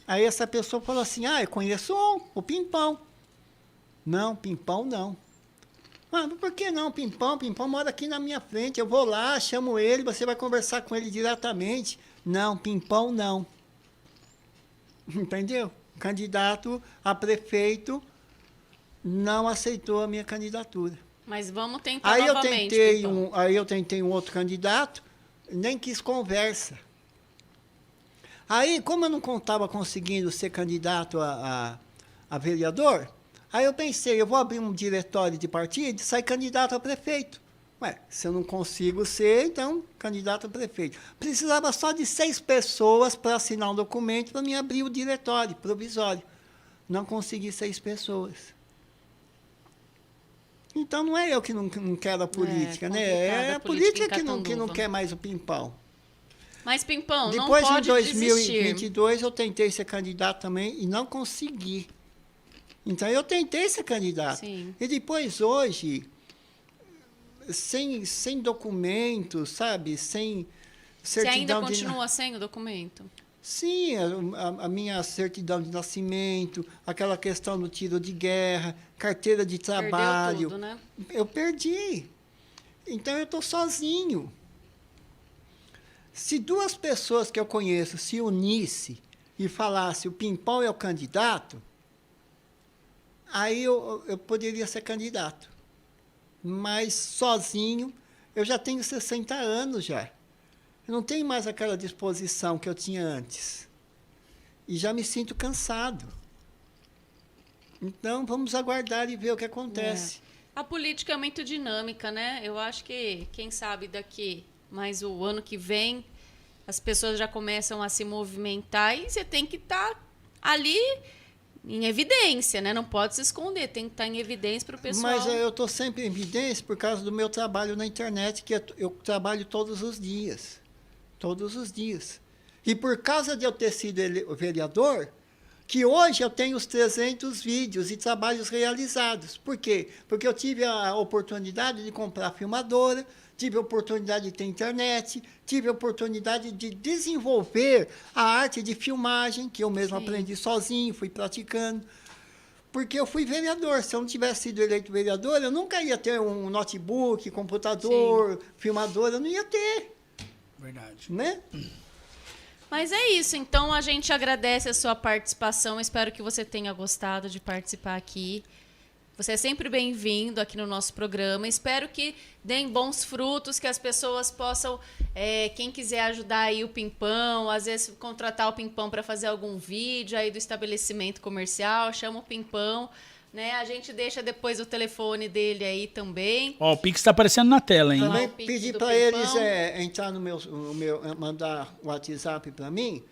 Aí essa pessoa falou assim, eu conheço o Pimpão. Não, Pimpão não. Mas por que não, Pimpão? Pimpão mora aqui na minha frente. Eu vou lá, chamo ele, você vai conversar com ele diretamente. Não, Pimpão não. Entendeu? Candidato a prefeito não aceitou a minha candidatura. Mas vamos tentar Aí eu novamente. tentei um outro candidato, nem quis conversa. Aí, como eu não estava conseguindo ser candidato a vereador, aí eu pensei, eu vou abrir um diretório de partido e sair candidato a prefeito. Ué, se eu não consigo ser, então, candidato a prefeito. Precisava só de 6 pessoas para assinar um documento para me abrir o diretório provisório. Não consegui 6 pessoas. Então, não é eu que não quero a política, né? É a política que não quer mais o Pimpão. Mas, Pimpão, Depois, não pode em desistir. 2022, eu tentei ser candidato também e não consegui. Então, eu tentei ser candidato. Sim. E depois, hoje, sem documento, sabe? Sem Você ainda certidão continua sem o documento? Sim, a minha certidão de nascimento, aquela questão do tiro de guerra, carteira de trabalho. Perdeu tudo, né? Eu perdi. Então, eu estou sozinho. Se 2 pessoas que eu conheço se unissem e falassem o Pimpão é o candidato, aí eu poderia ser candidato. Mas sozinho, eu já tenho 60 anos já. Eu não tenho mais aquela disposição que eu tinha antes. E já me sinto cansado. Então, vamos aguardar e ver o que acontece. A política é muito dinâmica, né? Eu acho que, quem sabe, daqui mais o ano que vem, as pessoas já começam a se movimentar e você tem que estar ali em evidência, né? Não pode se esconder, tem que estar em evidência para o pessoal. Mas eu estou sempre em evidência por causa do meu trabalho na internet, que eu trabalho todos os dias. Todos os dias. E por causa de eu ter sido vereador, que hoje eu tenho os 300 vídeos e trabalhos realizados. Por quê? Porque eu tive a oportunidade de comprar filmadora, tive a oportunidade de ter internet, tive a oportunidade de desenvolver a arte de filmagem, que eu mesmo aprendi sozinho, fui praticando. Porque eu fui vereador. Se eu não tivesse sido eleito vereador, eu nunca ia ter um notebook, computador, filmadora, eu não ia ter. Verdade. Né? Mas é isso, então a gente agradece a sua participação, espero que você tenha gostado de participar aqui. Você é sempre bem-vindo aqui no nosso programa, espero que deem bons frutos, que as pessoas possam, quem quiser ajudar aí o Pimpão, às vezes contratar o Pimpão para fazer algum vídeo aí do estabelecimento comercial, chama o Pimpão, né? A gente deixa depois o telefone dele aí também. Ó, o Pix está aparecendo na tela, hein? Também o Pix pedi do para Pimpão. eles entrar no meu mandar o WhatsApp para mim,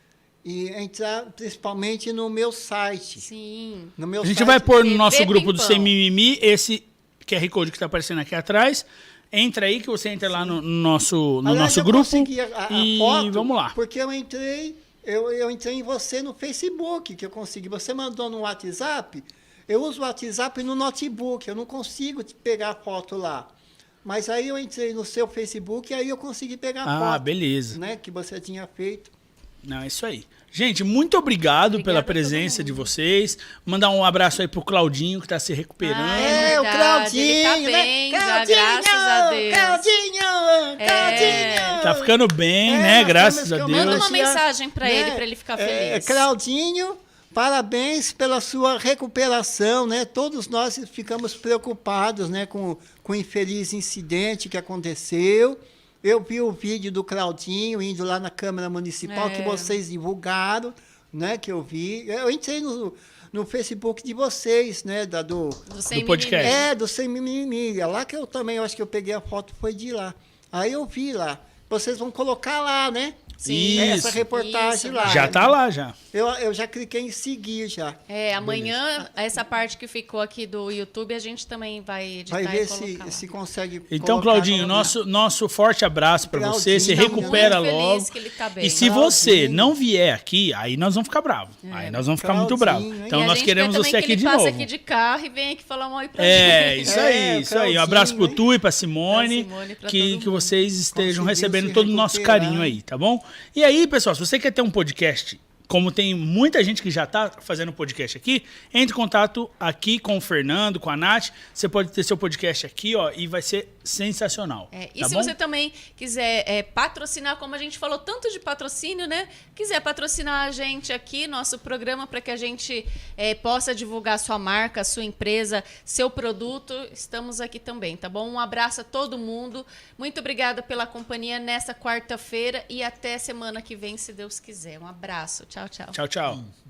e entrar principalmente no meu site. Sim. No meu A gente site. vai pôr no TV nosso grupo do Pimpão. Sem Mimimi esse QR Code que está aparecendo aqui atrás. Entra aí que você entra lá no nosso Aliás, eu grupo consegui a e foto vamos lá. porque eu entrei em você no Facebook, que eu consegui. Você mandou no WhatsApp, eu uso o WhatsApp no notebook, eu não consigo pegar a foto lá. Mas aí eu entrei no seu Facebook e aí eu consegui pegar a foto. Beleza. Né, que você tinha feito. Não, é isso aí. Gente, muito obrigado Obrigada pela a todo presença mundo. de vocês. Mandar um abraço aí pro Claudinho, que tá se recuperando. O verdade, ele tá Claudinho, né? bem, já, graças a Deus. Claudinho! Tá ficando bem, É, né? nós Graças temos a que Deus. Manda uma Tia, mensagem pra ele, pra ele ficar feliz. Claudinho, parabéns pela sua recuperação, né? Todos nós ficamos preocupados, né, com o infeliz incidente que aconteceu. Eu vi o vídeo do Claudinho indo lá na Câmara Municipal, que vocês divulgaram, né, que eu vi. Eu entrei no Facebook de vocês, né, do Sem podcast. mimimi. do Sem Mimimi. É lá que eu também, eu acho que eu peguei a foto, foi de lá. Aí eu vi lá. Vocês vão colocar lá, né? Sim. Essa Isso. reportagem Isso, lá. Já tá lá, já. Eu já cliquei em seguir já. Amanhã, essa parte que ficou aqui do YouTube, a gente também vai editar Vai e ver colocar lá. se consegue. Então, colocar Claudinho, no- nosso forte abraço pra você. Se Claudinho, recupera muito feliz logo. que ele tá bem. E se Claudinho. você não vier aqui, aí nós vamos ficar bravos. Aí nós vamos ficar muito bravos. Claudinho, hein? Então E a nós gente queremos quer também você que aqui ele de passe novo. aqui de carro e venha aqui falar um oi pra É, gente. isso aí, isso aí. Um abraço pro Claudinho, Tu e pra Simone, Pra Simone, pra que todo mundo. vocês estejam Conseguiu recebendo se todo o nosso recuperar. carinho aí, tá bom? E aí, pessoal, se você quer ter um podcast, como tem muita gente que já tá fazendo podcast aqui, entre em contato aqui com o Fernando, com a Nath. Você pode ter seu podcast aqui, ó, e vai ser sensacional. E tá se bom? você também quiser patrocinar, como a gente falou tanto de patrocínio, né? Quiser patrocinar a gente aqui, nosso programa, para que a gente possa divulgar sua marca, sua empresa, seu produto, estamos aqui também, tá bom? Um abraço a todo mundo. Muito obrigada pela companhia nessa quarta-feira e até semana que vem, se Deus quiser. Um abraço. Tchau, tchau. Tchau, tchau.